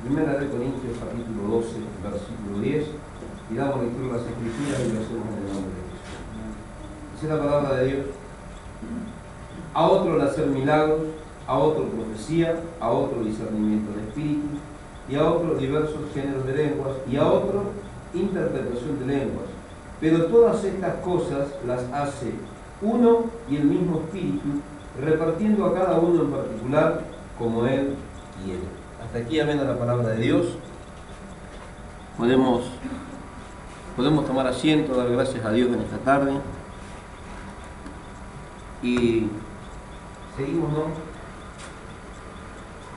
Primera de Corintios capítulo 12, versículo 10, y damos lectura a las Escrituras y lo hacemos en el nombre de Jesús. Dice la palabra de Dios: a otro el hacer milagros, a otro profecía, a otro discernimiento de espíritu, y a otro diversos géneros de lenguas, y a otro interpretación de lenguas. Pero todas estas cosas las hace uno y el mismo Espíritu, repartiendo a cada uno en particular como Él quiere. Hasta aquí, amén a la palabra de Dios. Podemos tomar asiento, dar gracias a Dios en esta tarde. Y seguimos, ¿no?,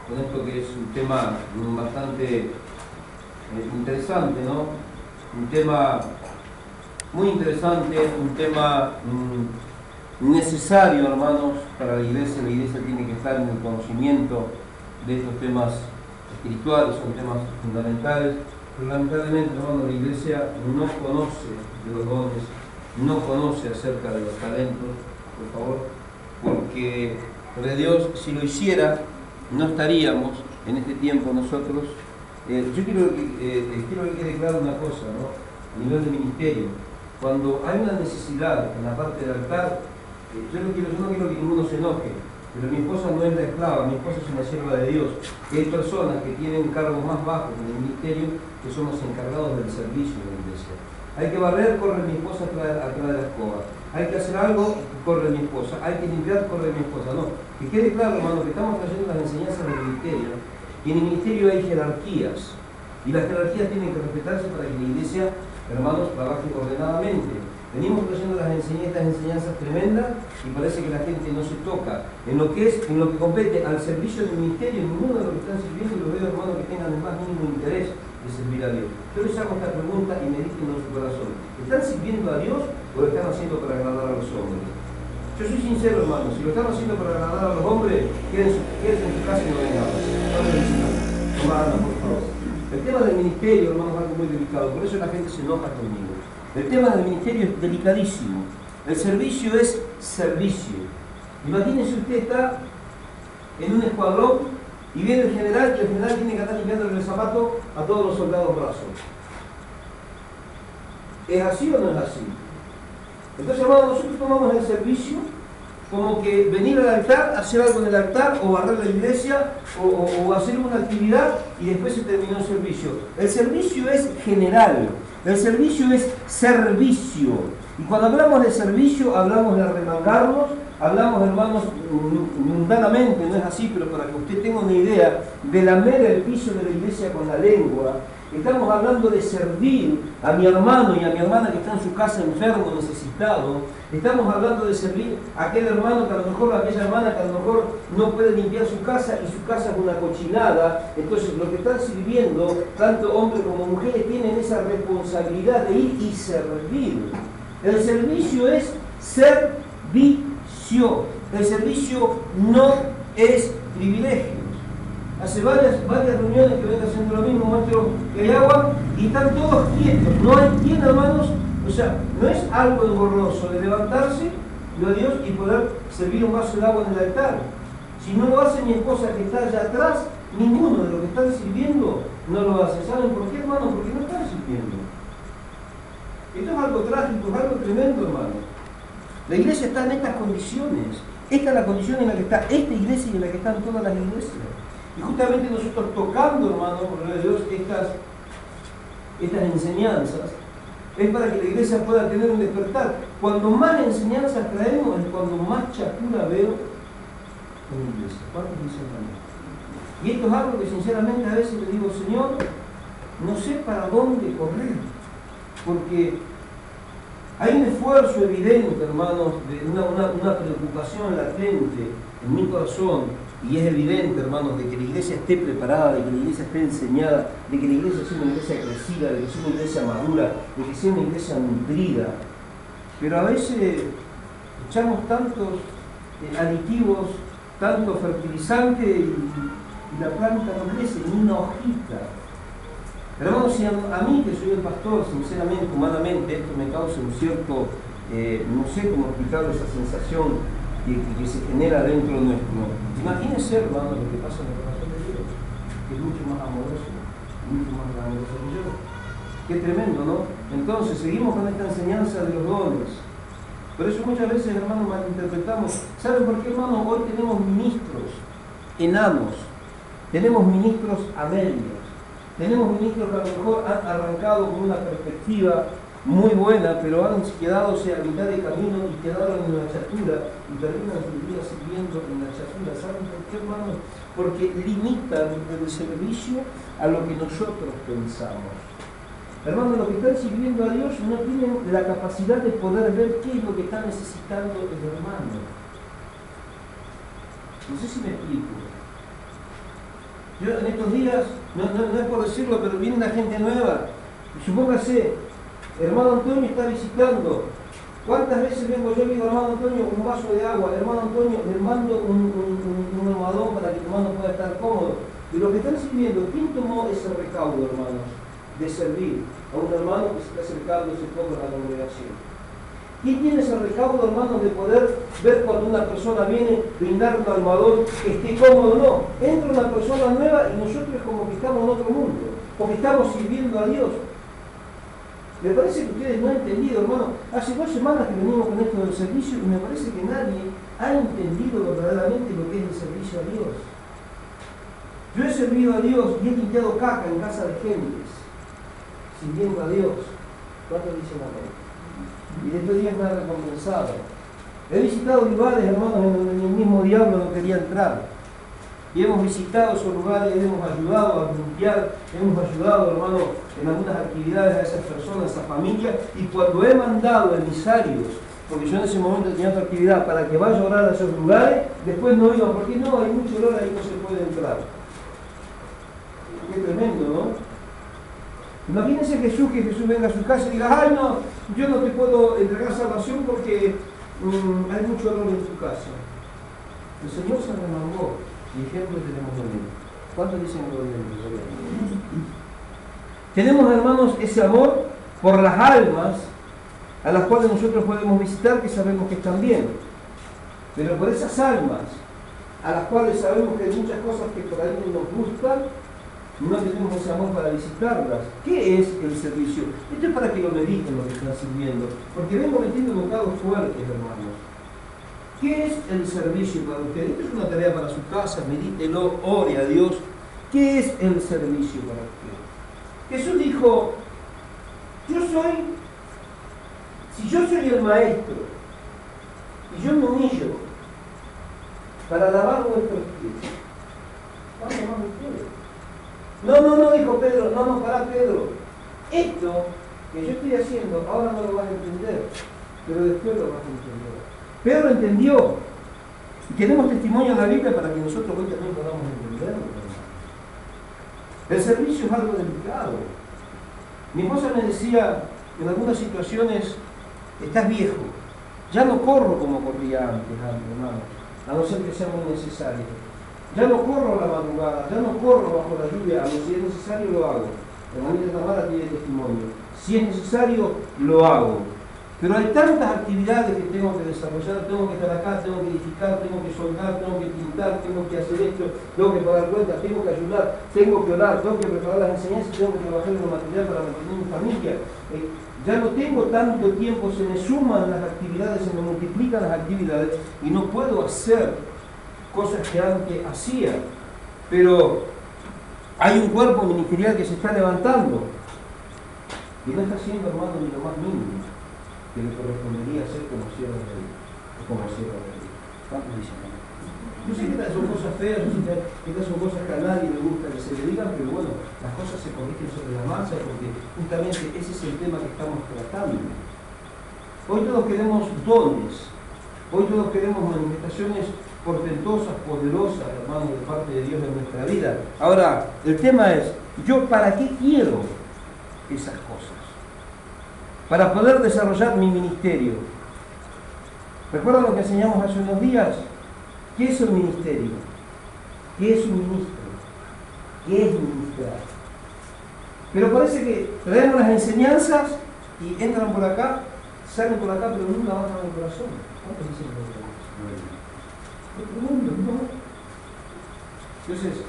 con esto que es un tema bastante interesante, ¿no? Un tema muy interesante, un tema necesario, hermanos, para la iglesia. La iglesia tiene que estar en el conocimiento de estos temas espirituales, son temas fundamentales. Pero lamentablemente, hermanos, la iglesia no conoce de los dones, no conoce acerca de los talentos, por favor, porque de Dios, si lo hiciera, no estaríamos en este tiempo nosotros. Yo quiero que quede claro una cosa, ¿no?, a nivel de ministerio. Cuando hay una necesidad en la parte del altar, yo no quiero que ninguno se enoje, pero mi esposa no es la esclava, mi esposa es una sierva de Dios. Y hay personas que tienen cargos más bajos en el ministerio que son los encargados del servicio de la iglesia. Hay que barrer, corre mi esposa atrás de la escoba. Hay que hacer algo, corre mi esposa. Hay que limpiar, corre mi esposa. No, que quede claro, hermano, que estamos trayendo las enseñanzas del ministerio. Y en el ministerio hay jerarquías. Y las jerarquías tienen que respetarse para que la iglesia, hermanos, trabaje ordenadamente. Venimos trayendo estas enseñanzas tremendas y parece que la gente no se toca en lo que compete al servicio del ministerio. Ninguno de los que están sirviendo, los veo, hermanos, que tengan el más mínimo interés de servir a Dios. Yo les hago esta pregunta y mediten en su corazón: ¿están sirviendo a Dios o lo están haciendo para agradar a los hombres? Yo soy sincero, hermano, si lo están haciendo para agradar a los hombres, quédense en su casa y no vengan. No vayan, por favor. El tema del ministerio, hermano, es algo muy delicado, por eso la gente se enoja conmigo. El tema del ministerio es delicadísimo. El servicio es servicio. Imagínense, usted está en un escuadrón y viene el general, y el general tiene que estar limpiándole el zapato a todos los soldados brazos. ¿Es así o no es así? Entonces, hermano, nosotros tomamos el servicio como que venir al altar, hacer algo en el altar, o barrer la iglesia, o hacer una actividad, y después se terminó el servicio. El servicio es general, el servicio es servicio. Y cuando hablamos de servicio, hablamos de arremangarnos, hablamos, hermanos, mundanamente, no es así, pero para que usted tenga una idea, de lamer el piso de la iglesia con la lengua. Estamos hablando de servir a mi hermano y a mi hermana que está en su casa enfermo, necesitado. Estamos hablando de servir a aquel hermano que a lo mejor, a aquella hermana que a lo mejor no puede limpiar su casa y su casa es una cochinada. Entonces, los que están sirviendo, tanto hombres como mujeres, tienen esa responsabilidad de ir y servir. El servicio es servicio. El servicio no es privilegio. Hace varias reuniones que vengo haciendo lo mismo, muestro que hay agua y están todos quietos. No hay quien, hermanos, o sea, no es algo engorroso de levantarse, lo de Dios, y poder servir un vaso de agua en el altar. Si no lo hace mi esposa que está allá atrás, ninguno de los que están sirviendo no lo hace. ¿Saben por qué, hermanos? Porque no están sirviendo. Esto es algo trágico, es algo tremendo, hermanos. La iglesia está en estas condiciones. Esta es la condición en la que está esta iglesia y en la que están todas las iglesias. Y justamente nosotros tocando, hermano, por la de Dios, estas enseñanzas, es para que la iglesia pueda tener un despertar. Cuando más enseñanzas traemos, es cuando más chapura veo en la iglesia. ¿Cuántos dicen amén? Y esto es algo que sinceramente a veces le digo: Señor, no sé para dónde correr, porque hay un esfuerzo evidente, hermanos, de una preocupación latente en mi corazón. Y es evidente, hermanos, de que la iglesia esté preparada, de que la iglesia esté enseñada, de que la iglesia sea una iglesia crecida, de que sea una iglesia madura, de que sea una iglesia nutrida. Pero a veces echamos tantos aditivos, tanto fertilizante y la planta no crece, ni una hojita. Pero hermanos, si a mí, que soy el pastor, sinceramente, humanamente, esto me causa un cierto, no sé cómo explicar esa sensación que se genera dentro nuestro. Imagínense, hermano, lo que pasa en el corazón de Dios. que es mucho más amoroso, mucho más amoroso que yo. Qué tremendo, ¿no? Entonces, seguimos con esta enseñanza de los dones. Por eso muchas veces, hermanos, malinterpretamos. ¿Saben por qué, hermanos? Hoy tenemos ministros enanos, tenemos ministros a medias, tenemos ministros que a lo mejor han arrancado con una perspectiva muy buena, pero han quedado a mitad de camino y quedaron en la chatura y terminan su vida sirviendo en la chatura. ¿Saben por qué, hermanos? Porque limitan el servicio a lo que nosotros pensamos. Hermanos, los que están sirviendo a Dios no tienen la capacidad de poder ver qué es lo que está necesitando el hermano. No sé si me explico. Yo en estos días, no es por decirlo, pero viene una gente nueva. Y supóngase, hermano Antonio está visitando. ¿Cuántas veces vengo yo y digo, hermano Antonio, un vaso de agua? Hermano Antonio, le mando un almohadón para que tu hermano pueda estar cómodo. Y los que están sirviendo, ¿quién tomó ese recaudo, hermanos? De servir a un hermano que se está acercando ese poco a la congregación. ¿Quién tiene ese recaudo, hermanos, de poder ver cuando una persona viene, brindar un almohadón que esté cómodo o no? Entra una persona nueva y nosotros como que estamos en otro mundo, porque estamos sirviendo a Dios. Me parece que ustedes no han entendido, hermano. Hace 2 semanas que venimos con esto del servicio y me parece que nadie ha entendido verdaderamente lo que es el servicio a Dios. Yo he servido a Dios y he limpiado caca en casa de gentes, sirviendo a Dios. ¿Cuántos dicen amén? Y después Dios me ha recompensado. He visitado lugares, hermanos, en donde el mismo diablo no quería entrar. Y hemos visitado esos lugares, hemos ayudado a limpiar, hemos ayudado, hermano, en algunas actividades a esas personas, a esa familia. Y cuando he mandado emisarios, porque yo en ese momento tenía otra actividad, para que vaya a orar a esos lugares, después no iban, porque no, hay mucho olor ahí, no se puede entrar. Qué tremendo, ¿no? Imagínense que Jesús venga a su casa y diga, ay no, yo no te puedo entregar salvación porque hay mucho olor en tu casa. El Señor se remangó y ejemplo tenemos de él. ¿Cuántos dicen gloria a Dios? Tenemos, hermanos, ese amor por las almas a las cuales nosotros podemos visitar, que sabemos que están bien. Pero por esas almas a las cuales sabemos que hay muchas cosas que por ahí no nos gustan, no tenemos ese amor para visitarlas. ¿Qué es el servicio? Esto es para que lo mediten los que están sirviendo, porque vengo metiendo bocados fuertes, hermanos. ¿Qué es el servicio para ustedes? Esto es una tarea para su casa, medítelo, ore a Dios. ¿Qué es el servicio para ustedes? Jesús dijo, si yo soy el maestro, y yo me humillo para lavar vuestros pies, ¿cuándo más ustedes? No, dijo Pedro, pará Pedro. Esto que yo estoy haciendo, ahora no lo vas a entender, pero después lo vas a entender. Pedro entendió. Y tenemos testimonio en la Biblia para que nosotros hoy también podamos entenderlo. El servicio es algo delicado. Mi esposa me decía, en algunas situaciones, estás viejo. Ya no corro como corría antes, hermano, a no ser que sea muy necesario. Ya no corro a la madrugada, ya no corro bajo la lluvia, si es necesario lo hago. Hermanita Tamara tiene testimonio. Si es necesario, lo hago. Pero hay tantas actividades que tengo que desarrollar, tengo que estar acá, tengo que edificar, tengo que soldar, tengo que pintar, tengo que hacer esto, tengo que pagar cuentas, tengo que ayudar, tengo que orar, tengo que preparar las enseñanzas, tengo que trabajar en lo material para mantener mi familia. Ya no tengo tanto tiempo, se me suman las actividades, se me multiplican las actividades y no puedo hacer cosas que antes hacía. Pero hay un cuerpo ministerial que se está levantando y no está haciendo, hermano, ni lo más mínimo que le correspondería hacer como siervo de Dios, o como siervo de Dios. ¿Cuántos dicen? Yo sé que estas son cosas feas, yo sé que estas son cosas que a nadie le gusta que se le digan, pero bueno, las cosas se corrigen sobre la marcha porque justamente ese es el tema que estamos tratando. Hoy todos queremos dones, hoy todos queremos manifestaciones portentosas, poderosas, hermanos, de parte de Dios en nuestra vida. Ahora, el tema es, ¿yo para qué quiero esas cosas? Para poder desarrollar mi ministerio. ¿Recuerdan lo que enseñamos hace unos días? ¿Qué es el ministerio? ¿Qué es un ministro? ¿Qué es ministrar? Pero parece que traemos las enseñanzas y entran por acá, salen por acá, pero nunca bajan al corazón. ¿Cuántos dicen que no? Entonces,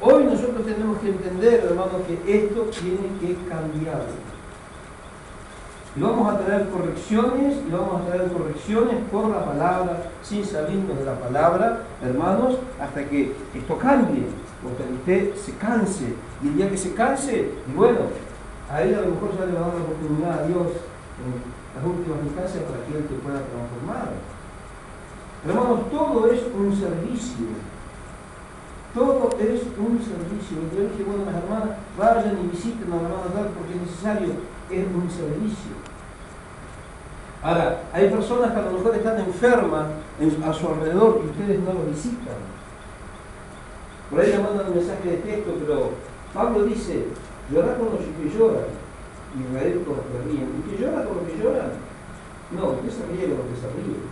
Hoy nosotros tenemos que entender, hermanos, que esto tiene que cambiar. Y vamos a traer correcciones, por la palabra, sin salirnos de la palabra, hermanos, hasta que esto cambie, hasta que usted se canse. Y el día que se canse, y bueno, a él a lo mejor ya le va a dar la oportunidad a Dios en las últimas instancias para que él te pueda transformar. Hermanos, todo es un servicio. Todo es un servicio. Yo dije, bueno, las hermanas, vayan y visiten a la hermana tal porque es necesario, es un servicio. Ahora, hay personas que a lo mejor están enfermas a su alrededor y ustedes no los visitan. Por ahí le mandan un mensaje de texto, pero Pablo dice, llorar con los que lloran y reír con los que ríen. ¿Y que llora con los que lloran? No, usted se ríe con los que se ríe.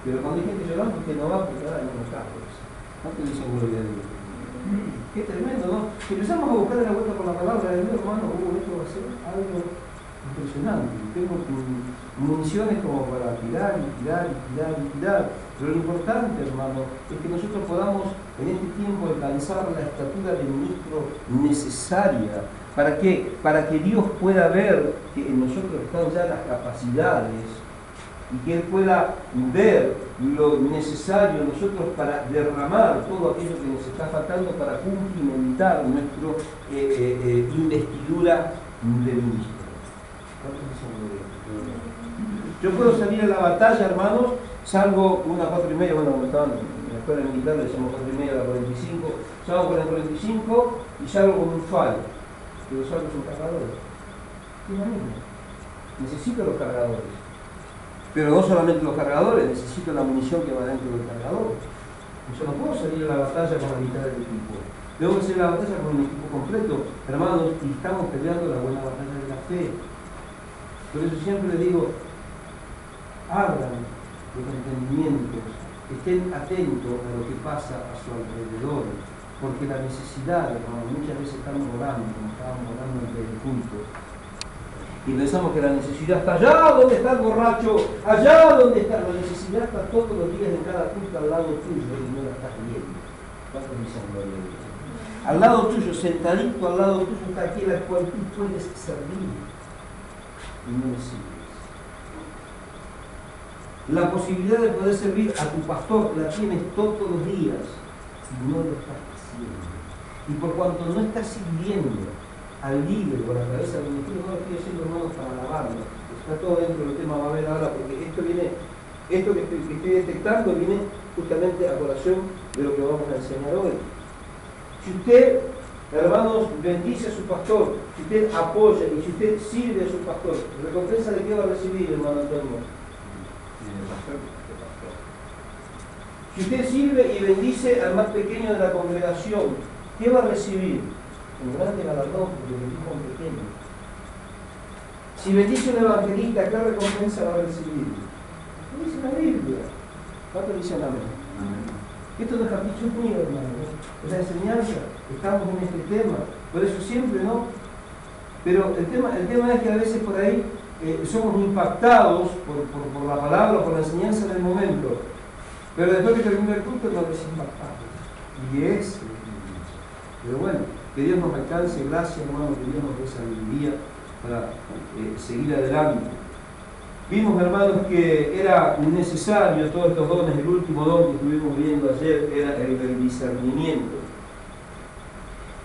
Pero cuando hay gente llorando, usted no va a aplicar en los carros. ¿Cuánto dicen gloria a Dios? Qué tremendo, ¿no? Si empezamos a buscar la vuelta por la palabra de Dios, hermano, esto va a ser algo impresionante. Tengo municiones como para tirar. Pero lo importante, hermano, es que nosotros podamos en este tiempo alcanzar la estatura de ministro necesaria. ¿Para qué? Para que Dios pueda ver que en nosotros están ya las capacidades y que Él pueda ver lo necesario nosotros para derramar todo aquello que nos está faltando para cumplimentar nuestra investidura de ministro. Yo puedo salir a la batalla, hermanos, salgo unas 4:30, bueno, cuando estaban en la escuela militar, le decíamos 4:30 a la 45, salgo con el 45 y salgo con un fal, pero salgo sin cargadores. ¿Qué manera? Necesito los cargadores. Pero no solamente los cargadores, necesito la munición que va dentro del cargador. Yo no puedo salir a la batalla con la mitad del equipo. Tengo que salir a la batalla con un equipo completo. Hermanos, y estamos peleando la buena batalla de la fe. Por eso siempre les digo, abran los entendimientos, estén atentos a lo que pasa a su alrededor, porque la necesidad, hermanos, muchas veces estamos orando, como estábamos orando antes del culto, y pensamos que la necesidad está allá donde está el borracho, allá donde está. La necesidad está todos los días en cada culto al lado tuyo y no la estás viendo. ¿Cuántos dicen gloria a Dios? Al lado tuyo, sentadito al lado tuyo, está aquel al cual tú puedes servir y no le sirves. La posibilidad de poder servir a tu pastor la tienes todos los días y no lo estás haciendo. Y por cuanto no estás sirviendo al líder o a la cabeza del ministerio, no lo estoy haciendo, hermanos, para alabarlo. Está todo dentro del tema, va a ver ahora, porque esto que estoy detectando viene justamente a colación de lo que vamos a enseñar hoy. Si usted, hermanos, bendice a su pastor, si usted apoya y si usted sirve a su pastor, ¿recompensa de qué va a recibir, hermano Antonio? Si usted sirve y bendice al más pequeño de la congregación, ¿qué va a recibir? Un grande galardón, porque bendijo a un pequeño. Si bendice a un evangelista, ¿qué recompensa va a recibir? ¿Qué dice la Biblia? ¿Cuánto dicen amén? Esto no es capricho mío, hermano. Es la enseñanza. Estamos en este tema. Por eso siempre, ¿no? Pero el tema es que a veces por ahí somos impactados por la palabra, por la enseñanza del momento. Pero después que termina el culto nos desimpactamos. Y es. Pero bueno, que Dios nos alcance gracia, hermano, que Dios nos dé sabiduría para seguir adelante. Vimos, hermanos, que era necesario todos estos dones. El último don que estuvimos viendo ayer era el del discernimiento.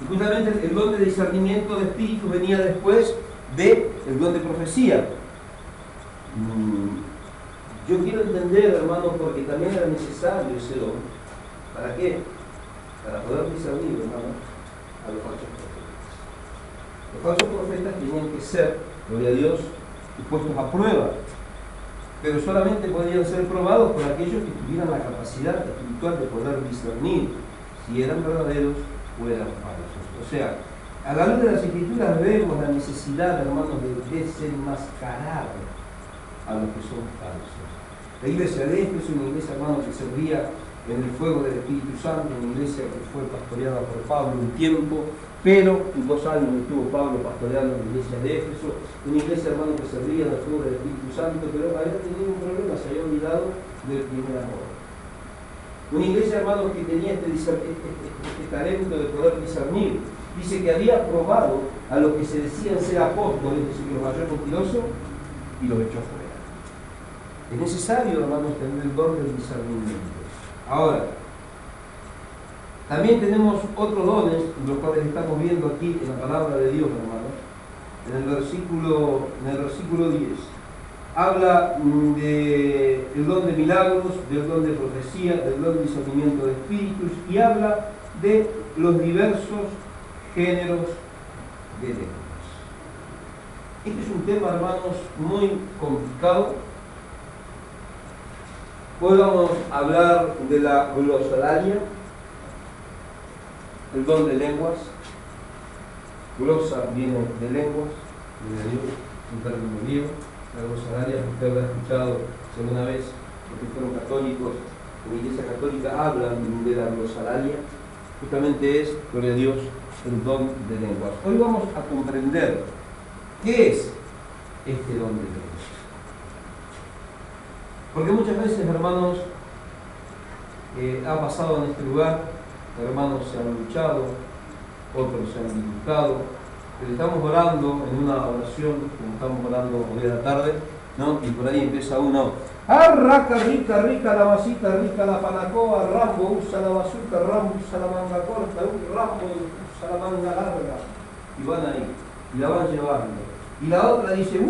Y justamente el don de discernimiento de espíritu venía después del don de profecía. Yo quiero entender, hermanos, porque también era necesario ese don. ¿Para qué? Para poder discernir, hermanos, a los falsos profetas. Los falsos profetas tenían que ser, gloria a Dios, puestos a prueba. Pero solamente podían ser probados por aquellos que tuvieran la capacidad espiritual de poder discernir si eran verdaderos o eran falsos. O sea, a la luz de las Escrituras vemos la necesidad, hermanos, de desenmascarar a los que son falsos. La iglesia de Éfeso, una iglesia, hermanos, que servía en el fuego del Espíritu Santo, una iglesia que fue pastoreada por Pablo un tiempo, pero 2 años estuvo Pablo pastoreando la iglesia de Éfeso, una iglesia, hermano, que servía en el fuego del Espíritu Santo, pero había tenido un problema, se había olvidado del primer amor. Una iglesia, hermanos, que tenía este talento de poder discernir. Dice que había probado a los que se decían ser apóstoles, es decir, los mayores mentirosos, y los echó fuera. Es necesario, hermanos, tener el don del discernimiento. Ahora, también tenemos otros dones, los cuales estamos viendo aquí en la palabra de Dios, hermanos. En el versículo 10. Habla del don de milagros, del don de profecía, del don de discernimiento de espíritus, y habla de los diversos géneros de lenguas. Este es un tema, hermanos, muy complicado. Hoy vamos a hablar de la glosolalia, el don de lenguas. Glosa viene de lenguas, viene de Dios, un término griego. La glosolalia, usted habrá escuchado alguna vez, los que fueron católicos, en la Iglesia Católica hablan de la glosolalia. Justamente es, gloria a Dios, el don de lenguas. Hoy vamos a comprender qué es este don de lenguas. Porque muchas veces, hermanos, ha pasado en este lugar, hermanos se han luchado, otros se han disgustado, pero estamos orando en una oración, como estamos orando hoy a la tarde, ¿no? Y por ahí empieza uno, arraca, rica, rica la masita, rica la panacoa, Rambo usa la bazuca, Rambo usa la manga corta, Rambo usa la manga larga. Y van ahí, y la van llevando. Y la otra dice,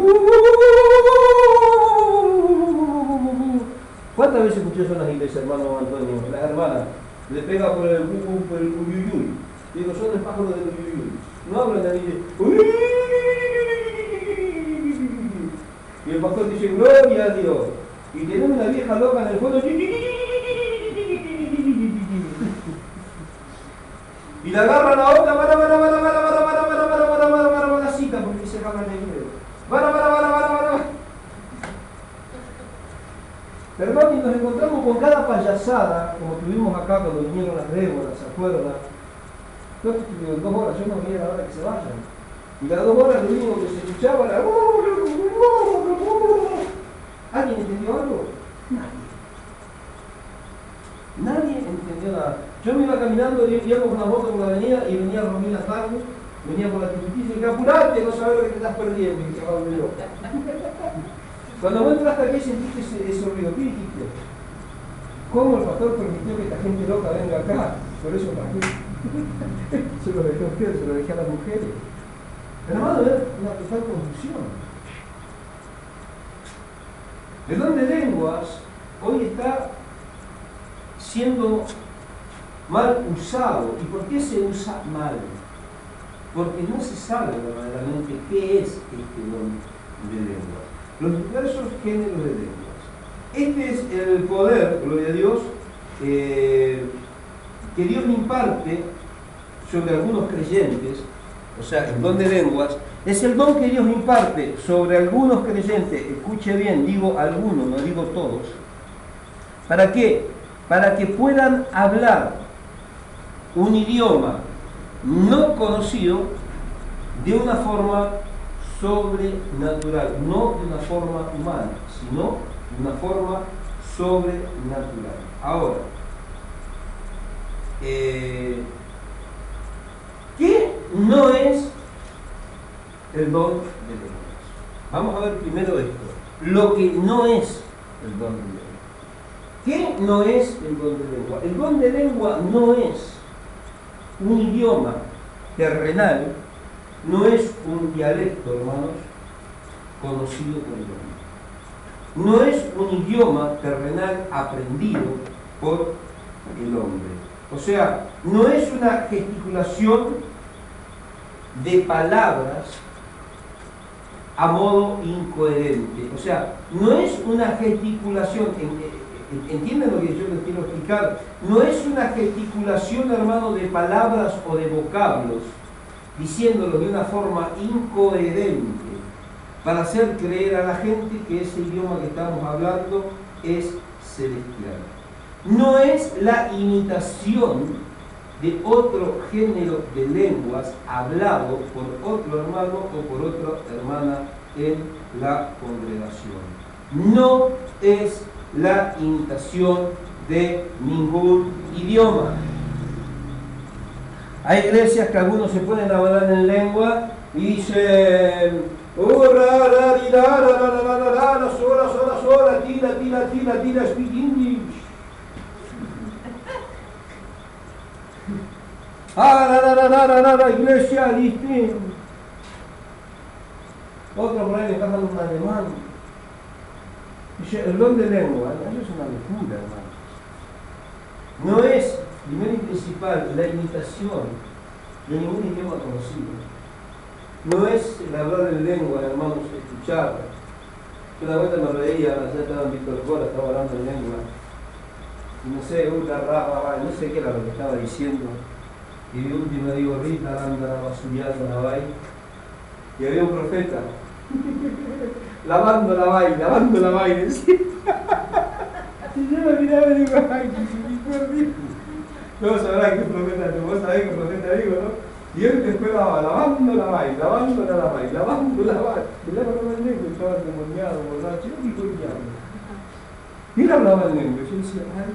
¿cuántas veces escuché eso en las iglesias, hermano Antonio? Las hermanas le pega por el uyuyuy. Digo, son los pájaros del uyuyuy. No hablan de dice, y el pastor dice, gloria a Dios. Y tenemos una vieja loca en el fondo, y la agarran a otra, la cita, porque se agarran el hebreo. Hermano, y nos encontramos con cada payasada, como tuvimos acá cuando vinieron las Déboras, ¿se acuerdan? Yo estuve 2 horas, yo no veía la hora que se vayan. Y las 2 horas lo único que se escuchaba era... ¿Alguien entendió algo? Nadie entendió nada. Yo me iba caminando, íbamos con una moto por la avenida y venía Romina tarde, venía por la Tijutina y dije, apurate, no sabes lo que te estás perdiendo. Y dije, yo. Cuando vos entraste aquí sentiste ese ruido, ¿qué dijiste? ¿Cómo el pastor permitió que esta gente loca venga acá? Por eso traje. Se lo dejé a ustedes, se lo dejé a las mujeres. Hermano, era una total confusión. El don de lenguas hoy está siendo mal usado. ¿Y por qué se usa mal? Porque no se sabe verdaderamente qué es este don de lenguas. Los diversos géneros de lenguas. Este es el poder, gloria a Dios, que Dios imparte sobre algunos creyentes. O sea, el don de lenguas es el don que Dios imparte sobre algunos creyentes. Escuche bien, digo algunos, no digo todos. ¿Para qué? Para que puedan hablar un idioma no conocido de una forma sobrenatural, no de una forma humana, sino de una forma sobrenatural. Ahora, ¿qué no es el don de lenguas? Vamos a ver primero esto, lo que no es el don de lengua. ¿Qué no es el don de lengua? El don de lengua no es un idioma terrenal, no es un dialecto, hermanos, conocido por el hombre. No es un idioma terrenal aprendido por el hombre. O sea, no es una gesticulación de palabras a modo incoherente. O sea, no es una gesticulación, ¿entienden lo que yo les quiero explicar? No es una gesticulación, hermano, de palabras o de vocablos, diciéndolo de una forma incoherente, para hacer creer a la gente que ese idioma que estamos hablando es celestial. No es la imitación de otro género de lenguas hablado por otro hermano o por otra hermana en la congregación. No es la imitación de ningún idioma. Hay iglesias que algunos se pueden hablar en lengua y dicen tira, speak English. Iglesia, listo. Otro por ahí le pasan un alemán. Dice, el don de lengua, eso es una locura, hermano. No es, primero y principal, la imitación de ningún idioma conocido. No es el hablar en lengua, hermanos, escuchar. Yo una vuelta me reía, allá estaba en Víctor Cora, estaba hablando en lengua. Y no sé, no sé qué era lo que estaba diciendo. Y de último digo, Rita anda basuriando la vaina. Y había un profeta lavando la vaina. ¿Sí? Y yo me miraba y digo, ay, qué Dios. Todos sabrán qué profeta, vos sabés qué profeta digo, ¿no? Y él después lavando la vaina. Y luego hablaba en lengua, estaba endemoniado, borracho. Yo digo, el diablo. Y él hablaba en lengua. Yo decía, ay,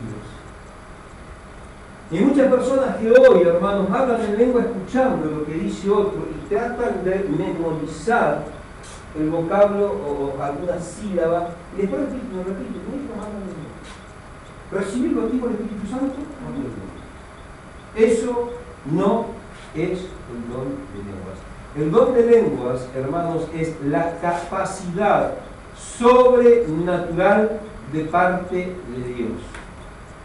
Dios. Y muchas personas que hoy, hermanos, hablan en lengua escuchando lo que dice otro y tratan de memorizar el vocablo o alguna sílaba y después repito, con esto hablan en lengua. ¿Recibir los tipos del Espíritu Santo? No. Eso no es el don de lenguas. El don de lenguas, hermanos, es la capacidad sobrenatural de parte de Dios.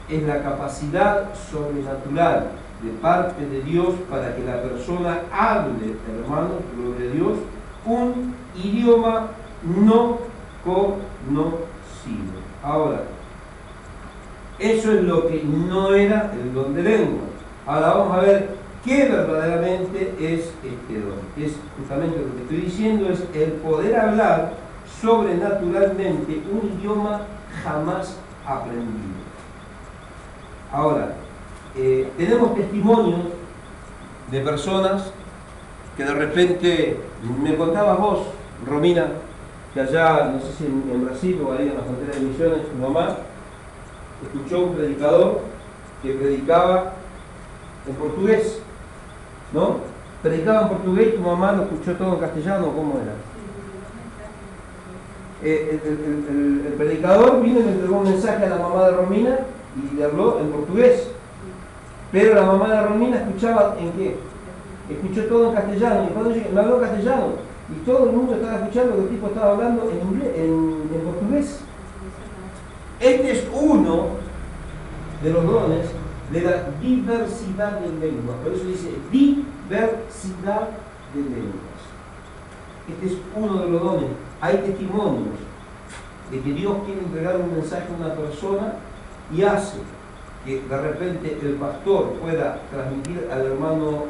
Es la capacidad sobrenatural de parte de Dios para que la persona hable, hermanos, gloria a Dios, un idioma no conocido. Ahora, eso es lo que no era el don de lengua. Ahora vamos a ver qué verdaderamente es este don. Es justamente lo que estoy diciendo, es el poder hablar sobrenaturalmente un idioma jamás aprendido. Ahora, tenemos testimonios de personas que de repente, me contabas vos, Romina, que allá, no sé si en Brasil o ahí en la frontera de Misiones, tu mamá escuchó un predicador que predicaba en portugués, ¿no? Predicaba en portugués y tu mamá lo escuchó todo en castellano, ¿cómo era? El predicador vino y le entregó un mensaje a la mamá de Romina y le habló en portugués. Pero la mamá de Romina escuchaba ¿en qué? Escuchó todo en castellano. Y cuando me habló castellano, y todo el mundo estaba escuchando que el tipo estaba hablando en inglés, en portugués. Este es uno de los dones de la diversidad de lenguas. Por eso dice diversidad de lenguas. Este es uno de los dones. Hay testimonios de que Dios quiere entregar un mensaje a una persona y hace que de repente el pastor pueda transmitir al hermano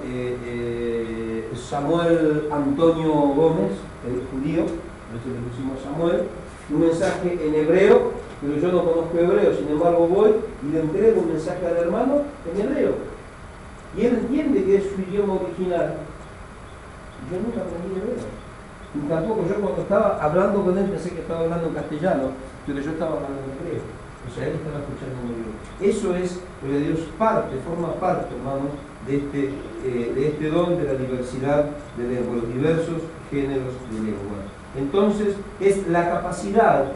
Samuel Antonio Gómez, el judío, por eso le pusimos Samuel, un mensaje en hebreo, pero yo no conozco hebreo, sin embargo voy y le entrego un mensaje al hermano en hebreo. Y él entiende que es su idioma original. Yo nunca aprendí hebreo. Y tampoco yo cuando estaba hablando con él pensé que estaba hablando en castellano, pero yo estaba hablando en hebreo. O sea, él estaba escuchando en hebreo. Eso es, porque Dios forma parte, hermanos, de este don de la diversidad de lenguas, los diversos géneros de lengua. Entonces, es la capacidad,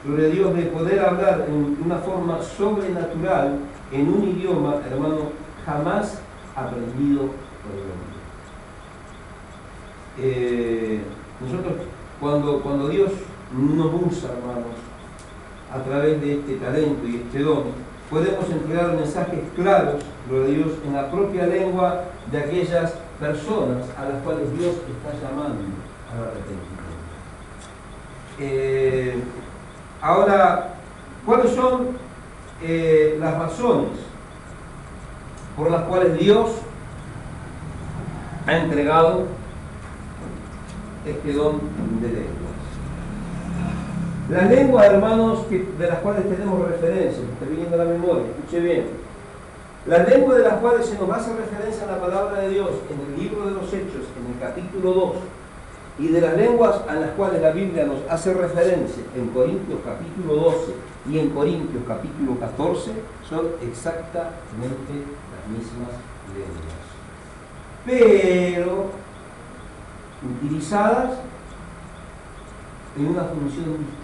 gloria a Dios, de poder hablar en una forma sobrenatural en un idioma, hermano, jamás aprendido por el hombre. Nosotros, cuando Dios nos usa, hermanos, a través de este talento y este don, podemos entregar mensajes claros, gloria a Dios, en la propia lengua de aquellas personas a las cuales Dios está llamando al arrepentimiento. Ahora, ¿cuáles son las razones por las cuales Dios ha entregado este don de lenguas? Las lenguas, hermanos, de las cuales tenemos referencia, me está viniendo a la memoria, escuche bien. Las lenguas de las cuales se nos hace referencia a la palabra de Dios en el libro de los Hechos, en el capítulo 2, y de las lenguas a las cuales la Biblia nos hace referencia en Corintios capítulo 12 y en Corintios capítulo 14 son exactamente las mismas lenguas, pero utilizadas en una función distinta.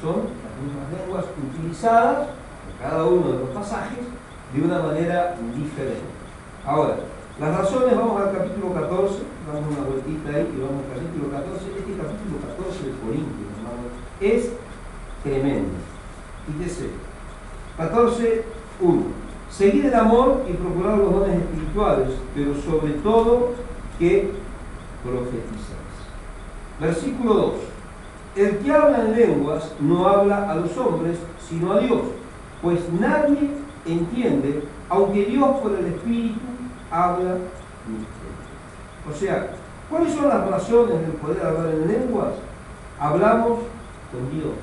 Son las mismas lenguas utilizadas en cada uno de los pasajes de una manera diferente. Ahora, las razones, vamos al capítulo 14, damos una vueltita ahí y vamos al capítulo 14. Este capítulo 14 de Corintios, hermanos, es tremendo. Fíjese, 14:1. Seguid el amor y procurar los dones espirituales, pero sobre todo que profetizáis. Versículo 2. El que habla en lenguas no habla a los hombres, sino a Dios, pues nadie entiende, aunque Dios por el Espíritu habla misterio. O sea, ¿cuáles son las razones del poder hablar en lenguas? Hablamos con Dios.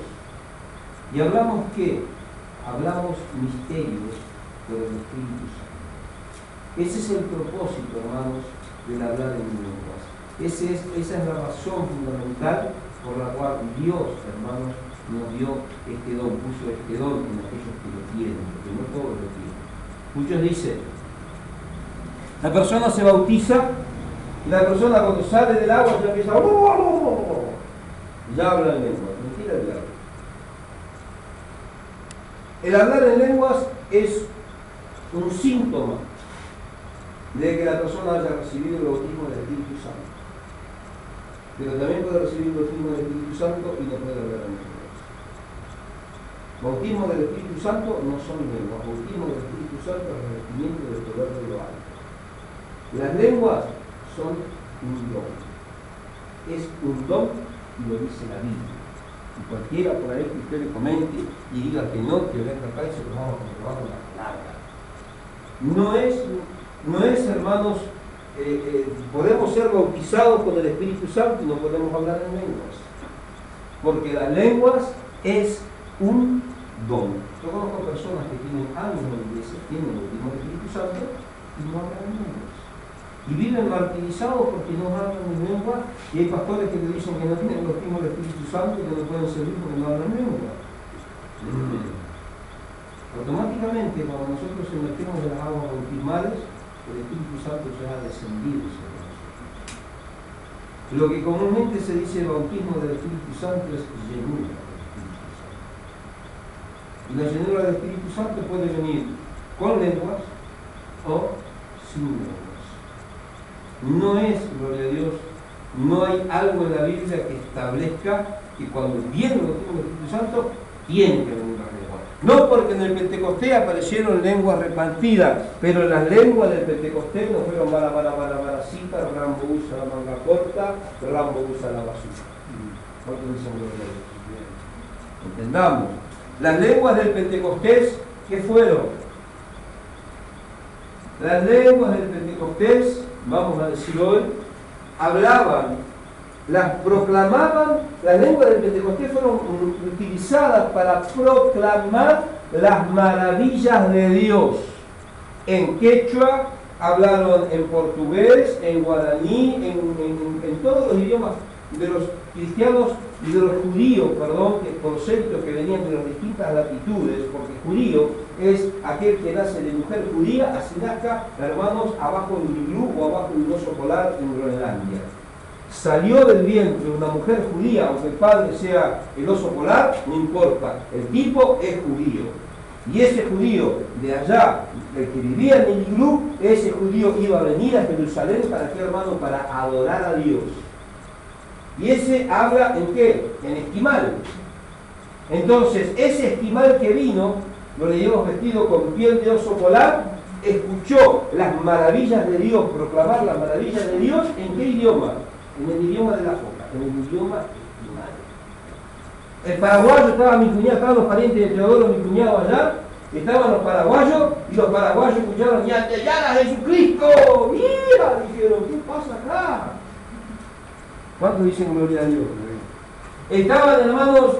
¿Y hablamos qué? Hablamos misterios por el Espíritu Santo. Ese es el propósito, hermanos, del hablar en lenguas. Esa es la razón fundamental por la cual Dios, hermanos, nos dio este don, puso este don en aquellos que lo tienen, porque no todos lo tienen. Muchos dicen, la persona se bautiza y la persona cuando sale del agua ya empieza y ya habla en lenguas. Mentira el diablo. El hablar en lenguas es un síntoma de que la persona haya recibido el bautismo del Espíritu Santo. Pero también puede recibir el bautismo del Espíritu Santo y no puede hablar en lenguas. Bautismo del Espíritu Santo no son lenguas. Bautismo del Espíritu Santo es revestimiento del poder de lo alto. Las lenguas son un don. Es un don y lo dice la Biblia. Y cualquiera por ahí que usted le comente y diga que no, que venga acá y se lo vamos a comprobar con la palabra. No es, hermanos, podemos ser bautizados con el Espíritu Santo y no podemos hablar en lenguas. Porque las lenguas es un don. Yo conozco personas que tienen años en la iglesia, tienen el bautismo del Espíritu Santo y no hablan en lenguas. Y viven martirizados porque no hablan en lengua, y hay pastores que te dicen que no tienen el bautismo del Espíritu Santo y que no pueden servir porque no hablan en lengua. Automáticamente, cuando nosotros emergemos de las aguas bautismales, el Espíritu Santo ya ha descendido sobre nosotros. Lo que comúnmente se dice bautismo del Espíritu Santo es llenura del Espíritu Santo. Y la llenura del Espíritu Santo puede venir con lenguas o sin lenguas. No es, gloria a Dios, no hay algo en la Biblia que establezca que cuando viene el bautismo del Espíritu Santo tiene que venir las lenguas. No porque en el Pentecostés aparecieron lenguas repartidas, pero las lenguas del Pentecostés no fueron maracita, Rambo usa la manga corta, Rambo usa la basura. ¿Cuántos dicen gloria a Dios? Entendamos. Las lenguas del Pentecostés, ¿qué fueron? Las lenguas del Pentecostés, vamos a decir hoy, hablaban, las proclamaban. Las lenguas del Pentecostés fueron utilizadas para proclamar las maravillas de Dios. En quechua, hablaron en portugués, en guaraní, en todos los idiomas de los cristianos y de los judíos, conceptos que venían de las distintas latitudes, porque judío es aquel que nace de mujer judía, así nazca, hermanos, abajo de un iglú o abajo de un oso polar en Groenlandia. Salió del vientre de una mujer judía, aunque el padre sea el oso polar, no importa, el tipo es judío. Y ese judío de allá, el que vivía en el iglú, ese judío iba a venir a Jerusalén, ¿para qué, hermano? Para adorar a Dios. Y ese habla en qué? En esquimal. Entonces, ese esquimal que vino, lo leíamos vestido con piel de oso polar, escuchó las maravillas de Dios, proclamar las maravillas de Dios, ¿en qué idioma? En el idioma de la foca, en el idioma esquimal. El paraguayo, estaban los parientes de Teodoro, mi cuñado allá, estaban los paraguayos, y los paraguayos escucharon, ¡ya a Jesucristo! ¡Mira! Dijeron, ¿qué pasa acá? ¿Cuántos dicen gloria a Dios? Estaban, hermanos,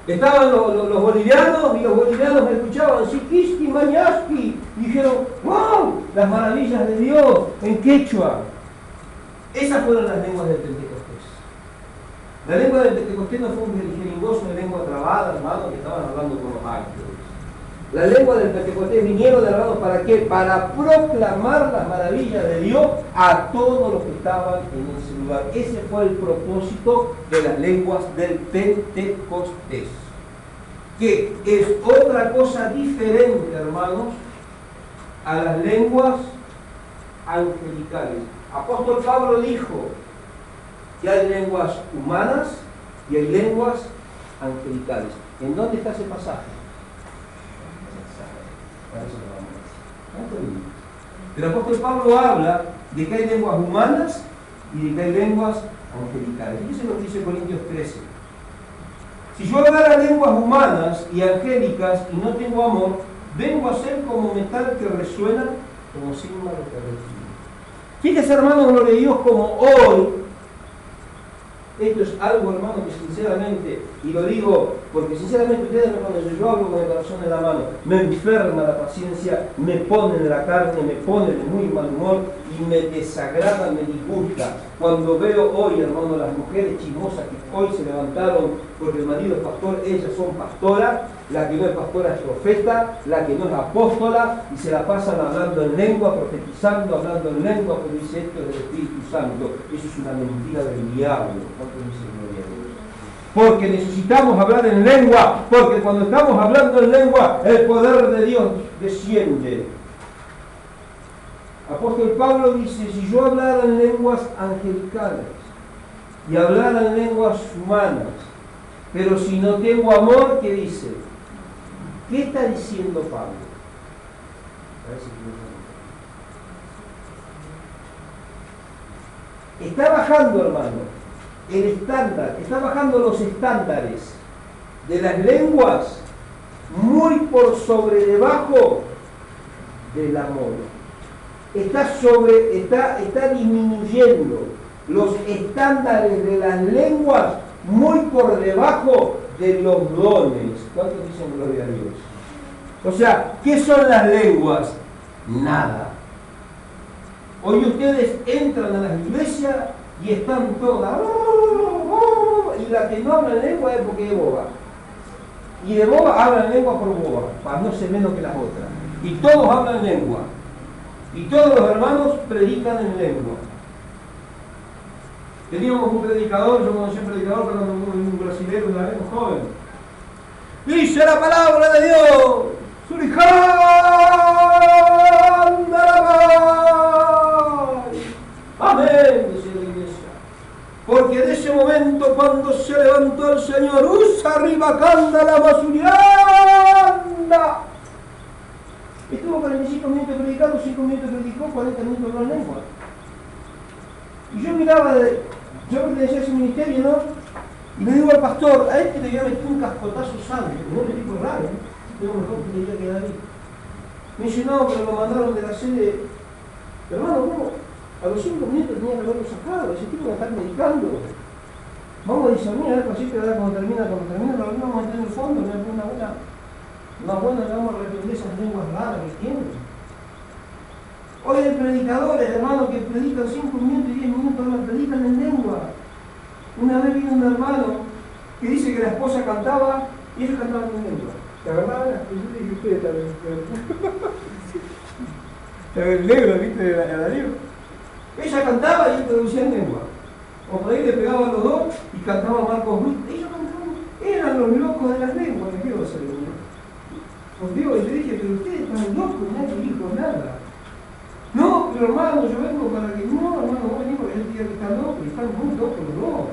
estaban los bolivianos, y los bolivianos escuchaban Sikiski, Mañaski, y dijeron, ¡wow! las maravillas de Dios en quechua. Esas fueron las lenguas del Pentecostés. La lengua del Pentecostés no fue un jeringoso de lengua trabada, hermano, que estaban hablando con los ángeles. La lengua del Pentecostés vinieron, hermanos, ¿para qué? Para proclamar las maravillas de Dios a todos los que estaban en ese lugar. Ese fue el propósito de las lenguas del Pentecostés. Que es otra cosa diferente, hermanos, a las lenguas angelicales. Apóstol Pablo dijo que hay lenguas humanas y hay lenguas angelicales. ¿En dónde está ese pasaje? El apóstol Pablo habla de que hay lenguas humanas y de que hay lenguas angelicales. Fíjense lo que dice Corintios 13. Si yo hablara lenguas humanas y angélicas y no tengo amor, vengo a ser como metal que resuena, como címbalo que resuena. Fíjense, hermanos, gloria a Dios, como hoy, esto es algo, hermano, que sinceramente, y lo digo porque sinceramente ustedes me conocen, yo hablo con el corazón en la mano, me enferma la paciencia, me pone en la carne, me pone de muy mal humor y me desagrada, me disgusta. Cuando veo hoy, hermano, las mujeres chismosas que hoy se levantaron porque el marido es pastor, ellas son pastoras, la que no es pastora es profeta, la que no es apóstola, y se la pasan hablando en lengua, profetizando, hablando en lengua, pero dice esto es del Espíritu Santo. Eso es una mentira del diablo. Porque necesitamos hablar en lengua, porque cuando estamos hablando en lengua, el poder de Dios desciende. Apóstol Pablo dice, si yo hablara en lenguas angelicales y hablara en lenguas humanas, pero si no tengo amor, ¿qué dice? ¿Qué está diciendo Pablo? Está bajando, hermano, el estándar, está bajando los estándares de las lenguas muy por sobre debajo del amor. Está disminuyendo los estándares de las lenguas muy por debajo de los dones. ¿Cuántos dicen gloria a Dios? O sea, ¿qué son las lenguas? Nada. Hoy ustedes entran a las iglesias y están todas, y la que no habla en lengua es porque es boba. Y de boba hablan lengua por boba, para no ser menos que las otras. Y todos hablan lengua. Y todos los hermanos predican en lengua. Teníamos un predicador, yo conocí un predicador cuando un brasileño, una vez, un joven. Dice la palabra de Dios. Amén, dice la iglesia. Porque en ese momento, cuando se levantó el Señor, usa arriba, canta la basurianda. Estuvo 45 minutos predicando, 5 minutos predicó, 40 minutos habló en lengua. Y yo miraba, yo pertenecía a ese ministerio, ¿no? Y le digo al pastor, a este le voy a meter un cascotazo sangre, no le digo raro, tengo mejor que le diga que David. Me dice, no, pero lo mandaron de la sede. Hermano, ¿cómo? A los 5 minutos tenía que haberlo sacado, ese tipo me está predicando. Vamos a discernir, a ver, pasito, cuando termina, lo vamos a meter en el fondo, no es una buena, le vamos a reprender esas lenguas raras que tienen. Hoy hay predicadores, hermanos, que predican 5 minutos y 10 minutos, no predican en lengua. Una vez vino un hermano que dice que la esposa cantaba y ellos cantaban en lengua. ¿Te agarraban? Yo le dije, ustedes también. El negro, ¿viste? De la libro. Ella cantaba y él traducía en lengua. O por ahí le pegaban los dos y cantaba Marcos Witt. Ellos cantaban, eran los locos de las lenguas. ¿Qué va a hacer? Por Dios, yo dije, pero ustedes están locos, nadie dijo nada. No, pero hermano, yo vengo para que... No, hermano, vos venís porque él diga que están locos, y están muy locos los dos.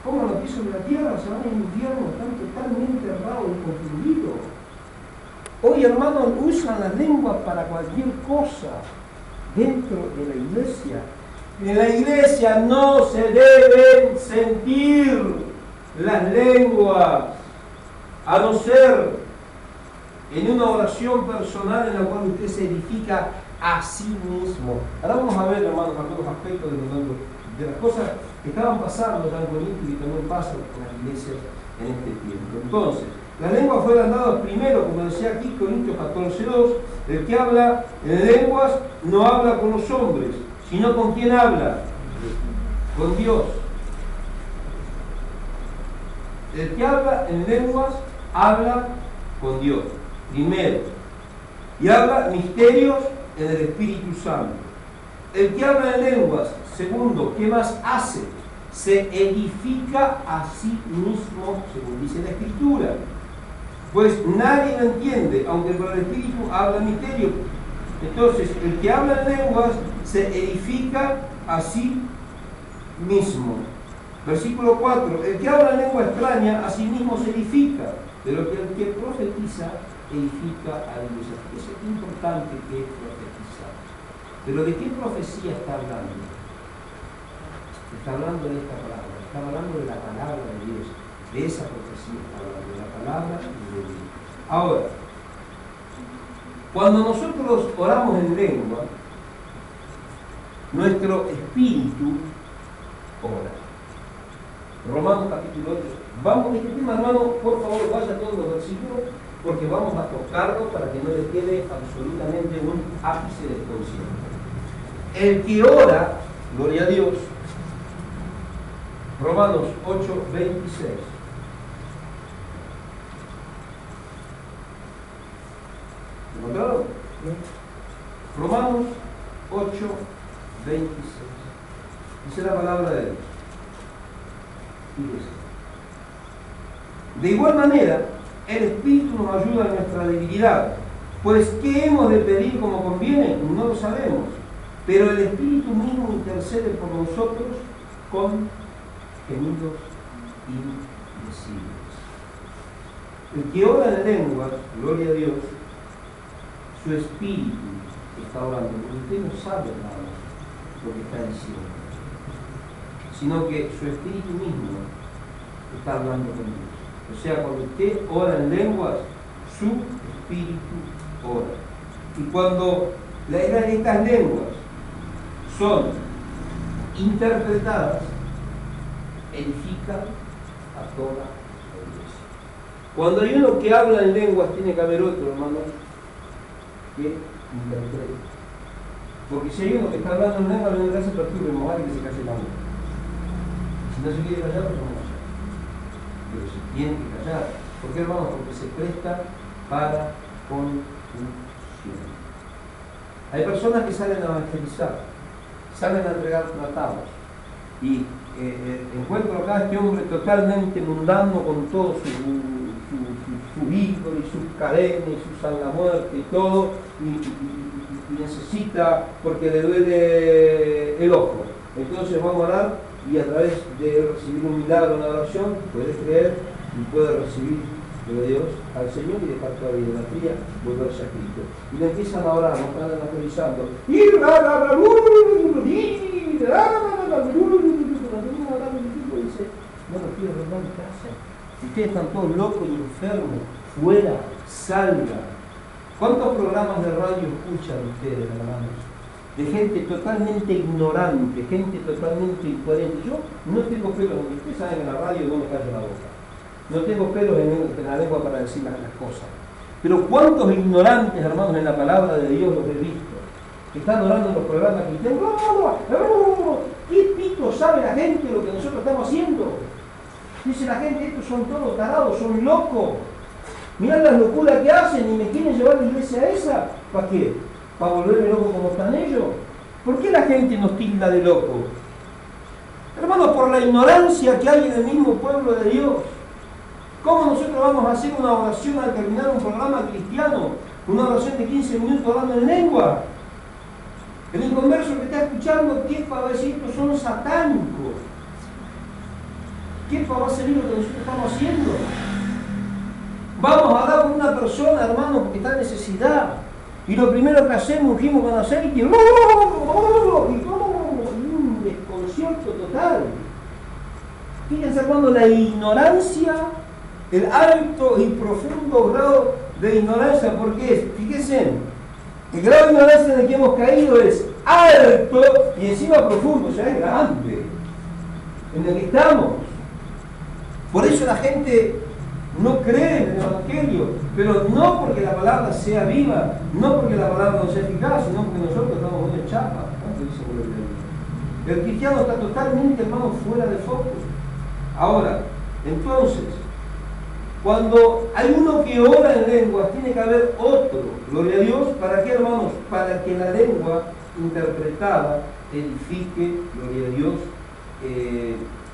Como los pisos de la tierra se van al infierno, están totalmente errados y confundidos. Hoy, hermanos, usan las lenguas para cualquier cosa dentro de la iglesia. En la iglesia no se deben sentir las lenguas, a no ser en una oración personal en la cual usted se edifica a sí mismo. Ahora vamos a ver, hermanos, algunos aspectos de las cosas que estaban pasando ya en Corinto y que también pasan en las iglesias en este tiempo. Entonces, Las lenguas fueron dadas primero, como decía aquí Corintios 14:2, el que habla en lenguas no habla con los hombres, sino con quién habla, con Dios. El que habla en lenguas habla con Dios, primero, y habla misterios en el Espíritu Santo. El que habla en lenguas, segundo, ¿qué más hace? Se edifica a sí mismo, según dice la Escritura. Pues nadie lo entiende, aunque por el Espíritu habla misterio. Entonces, el que habla en lenguas se edifica a sí mismo. Versículo 4. El que habla en lengua extraña a sí mismo se edifica, pero el que profetiza edifica a la iglesia. Eso es importante, que es profetizar. Pero ¿de qué profecía está hablando? Está hablando de esta palabra, está hablando de la palabra de Dios, de esa profecía está hablando, de la palabra y de Dios. Ahora, cuando nosotros oramos en lengua, nuestro espíritu ora. Romanos capítulo 8. Vamos, este tema, hermano, por favor, vaya a todos los versículos, porque vamos a tocarlo para que no le quede absolutamente un ápice desconcierto. El que ora, gloria a Dios, Romanos 8:26. ¿Encontraron? Romanos 8:26. Dice la palabra de Dios. De igual manera, el Espíritu nos ayuda en nuestra debilidad, pues ¿qué hemos de pedir como conviene? No lo sabemos, pero el Espíritu mismo intercede por nosotros con gemidos indecibles. El que ora en lenguas, gloria a Dios, su espíritu está orando, porque usted no sabe nada lo que está diciendo, sino que su espíritu mismo está hablando con Dios. O sea, cuando usted ora en lenguas, su espíritu ora. Y cuando estas lenguas son interpretadas, edifican a toda la iglesia. Cuando hay uno que habla en lenguas, tiene que haber otro, hermano, que interprete. Porque si hay uno que está hablando en lengua, no le hace perturbe, más vale que se calle la boca. Si no se quiere callar, pues no callar. Pero se tiene que callar. ¿Por qué, hermano? Porque se presta para confusión. Hay personas que salen a evangelizar, salen a entregar tratados, y encuentro acá a este hombre totalmente mundano, con todo su ídolo y sus cadenas y su sangre muerte y todo, y necesita, porque le duele el ojo. Entonces vamos a orar, y a través de recibir un milagro, una oración, puede creer y puede recibir de Dios al Señor y dejar toda la idolatría, volverse a Cristo. Y le empiezan a orar, no están evangelizando. Dice, no lo quiero ver en casa. Ustedes están todos locos y enfermos, fuera, salga. ¿Cuántos programas de radio escuchan ustedes, hermanos? De gente totalmente ignorante, gente totalmente incoherente. Yo no tengo pelos, ustedes saben que en la radio no me callo la boca. No tengo pelos en la lengua para decir las cosas. Pero ¿cuántos ignorantes, hermanos, en la palabra de Dios los he visto? Que están orando en los programas cristianos. ¿Qué pito sabe la gente de lo que nosotros estamos haciendo? Dice la gente, estos son todos tarados, son locos. Mirá las locuras que hacen y me quieren llevar a la iglesia esa. ¿Para qué? ¿Para volverme loco como están ellos? ¿Por qué la gente nos tilda de loco? Hermanos, por la ignorancia que hay en el mismo pueblo de Dios. ¿Cómo nosotros vamos a hacer una oración al terminar un programa cristiano? Una oración de 15 minutos hablando en lengua. El inconverso que está escuchando, ¿qué va a decir? Estos son satánicos. ¿Qué va a ser lo que nosotros estamos haciendo? Vamos a hablar con una persona, hermano, que está en necesidad. Y lo primero que hacemos, ungimos con aceite y un desconcierto total. Fíjense, hermano, la ignorancia, el alto y profundo grado de ignorancia, porque fíjense, el grado de ignorancia en el que hemos caído es alto y encima profundo, o sea, es grande, en el que estamos. Por eso la gente no creen en el Evangelio, pero no porque la palabra sea viva, no porque la palabra no sea eficaz, sino porque nosotros estamos muy chapa. El cristiano está totalmente, hermano, fuera de foco. Ahora, entonces, cuando hay uno que ora en lenguas, tiene que haber otro, gloria a Dios, ¿para qué, hermanos? Para que la lengua interpretada edifique, gloria a Dios,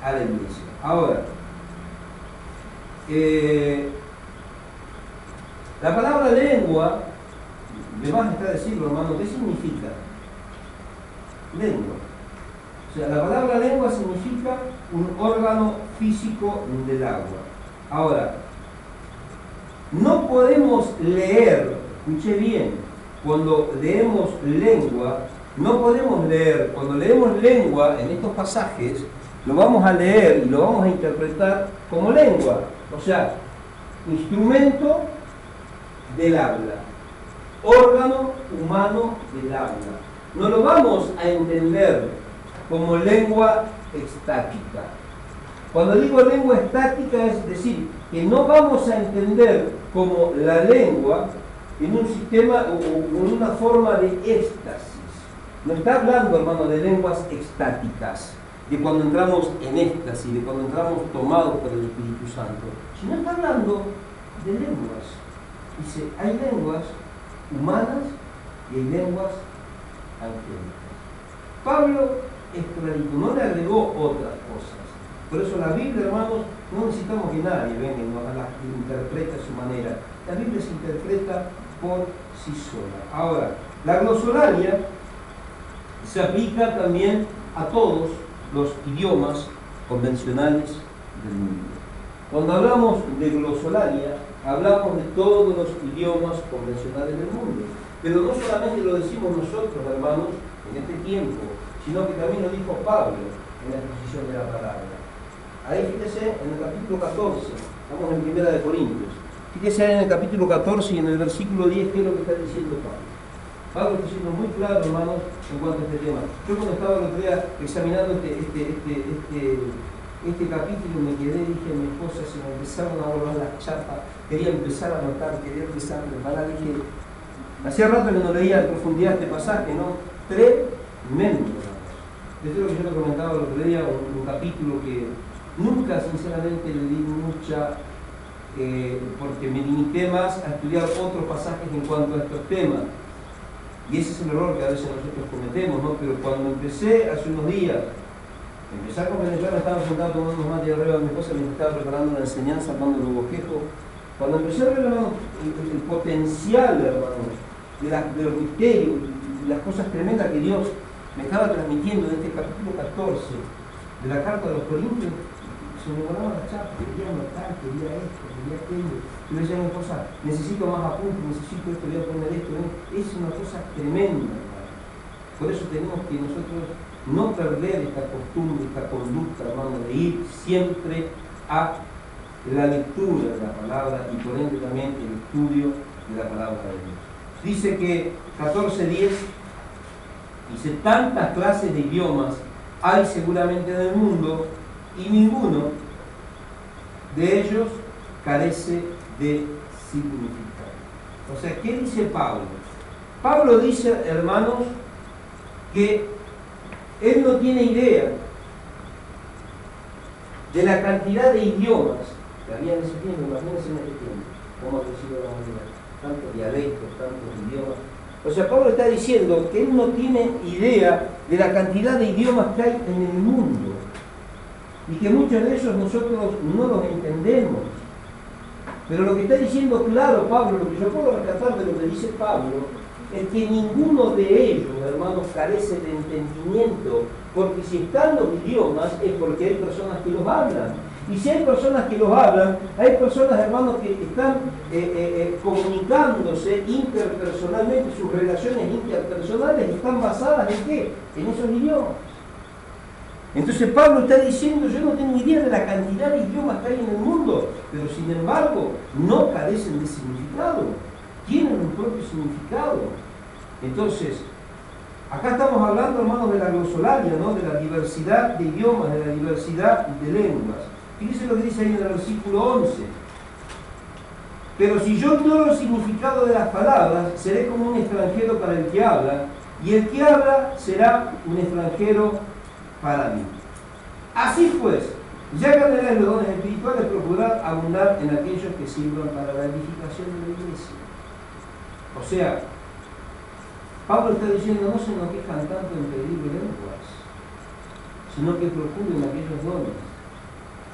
a la iglesia. Ahora, la palabra lengua, de más está decirlo, hermano, ¿qué significa? Lengua. O sea, la palabra lengua significa un órgano físico del agua. Ahora, no podemos leer, escuché bien, cuando leemos lengua, no podemos leer, cuando leemos lengua en estos pasajes, lo vamos a leer y lo vamos a interpretar como lengua, o sea, instrumento del habla, órgano humano del habla. No lo vamos a entender como lengua estática. Cuando digo lengua estática es decir, que no vamos a entender como la lengua en un sistema o en una forma de éxtasis. No está hablando, hermano, de lenguas estáticas, de cuando entramos en éxtasis, de cuando entramos tomados por el Espíritu Santo, sino está hablando de lenguas. Dice, hay lenguas humanas y hay lenguas angélicas. Pablo es clarito, no le agregó otras cosas. Por eso la Biblia, hermanos, no necesitamos que nadie venga y nos la interprete a su manera. La Biblia se interpreta por sí sola. Ahora, la glosolalia se aplica también a todos los idiomas convencionales del mundo. Cuando hablamos de glosolalia, hablamos de todos los idiomas convencionales del mundo. Pero no solamente lo decimos nosotros, hermanos, en este tiempo, sino que también lo dijo Pablo en la exposición de la palabra. Ahí fíjese en el capítulo 14, estamos en 1 de Corintios. Fíjese ahí en el capítulo 14 y en el versículo 10, ¿qué es lo que está diciendo Pablo? Pablo está siendo muy claro, hermanos, en cuanto a este tema. Yo cuando estaba el otro día examinando este capítulo me quedé, dije a mi esposa, se me empezaron a volar las chapas, quería empezar a anotar, quería empezar a preparar, dije, hacía rato que no leía en profundidad este pasaje, ¿no? Tremendo. Esto es lo que yo le comentaba el otro día, un capítulo que nunca sinceramente le di mucha, porque me limité más a estudiar otros pasajes en cuanto a estos temas. Y ese es el error que a veces nosotros cometemos, ¿no? Pero cuando empecé hace unos días, empecé a comprender, me estaba sentado tomando unos mates arriba de mi esposa, me estaba preparando una enseñanza, armando los bosquejos. Cuando empecé a ver, hermano, el potencial, hermano, de los misterios, de las cosas tremendas que Dios me estaba transmitiendo en este capítulo 14 de la carta de los Corintios, se me volaba la chapa, quería anotar, quería esto, quería aquello. Yo le decía a mi esposa, necesito más apuntes, necesito esto, voy a poner esto. Es una cosa tremenda, hermano. Por eso tenemos que nosotros no perder esta costumbre, esta conducta, hermano, de ir siempre a la lectura de la palabra y por ende también el estudio de la palabra de Dios. Dice que 14:10 dice, tantas clases de idiomas hay seguramente en el mundo y ninguno de ellos carece de significado. O sea, ¿qué dice Pablo? Pablo dice, hermanos, que él no tiene idea de la cantidad de idiomas que había en ese tiempo. Imagínense en ese tiempo cómo ha crecido la humanidad, tantos dialectos, tantos idiomas. O sea, Pablo está diciendo que él no tiene idea de la cantidad de idiomas que hay en el mundo y que muchos de ellos nosotros no los entendemos. Pero lo que está diciendo claro Pablo, lo que yo puedo rescatar de lo que dice Pablo, es que ninguno de ellos, hermanos, carece de entendimiento, porque si están los idiomas es porque hay personas que los hablan. Y si hay personas que los hablan, hay personas, hermanos, que están comunicándose interpersonalmente, sus relaciones interpersonales están basadas en ¿qué? En esos idiomas. Entonces Pablo está diciendo, yo no tengo idea de la cantidad de idiomas que hay en el mundo, pero sin embargo no carecen de significado, tienen un propio significado. Entonces, acá estamos hablando, hermanos, de la glosolalia, ¿no? De la diversidad de idiomas, de la diversidad de lenguas. Fíjense lo que dice ahí en el versículo 11. Pero si yo ignoro el significado de las palabras, seré como un extranjero para el que habla, y el que habla será un extranjero para mí. Así pues, ya que tenéis los dones espirituales, procurad abundar en aquellos que sirvan para la edificación de la iglesia. O sea, Pablo está diciendo, no se enloquezcan tanto en pedir lenguas, sino que procuren aquellos dones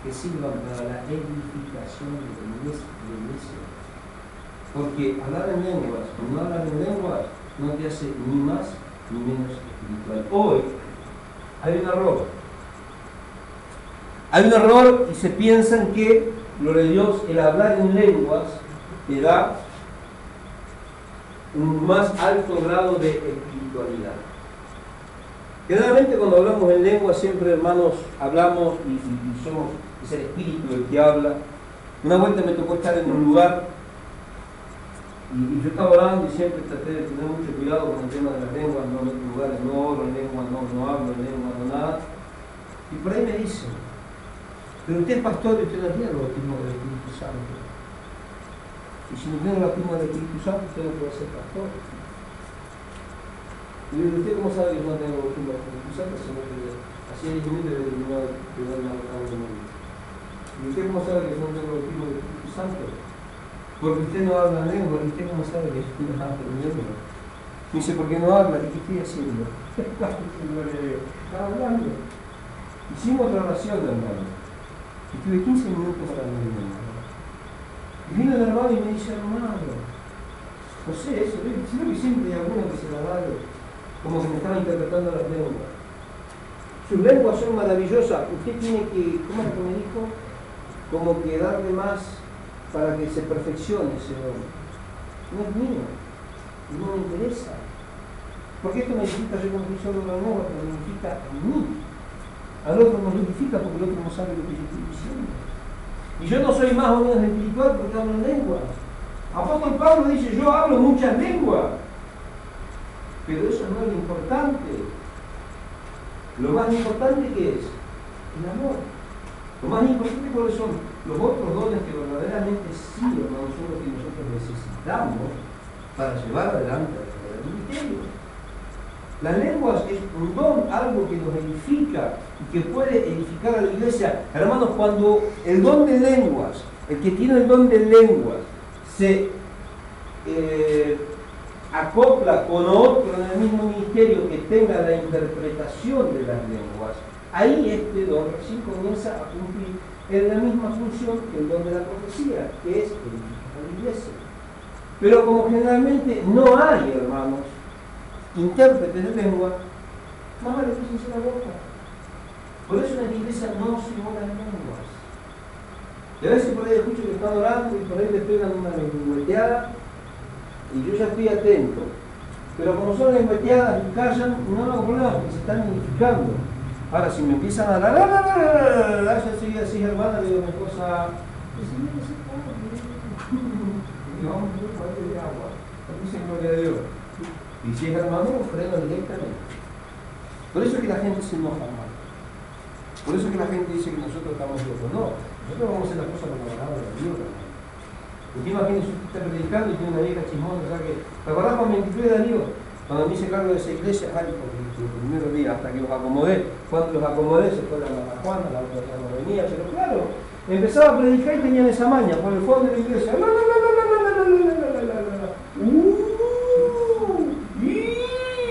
que sirvan para la edificación de la iglesia. Porque hablar en lenguas o no hablar en lenguas no te hace ni más ni menos espiritual. Hoy hay un error. Hay un error y se piensan que, gloria a Dios, el hablar en lenguas te da un más alto grado de espiritualidad. Generalmente cuando hablamos en lengua siempre, hermanos, hablamos y somos, es el espíritu el que habla. Una vuelta me tocó estar en un lugar y yo estaba orando y siempre traté de tener mucho cuidado con el tema de las lenguas, no en lugares, no oro en lengua, no hablo en lengua, no nada. Y por ahí me dicen, pero usted es pastor y usted no tiene el bautismo del Espíritu Santo. Y si no tiene el bautismo del Espíritu Santo, usted no puede ser pastor. Y digo, ¿usted cómo sabe que no tengo el bautismo del Espíritu Santo? Sino que así es libre de eliminar el primer mandamiento del mundo. ¿Y usted cómo sabe que no tengo el bautismo del Espíritu Santo? Porque usted no habla en lengua. ¿Y usted cómo sabe que no habla en lengua? Me dice, ¿por qué no habla? ¿Y qué estoy haciendo? Estaba hablando. Hicimos otra oración, hermano. Y tuve 15 minutos para hablar en lengua. Y vino el hermano y me dice, hermano, no sé, eso, sino que siempre hay alguno que se la da como que me estaba interpretando las lenguas. Sus lenguas son maravillosas. Usted tiene que, ¿cómo es que me dijo? Como que darle más para que se perfeccione ese don. No es mío, no me interesa. Porque esto me edifica, yo como que solo la lengua, pero me edifica a mí. Al otro no lo edifica porque el otro no sabe lo que yo estoy diciendo. Y yo no soy más o menos espiritual porque hablo en lengua. Apóstol Pablo dice, yo hablo muchas lenguas. Pero eso no es lo importante. Lo más importante que es el amor. Lo más importante cuáles son los otros dones que verdaderamente sirven a nosotros que nosotros necesitamos para llevar adelante el ministerio. Las lenguas es un don, algo que nos edifica y que puede edificar a la iglesia. Hermanos, cuando el don de lenguas, el que tiene el don de lenguas, se acopla con otro en el mismo ministerio que tenga la interpretación de las lenguas, ahí este don recién comienza a cumplir en la misma función que el don de la profecía, que es edificar a la iglesia. Pero como generalmente no hay, hermanos, intérpretes de lengua, más vale que se la boca. Por eso en la iglesia no se oran lenguas. Y a veces por ahí escucho que están orando y por ahí les pegan una lengüeteada y yo ya estoy atento. Pero como son lengüeteadas y callan, no hago problema porque se están edificando. Ahora, si me empiezan a ya seguida así, hermana, le digo una cosa. Vamos a un balde de agua. Dicen gloria a Dios. Y si es hermano, freno directamente. Por eso es que la gente se enoja mal. Por eso es que la gente dice que nosotros estamos locos. No, nosotros vamos a hacer las cosas con la palabra de Dios. Porque imagínense usted está predicando y tiene una vieja chismosa, o sea que, ¿te acordás con 23 de Darío? Cuando me hice cargo de esa iglesia, porque el primer día hasta que los acomodé, cuando los acomodé se fue la Juana, la otra ya no venía, pero claro, empezaba a predicar y tenían esa maña por el fondo de la iglesia.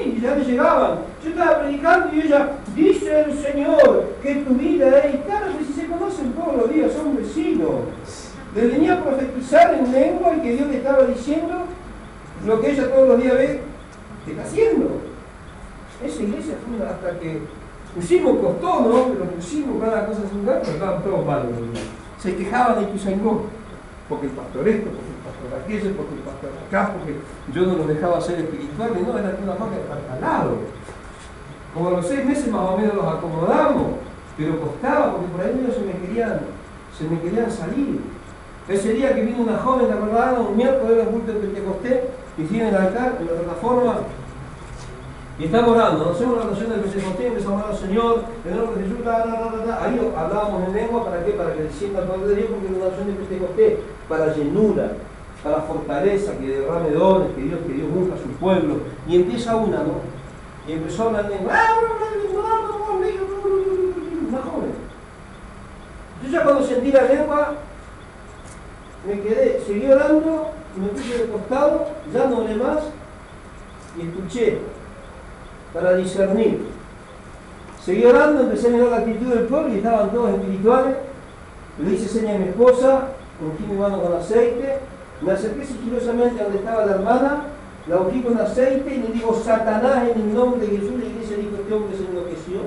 Y ya me llegaban. Yo estaba predicando y ella, dice el Señor que tu vida es, claro, que si se conocen todos los días, son vecinos. Le venía a profetizar en lengua y que Dios le estaba diciendo lo que ella todos los días ve que está haciendo. Esa iglesia fue una, hasta que pusimos, costó, ¿no? Pero pusimos cada cosa sin lugar, pero estaban todos malos. Se quejaban de Ituzaingó, porque el pastor esto, porque el pastor aquello, porque el pastor acá, porque yo no los dejaba ser espirituales, no, era una marca de carcalado. Como a los 6 meses más o menos los acomodamos, pero costaba, porque por ahí ellos se me querían salir. Ese día que vino una joven, ¿te acordás? Un miércoles de culto de Pentecostés, que tiene el altar, en la plataforma, y estamos orando, nos hacemos la oración del Pentecostés, empezamos a orar al Señor, en el nombre de Jesús, ahí hablábamos en lengua, ¿para qué? Para que descienda el poder de Dios, porque es una oración de Pentecostés, para llenura. para fortaleza, que derrame dones, que Dios busca a su pueblo. Y empieza una, ¿no? Y empezó a hablar en lengua. Una joven. Yo ya cuando sentí la lengua, me quedé, seguí orando, me puse de costado, ya no oré más, y escuché para discernir. Seguí orando, empecé a mirar la actitud del pueblo y estaban todos espirituales. Le hice seña a mi esposa, ungí mi mano con aceite, me acerqué sigilosamente a donde estaba la hermana, la ungí con aceite y le digo: Satanás, en el nombre de Jesús. La iglesia dijo: este hombre se enloqueció.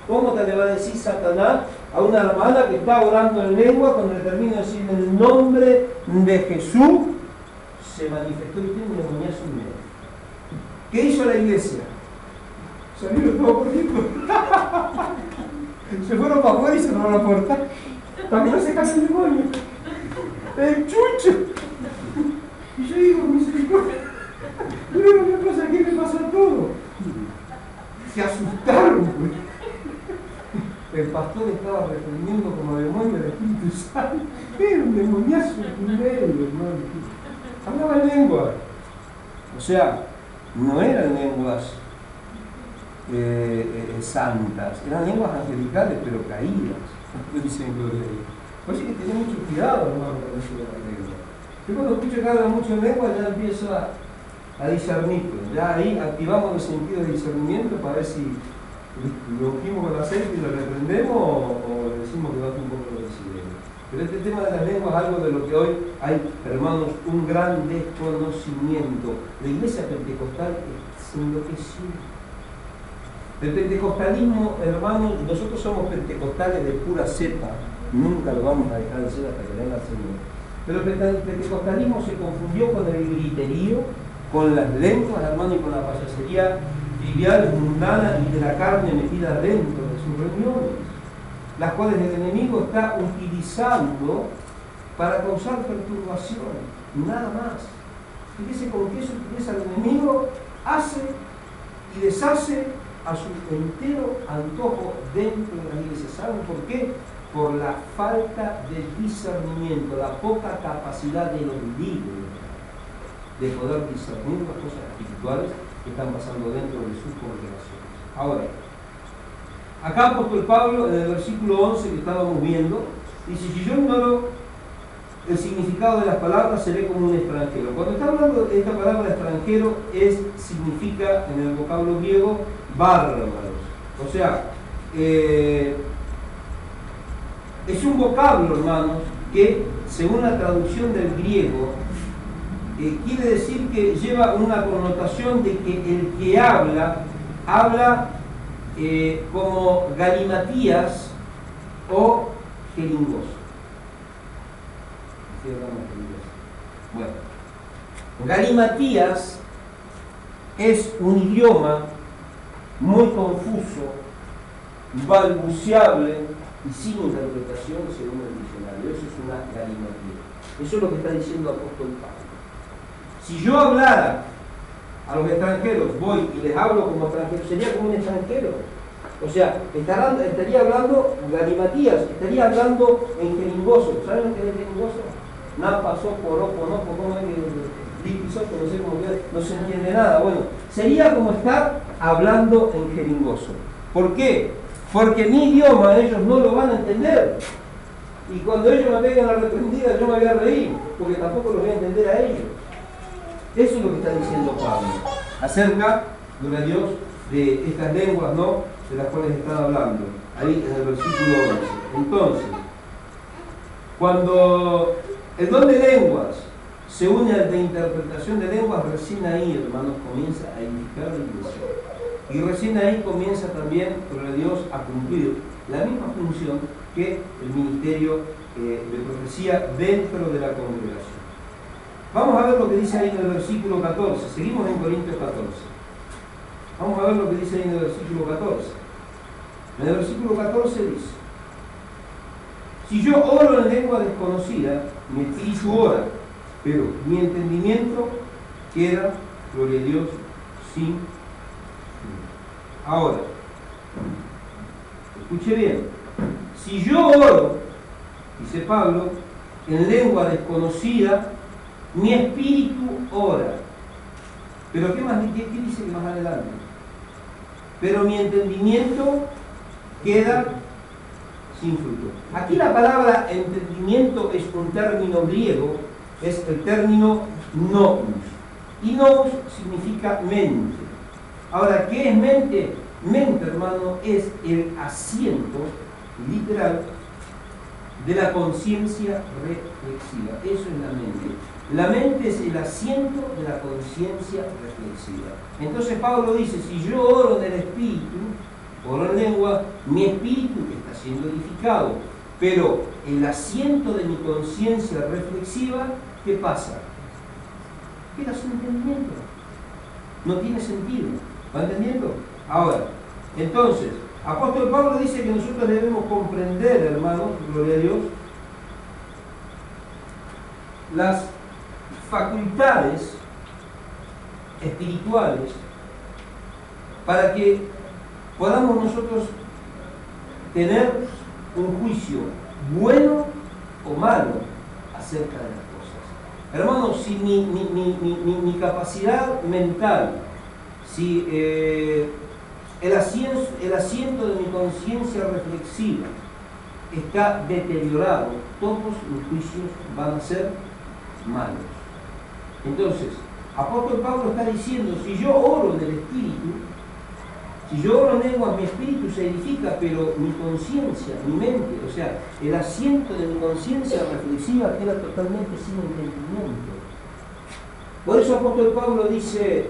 ¿Cómo te le va a decir Satanás a una hermana que está orando en lengua? Cuando le termino de decir en el nombre de Jesús, se manifestó y tiene un demoniazo en medio. ¿Qué hizo la iglesia? Salieron todos corriendo. Se fueron para afuera y cerraron la puerta. Para que no se case el demonio. ¡El chucho! Y yo digo: misericordia. Mira lo que pasa aquí, me pasa todo. Se asustaron, pues. El pastor estaba reprendiendo como demonio el Espíritu Santo. Era un demoniazo en medio, hermano. Hablaba en lengua. O sea, no eran lenguas santas, eran lenguas angelicales, pero caídas. Dicen gloria a Dios. Por eso hay que tener mucho cuidado, hermano, con eso de la lengua. Yo cuando escucho que habla mucho en lengua, ya empiezo a discernir. Ya ahí activamos el sentido de discernimiento para ver si lo ungimos con aceite y lo reprendemos o le decimos que va un poco lo decidimos. Pero este tema de las lenguas es algo de lo que hoy hay, hermanos, un gran desconocimiento. La iglesia pentecostal se enloqueció. El pentecostalismo, hermanos, nosotros somos pentecostales de pura cepa, nunca lo vamos a dejar de ser hasta que venga el Señor. Pero el pentecostalismo se confundió con el griterío, con las lenguas, hermano, y con la payasería trivial, mundana y de la carne metida dentro de sus reuniones, las cuales el enemigo está utilizando para causar perturbación, nada más. Fíjese con qué se utiliza el enemigo, hace y deshace a su entero antojo dentro de la iglesia. ¿Saben por qué? Por la falta de discernimiento, la poca capacidad de los líderes de poder discernir las cosas espirituales que están pasando dentro de sus congregaciones. Ahora, acá apóstol Pablo, en el versículo 11 que estábamos viendo, dice: si yo ignoro el significado de las palabras, seré como un extranjero. Cuando está hablando de esta palabra extranjero, significa en el vocablo griego bárbaros. O sea, es un vocablo, hermanos, que según la traducción del griego, quiere decir que lleva una connotación de que el que habla como galimatías o jeringoso. Bueno, galimatías es un idioma muy confuso, balbuceable y sin interpretación según el diccionario. Eso es una galimatía. Eso es lo que está diciendo el apóstol Pablo. Si yo hablara a los extranjeros, voy y les hablo como extranjero, sería como un extranjero. O sea, estaría hablando galimatías, estaría hablando en jeringoso. ¿Saben lo que es el jeringoso? Napa, sopo, ropo, no, como es lipisopo, no sé cómo queda, no se entiende nada. Bueno, sería como estar hablando en jeringoso. ¿Por qué? Porque mi idioma ellos no lo van a entender. Y cuando ellos me peguen la reprendida, yo me voy a reír, porque tampoco los voy a entender a ellos. Eso es lo que está diciendo Pablo acerca, gloria a Dios, de estas lenguas, ¿no?, de las cuales están hablando, ahí en el versículo 11. Entonces, cuando el don de lenguas se une al de interpretación de lenguas, recién ahí, hermanos, comienza a edificar la iglesia. Y recién ahí comienza también, gloria a Dios, a cumplir la misma función que el ministerio de profecía dentro de la congregación. Vamos a ver lo que dice ahí en el versículo 14. Seguimos en Corintios 14. Vamos a ver lo que dice ahí en el versículo 14. En el versículo 14 dice: si yo oro en lengua desconocida, mi espíritu ora, pero mi entendimiento queda, gloria a Dios, sin fin. Ahora, escuche bien, si yo oro, dice Pablo, en lengua desconocida, mi espíritu ora. Pero ¿qué más? ¿Qué dice más adelante? Pero mi entendimiento queda sin fruto. Aquí la palabra entendimiento es un término griego, es el término nous. Y nous significa mente. Ahora, ¿qué es mente? Mente, hermano, es el asiento literal de la conciencia reflexiva. Eso es la mente. La mente es el asiento de la conciencia reflexiva. Entonces Pablo dice, si yo oro en el espíritu, oro en lengua, mi espíritu está siendo edificado. Pero el asiento de mi conciencia reflexiva, ¿qué pasa? Queda sin entendimiento. No tiene sentido. ¿Va entendiendo? Ahora, entonces, apóstol Pablo dice que nosotros debemos comprender, hermanos, gloria a Dios, las facultades espirituales para que podamos nosotros tener un juicio bueno o malo acerca de las cosas. Hermanos, si mi capacidad mental, si el asiento de mi conciencia reflexiva está deteriorado, todos los juicios van a ser malos. Entonces, apóstol Pablo está diciendo, si yo oro en el espíritu, si yo oro en lengua, mi espíritu se edifica, pero mi conciencia, mi mente, o sea, el asiento de mi conciencia reflexiva queda totalmente sin entendimiento. Por eso apóstol Pablo dice,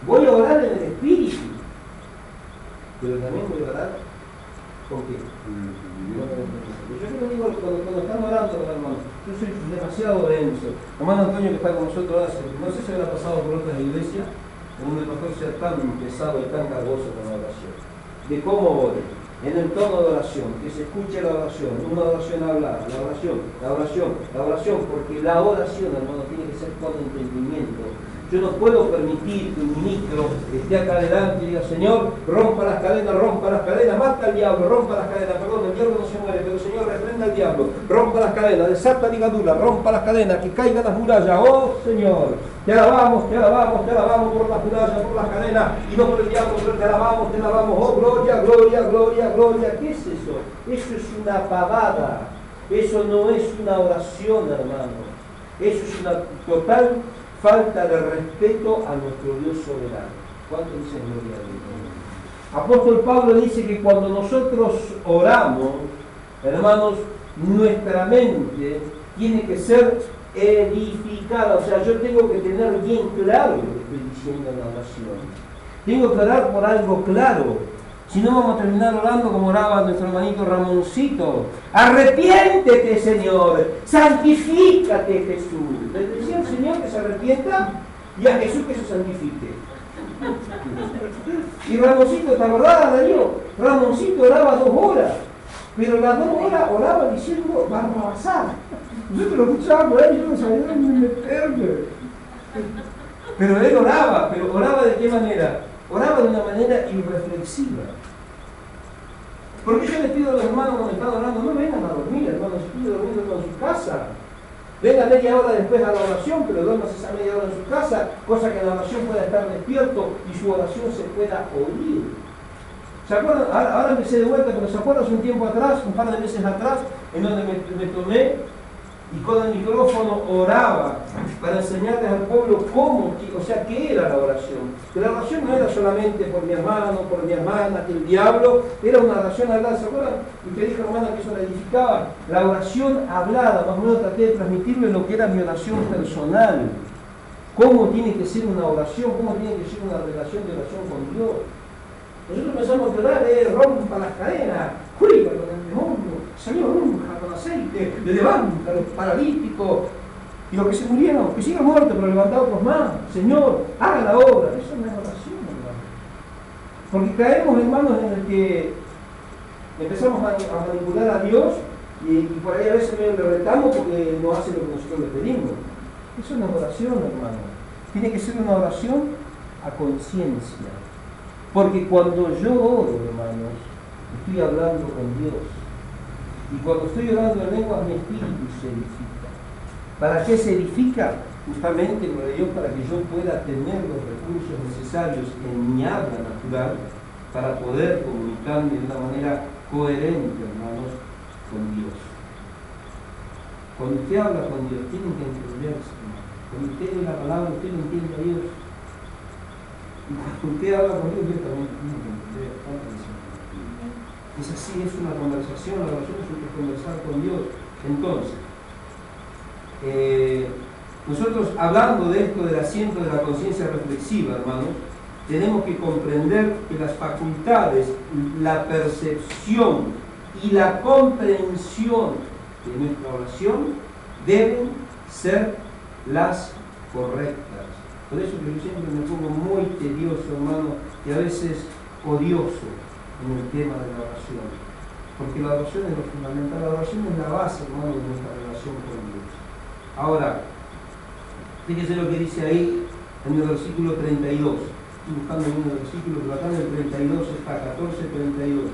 voy a orar en el espíritu, pero también voy a orar con qué. Yo te lo digo cuando están orando, hermano, yo soy demasiado denso. Hermano Antonio, que está con nosotros, no sé si habrá pasado por otras iglesias donde el pastor sea tan pesado y tan cargoso con la oración. De cómo ore, en el tono de oración, que se escuche la oración, una oración hablada, la oración, porque la oración, hermano, tiene que ser con entendimiento. Yo no puedo permitir que un ministro esté acá adelante y diga, Señor, rompa las cadenas, mata al diablo, rompa las cadenas, perdón, el diablo no se muere, pero Señor, reprenda al diablo, rompa las cadenas, desata ligadura, rompa las cadenas, que caigan las murallas, oh Señor, te alabamos por las murallas, por las cadenas, y no por el diablo, pero te alabamos, oh gloria, ¿qué es eso? Eso es una pavada, eso no es una oración, hermano, eso es una total falta de respeto a nuestro Dios soberano. ¿Cuánto dicen gloria a Dios? Apóstol Pablo dice que cuando nosotros oramos, hermanos, nuestra mente tiene que ser edificada. O sea, yo tengo que tener bien claro lo que estoy diciendo en la oración. Tengo que orar por algo claro. Si no, vamos a terminar orando como oraba nuestro hermanito Ramoncito. Arrepiéntete, Señor. Santifícate, Jesús. Le decía al Señor que se arrepienta y a Jesús que se santifique. Y Ramoncito, ¿te acordás, Darío? Ramoncito oraba 2 horas. Pero las 2 horas oraba diciendo, vamos a pasar. Nosotros lo escuchábamos, yo no sabía ni meterme. Pero él oraba, pero oraba ¿de qué manera? Oraba de una manera irreflexiva. Porque yo les pido a los hermanos cuando están orando, no vengan a dormir, hermanos, si piden dormir en su casa. Vengan media hora después a la oración, pero duermas esa media hora en su casa, cosa que la oración pueda estar despierto y su oración se pueda oír. ¿Se acuerdan? Ahora empecé de vuelta, pero ¿se acuerdan un tiempo atrás, un par de meses atrás, en donde me tomé y con el micrófono oraba para enseñarles al pueblo qué era la oración? Que la oración no era solamente por mi hermano, por mi hermana, que el diablo, era una oración hablada, ¿se acuerdan? Y que dijo hermana que eso la edificaba. La oración hablada, más o menos traté de transmitirle lo que era mi oración personal. Cómo tiene que ser una oración, cómo tiene que ser una relación de oración con Dios. Nosotros pensamos que orar es rompa las cadenas, juega con el demonio, Señor, unja con aceite, le levanta a los paralíticos y los que se murieron, que sigan muertos, pero levanta otros más. Señor, haga la obra. Eso no es oración, hermano. Porque caemos, hermanos, en el que empezamos a manipular a Dios y por ahí a veces le retamos porque no hace lo que nosotros le pedimos. Eso no es oración, hermano. Tiene que ser una oración a conciencia. Porque cuando yo oro, hermanos, estoy hablando con Dios. Y cuando estoy orando en lenguas, mi espíritu se edifica. ¿Para qué se edifica? justamente, gloria a Dios, para que yo pueda tener los recursos necesarios en mi habla natural para poder comunicarme de una manera coherente, hermanos, con Dios. Cuando usted habla con Dios, tiene que entenderse, hermano. Cuando usted lee la palabra, usted lo entiende a Dios. Y cuando usted habla con Dios, Dios también tiene que entender. Es así, es una conversación, la oración es conversar con Dios. Entonces, nosotros hablando de esto del asiento de la conciencia reflexiva, hermanos, tenemos que comprender que las facultades, la percepción y la comprensión de nuestra oración deben ser las correctas. Por eso que yo siempre me pongo muy tedioso, hermano, y a veces odioso en el tema de la oración. Porque la oración es lo fundamental, la oración es la base, hermano, de nuestra relación con Dios. Ahora, fíjese lo que dice ahí en el versículo 32. Estoy buscando un versículo, pero acá en el 32 está, 14:32.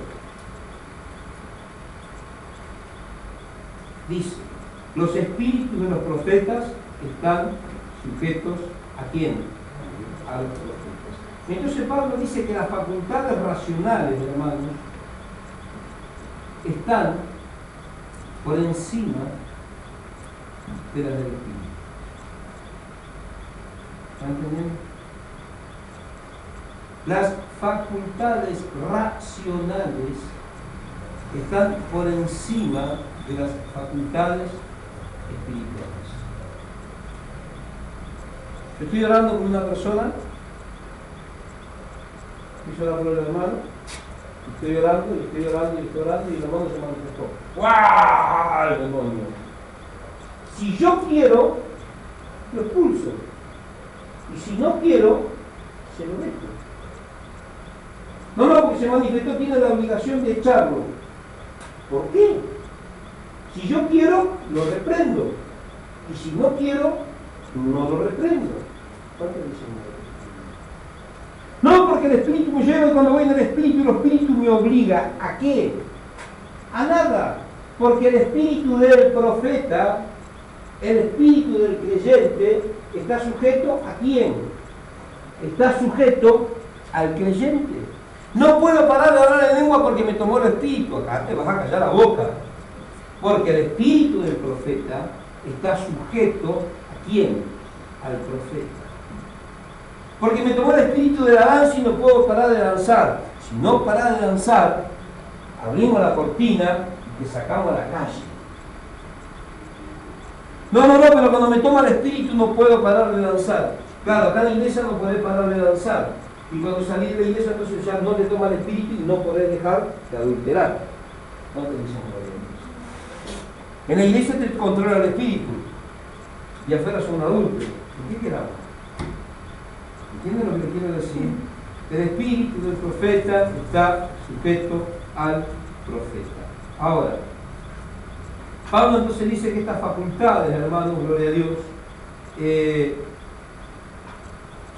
Dice, los espíritus de los profetas están sujetos ¿a quién? A los profetas. Entonces Pablo dice que las facultades racionales, hermanos, están por encima de las del espíritu. ¿Están entendiendo? Las facultades racionales están por encima de las facultades espirituales. Yo estoy orando con una persona, estoy orando por el hermano, estoy orando y el hermano se manifestó. ¡Guau! El demonio. Si yo quiero, lo expulso. Y si no quiero, se lo dejo. No, porque se manifestó, tiene la obligación de echarlo. ¿Por qué? Si yo quiero, lo reprendo. Y si no quiero, no lo reprendo. ¿Cuánto dicen? No, porque el Espíritu me lleva y cuando voy en el Espíritu me obliga. ¿A qué? A nada. Porque el Espíritu del profeta, el Espíritu del creyente, está sujeto ¿a quién? Está sujeto al creyente. No puedo parar de hablar en lengua porque me tomó el Espíritu. Acá te vas a callar la boca. Porque el Espíritu del profeta está sujeto ¿a quién? Al profeta. Porque me tomó el espíritu de la danza y no puedo parar de danzar. Si no parar de danzar, abrimos la cortina y te sacamos a la calle. No, pero cuando me toma el espíritu no puedo parar de danzar. Claro, acá en la iglesia no podés parar de danzar. Y cuando salís de la iglesia entonces ya no te toma el espíritu y no podés dejar de adulterar. No te dicen problemas. En la iglesia te controla el espíritu. Y afuera son adultos. ¿Y qué queramos? ¿Entienden lo que quiero decir? El espíritu del profeta está sujeto al profeta. Ahora, Pablo entonces dice que estas facultades, hermanos, gloria a Dios,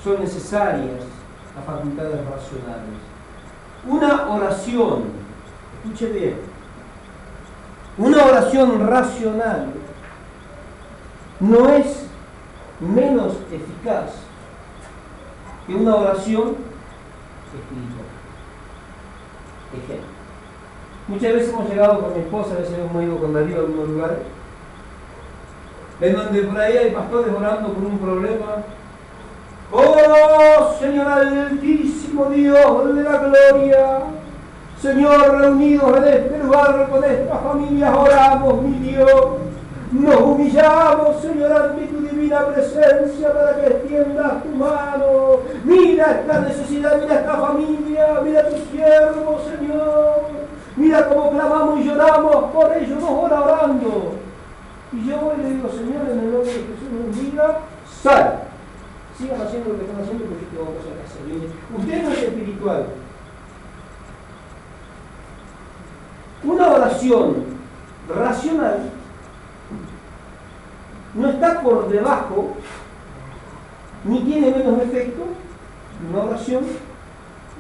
son necesarias, las facultades racionales. Una oración, escuche bien, una oración racional no es menos eficaz que una oración espiritual. Ejemplo. Muchas veces hemos llegado con mi esposa, a veces hemos ido con Darío a algunos lugares, en donde por ahí hay pastores orando por un problema. ¡Oh, Señor altísimo Dios de la gloria! Señor, reunidos en este lugar con estas familias, oramos, mi Dios. Nos humillamos, Señor, ante tu divina presencia para que extiendas tu mano. Mira esta necesidad, mira esta familia, mira tus siervos, Señor. Mira cómo clamamos y lloramos por ellos, nos orando. Y yo voy y le digo, Señor, en el nombre de Jesús, bendiga, sal. Sigan haciendo lo que están haciendo porque yo tengo cosas que hacer. Usted no es espiritual. Una oración racional no está por debajo, ni tiene menos efecto de una oración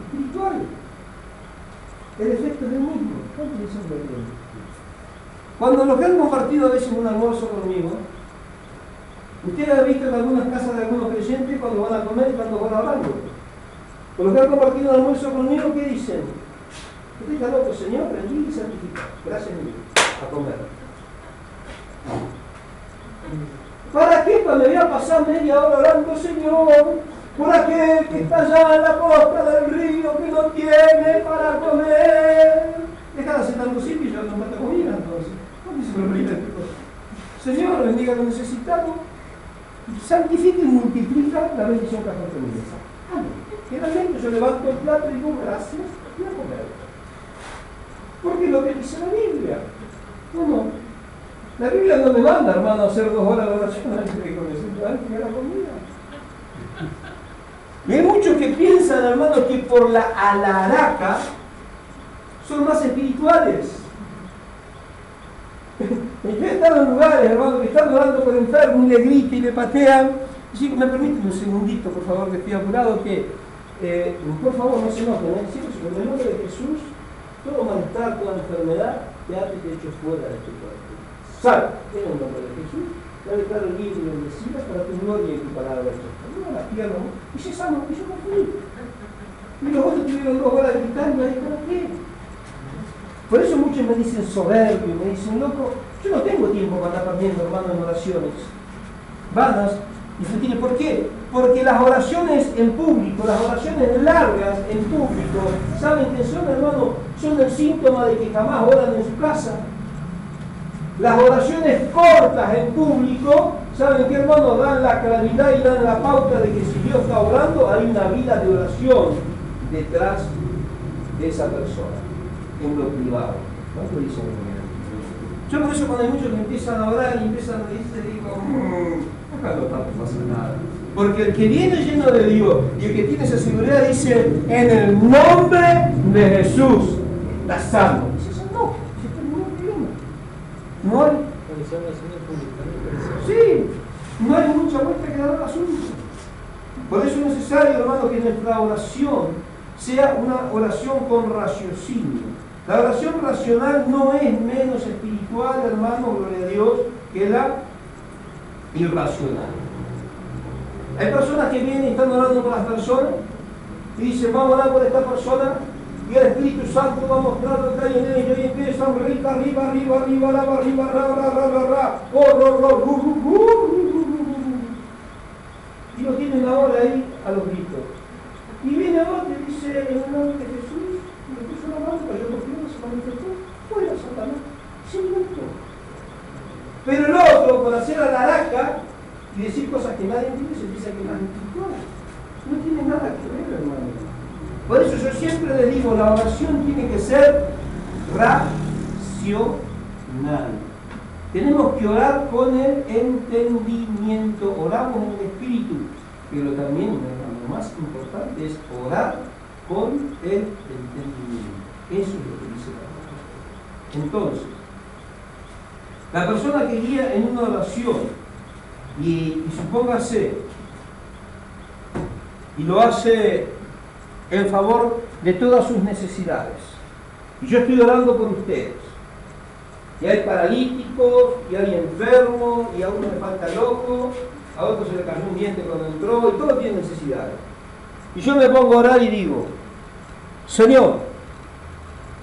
espiritual. El efecto es el mismo. Cuando los que han compartido a veces un almuerzo conmigo, Usted ha visto en algunas casas de algunos creyentes cuando van a comer y cuando van hablando. Por los que han compartido el almuerzo conmigo, ¿qué dicen? Usted está loco, Señor, bendiga y santifica. Gracias a Dios. A comer. ¿Para qué? Cuando voy a pasar media hora orando, Señor, por aquel que está allá en la costa del río, que no tiene para comer. Deja de hacer tanto simple y yo no mata comida, entonces. ¿Por qué se me olvida esto? Señor, bendiga lo necesitamos. Santifica y multiplica la bendición que has puesto en mi mesa. Amén. Generalmente yo levanto el plato y digo gracias y a comer. Porque es lo que dice la Biblia. No. La Biblia no me manda, hermano, a hacer 2 horas de oración antes de la comida. Y hay muchos que piensan, hermano, que por la alaraca son más espirituales. Yo he estado en lugares, hermano, que están orando por enfermos y le gritan y le patean. Y me permiten un segundito, por favor, que estoy apurado, que por favor no se enojen, en el nombre de Jesús, todo malestar, toda enfermedad, quédate que echo fuera de tu cuerpo. Sal, en el nombre de Jesús, la declaro libre y bendecida para tu gloria y tu palabra. Yo la pierna, y se sanó, y yo no fui. Y los otros tuvieron 2 horas gritando, ¿y para qué? Por eso muchos me dicen soberbio, me dicen loco. Yo no tengo tiempo para andar perdiendo, hermano, en oraciones vanas y futiles. ¿Por qué? Porque las oraciones en público, las oraciones largas en público, ¿saben qué son, hermano? Son el síntoma de que jamás oran en su casa. Las oraciones cortas en público, ¿saben qué, hermano? Dan la claridad y dan la pauta de que si Dios está orando, hay una vida de oración detrás de esa persona, en lo privado. ¿Cuánto dicen? Yo por eso cuando hay muchos que empiezan a orar y empiezan a decir, digo, acá no pasa nada. Porque el que viene lleno de Dios y el que tiene esa seguridad dice, en el nombre de Jesús, está sano. Dice eso, no, si está en ningún idioma. No hay. Sí, no hay mucha vuelta que dar al asunto. Por eso es necesario, hermano, que nuestra oración sea una oración con raciocinio. La oración racional no es menos espiritual, hermano, gloria a Dios, que la irracional. Hay personas que vienen y están orando por las personas y dicen, vamos a orar por esta persona, y el Espíritu Santo va a mostrar lo que hay en ellos, y empiezan arriba, y lo tienen ahora ahí a los gritos. Y viene otro y dice, en el nombre de Jesús, y le puso la mano, cayó por tierra, se manifestó, fuera Satanás, se inventó. Pero el otro, por hacer alaraca y decir cosas que nadie entiende, se piensa que es más espiritual. No tiene nada que ver, hermano. Por eso yo siempre les digo, la oración tiene que ser racional. Tenemos que orar con el entendimiento, oramos en el espíritu, pero también lo más importante es orar con el entendimiento. Eso es lo que dice la palabra. Entonces, la persona que guía en una oración y supóngase y lo hace en favor de todas sus necesidades, y yo estoy orando por ustedes, y hay paralíticos, y hay enfermos, y a uno le falta el ojo, a otro se le cayó un diente cuando entró, y todos tienen necesidades. Y yo me pongo a orar y digo, Señor,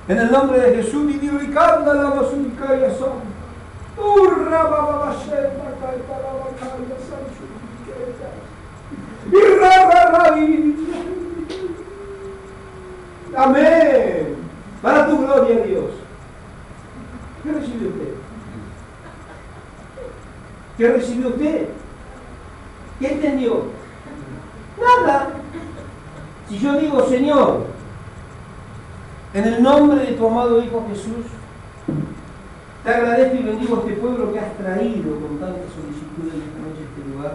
en el nombre de Jesús, y digo, y canta la basura y la sombra. Amén. Para tu gloria, Dios. ¿Qué recibió usted? ¿Qué recibió usted? ¿Qué entendió? Nada. Si yo digo, Señor, en el nombre de tu amado Hijo Jesús, te agradezco y bendigo a este pueblo que has traído con tanta solicitud en esta noche a este lugar,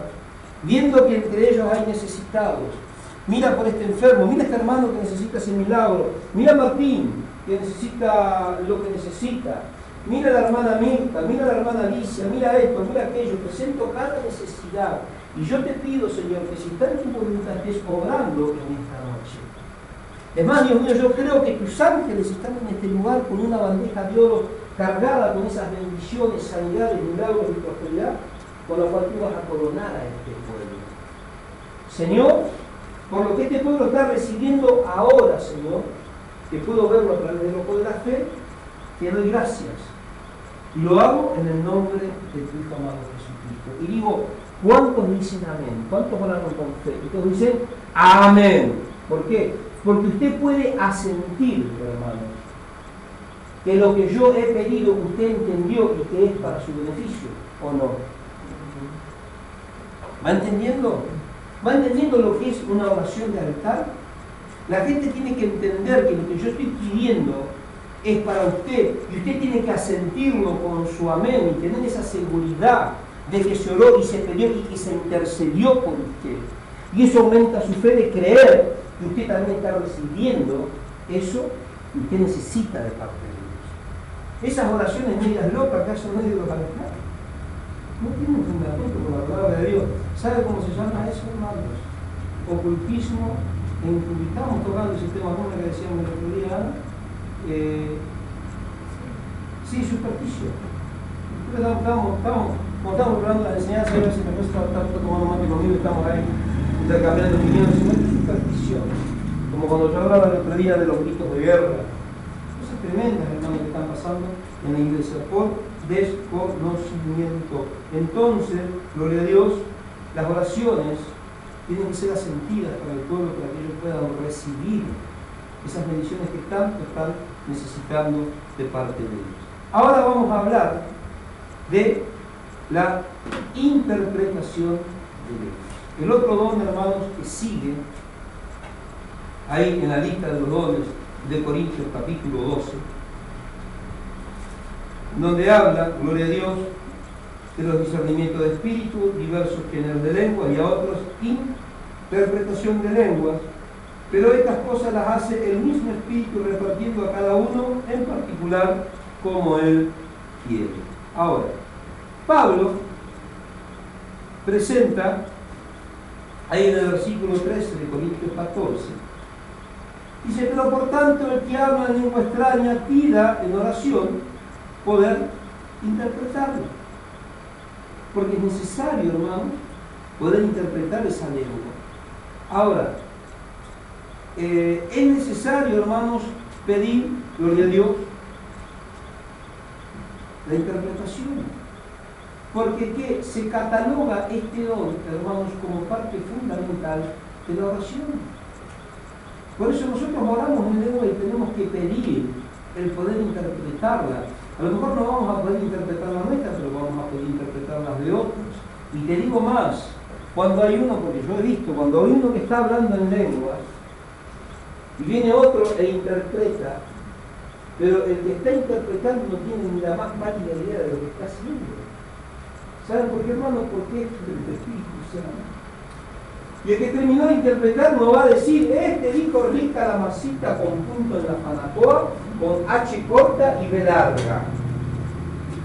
viendo que entre ellos hay necesitados. Mira por este enfermo, mira este hermano que necesita ese milagro, mira a Martín, que necesita lo que necesita, mira a la hermana Mirta, mira a la hermana Alicia, mira esto, mira aquello, presento cada necesidad. Y yo te pido, Señor, que si está en tu voluntad estés obrando en esta noche. Es más, Dios mío, yo creo que tus ángeles están en este lugar con una bandeja de oro cargada con esas bendiciones, sanidades, milagros y prosperidad, con lo cual tú vas a coronar a este pueblo. Señor, por lo que este pueblo está recibiendo ahora, Señor, que puedo verlo a través del ojo de la fe, te doy gracias. Y lo hago en el nombre de tu Hijo amado Jesucristo. Y digo, ¿cuántos dicen amén? ¿Cuántos oraron con fe? Y todos dicen amén. ¿Por qué? Porque usted puede asentir, hermanos, que lo que yo he pedido usted entendió y que es para su beneficio, ¿o no? ¿Va entendiendo? ¿Va entendiendo lo que es una oración de altar? La gente tiene que entender que lo que yo estoy pidiendo es para usted, y usted tiene que asentirlo con su amén y tener esa seguridad de que se oró y se pidió y que se intercedió por usted. Y eso aumenta su fe de creer que usted también está recibiendo eso que usted necesita de parte de Dios. Esas oraciones medias locas que hacen medio de los altares no tienen fundamento con la palabra de Dios. ¿Sabe cómo se llama eso, hermanos? Ocultismo e incultismo. Estábamos tocando ese tema como que decíamos el otro día. Sí, superstición. Como estamos hablando de la enseñanza, a veces me está tomando mate conmigo, estamos ahí intercambiando opiniones, sino superstición. Como cuando yo hablaba el otro día de los gritos de guerra. Cosas tremendas, hermanos, que están pasando en la iglesia por desconocimiento. Entonces, gloria a Dios, las oraciones tienen que ser asentidas para el pueblo, para que ellos puedan recibir esas bendiciones que tanto están necesitando de parte de Dios. Ahora vamos a hablar de la interpretación de Dios. El otro don, hermanos, que sigue ahí en la lista de los dones de Corintios capítulo 12, donde habla, gloria a Dios, de los discernimientos de espíritu, diversos géneros de lengua y a otros interpretación de lenguas, pero estas cosas las hace el mismo espíritu repartiendo a cada uno en particular como él quiere. Ahora, Pablo presenta ahí en el versículo 13 de Corintios 14, dice, pero por tanto el que habla en lengua extraña pida en oración poder interpretarlo, porque es necesario, hermanos, poder interpretar esa lengua. Ahora, es necesario, hermanos, pedir, gloria a Dios, la interpretación, porque ¿qué? Se cataloga este don, hermanos, como parte fundamental de la oración. Por eso nosotros oramos en lengua y tenemos que pedir el poder interpretarla. A lo mejor no vamos a poder interpretar la nuestra, pero vamos a poder interpretar las de otros. Y te digo más, cuando hay uno, porque yo he visto, cuando hay uno que está hablando en lenguas, y viene otro e interpreta, pero el que está interpretando no tiene ni la más pálida idea de lo que está haciendo. ¿Saben por qué, hermano? Porque es el Espíritu Santo. Y el que terminó de interpretar no va a decir, este dijo rica la masita con punto en la fanacoa, con H corta y B larga.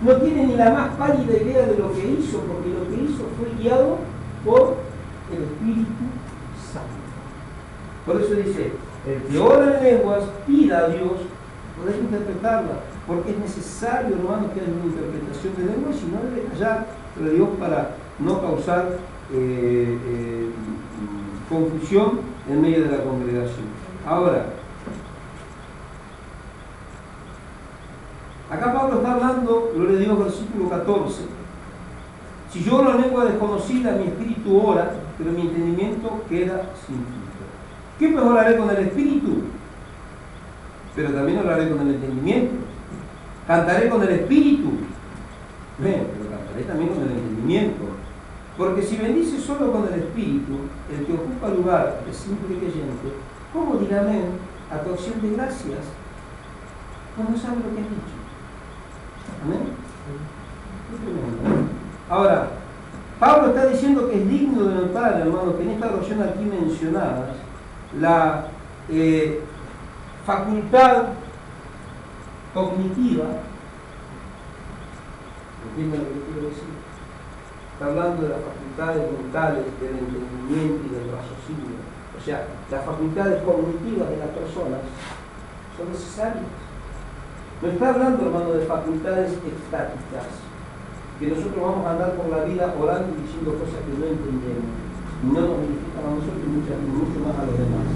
No tiene ni la más pálida idea de lo que hizo, porque lo que hizo fue guiado por el Espíritu Santo. Por eso dice, el que ora en lenguas, pida a Dios poder interpretarla, porque es necesario, hermano, que haya una interpretación de lenguas, y no debe callar a Dios para no causar confusión en medio de la congregación. Ahora, acá Pablo está hablando, gloria a Dios, versículo 14. Si yo oro en lengua desconocida, mi espíritu ora, pero mi entendimiento queda sin fruto. ¿Qué pues oraré con el espíritu? Pero también oraré con el entendimiento. Cantaré con el espíritu. Bien, pero cantaré también con el entendimiento. Porque si bendice solo con el espíritu, el que ocupa lugar de simple creyente, ¿cómo dirá amén a tu acción de gracias cuando sabe lo que has dicho? ¿Amén? Qué tremendo. Ahora, Pablo está diciendo que es digno de notar, hermano, que en esta oración aquí mencionada, la facultad cognitiva, ¿entienden lo que quiero decir? Está hablando de las facultades mentales, del entendimiento y del raciocinio. O sea, las facultades cognitivas de las personas son necesarias. No está hablando, hermano, de facultades estáticas, que nosotros vamos a andar por la vida orando y diciendo cosas que no entendemos, y no nos benefician a nosotros y mucho más a los demás.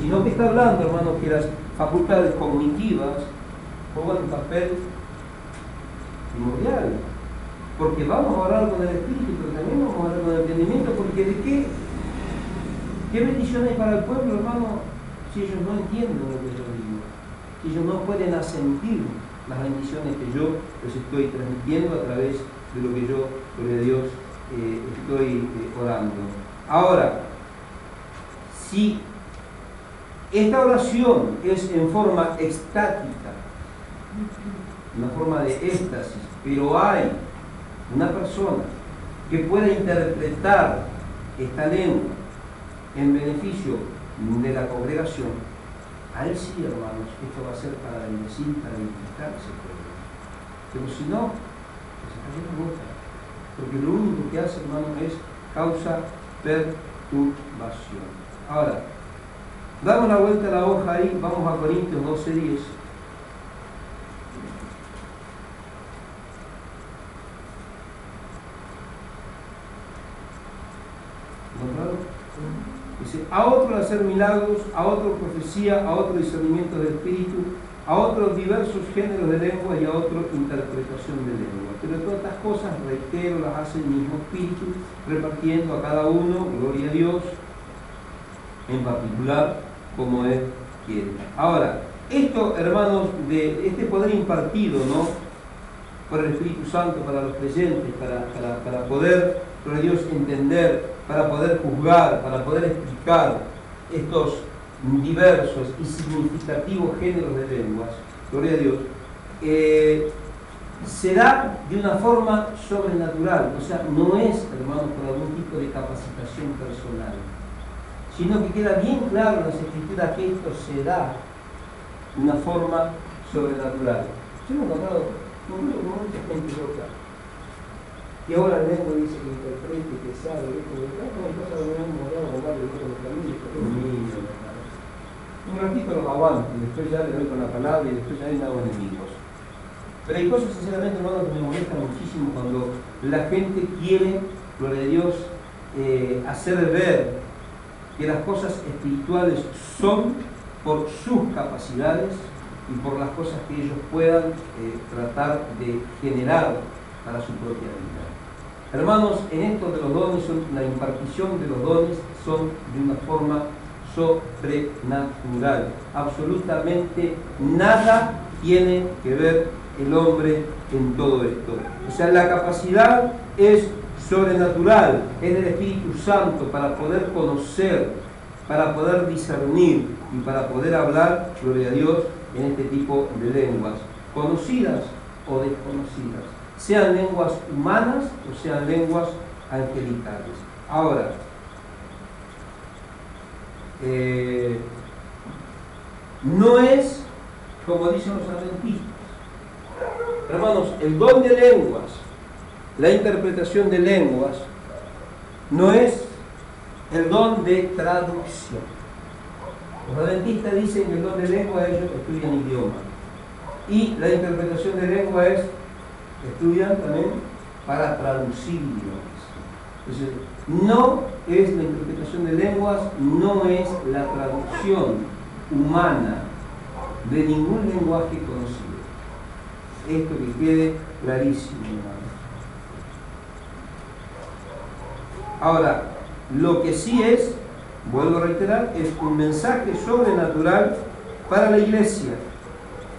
Sino que está hablando, hermanos, que las facultades cognitivas juegan un papel primordial. Porque vamos a orar con el Espíritu, pero también vamos a orar con el entendimiento, porque ¿de qué bendición hay para el pueblo, hermano, si ellos no entienden lo que yo digo? Si ellos no pueden asentir las bendiciones que yo les estoy transmitiendo a través de lo que yo, gloria a Dios, estoy orando. Ahora, si esta oración es en forma extática, una forma de éxtasis, pero hay una persona que pueda interpretar esta lengua en beneficio de la congregación, ahí sí, hermanos, esto va a ser para bendecir, para edificarse. Pero si no, pues está bien boca, porque lo único que hace, hermano, es causa perturbación. Ahora, damos la vuelta a la hoja ahí, vamos a Corintios 12:10. Dice, a otro hacer milagros, a otro profecía, a otro discernimiento del espíritu, a otros diversos géneros de lengua y a otro interpretación de lengua. Pero todas estas cosas, reitero, las hace el mismo espíritu, repartiendo a cada uno, gloria a Dios, en particular, como Él quiere. Ahora, esto, hermanos, de este poder impartido, ¿no?, por el Espíritu Santo para los creyentes, para poder, gloria a Dios, entender, para poder juzgar, para poder explicar estos diversos y significativos géneros de lenguas, gloria a Dios, se da de una forma sobrenatural. O sea, no es, hermanos, por algún tipo de capacitación personal, sino que queda bien claro en las Escrituras que esto se da de una forma sobrenatural. Yo me he encontrado mucha gente loca, y ahora el lengua dice que interprete, que sabe, un ratito los aguanto, y después ya le doy con la palabra, y después ya me hago enemigos. Pero hay cosas, sinceramente, hermanos, que me molestan muchísimo cuando la gente quiere, gloria a Dios, hacer ver que las cosas espirituales son por sus capacidades y por las cosas que ellos puedan tratar de generar para su propia vida. Hermanos, en esto de los dones, la impartición de los dones son de una forma sobrenatural. Absolutamente nada tiene que ver el hombre en todo esto. O sea, la capacidad es sobrenatural, es del Espíritu Santo para poder conocer, para poder discernir y para poder hablar, gloria a Dios, en este tipo de lenguas, conocidas o desconocidas, sean lenguas humanas o sean lenguas angelicales. Ahora, no es como dicen los adventistas. Hermanos, el don de lenguas, la interpretación de lenguas, no es el don de traducción. Los adventistas dicen que el don de lengua, ellos estudian idioma, y la interpretación de lengua es, estudian también para traducir idiomas. Entonces, no es la interpretación de lenguas, no es la traducción humana de ningún lenguaje conocido. Esto que quede clarísimo, hermanos. Ahora, lo que sí es, vuelvo a reiterar, es un mensaje sobrenatural para la iglesia.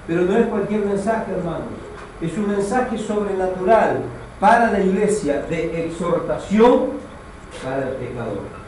Pero no es cualquier mensaje, hermanos. Es un mensaje sobrenatural para la iglesia de exhortación para el pecador.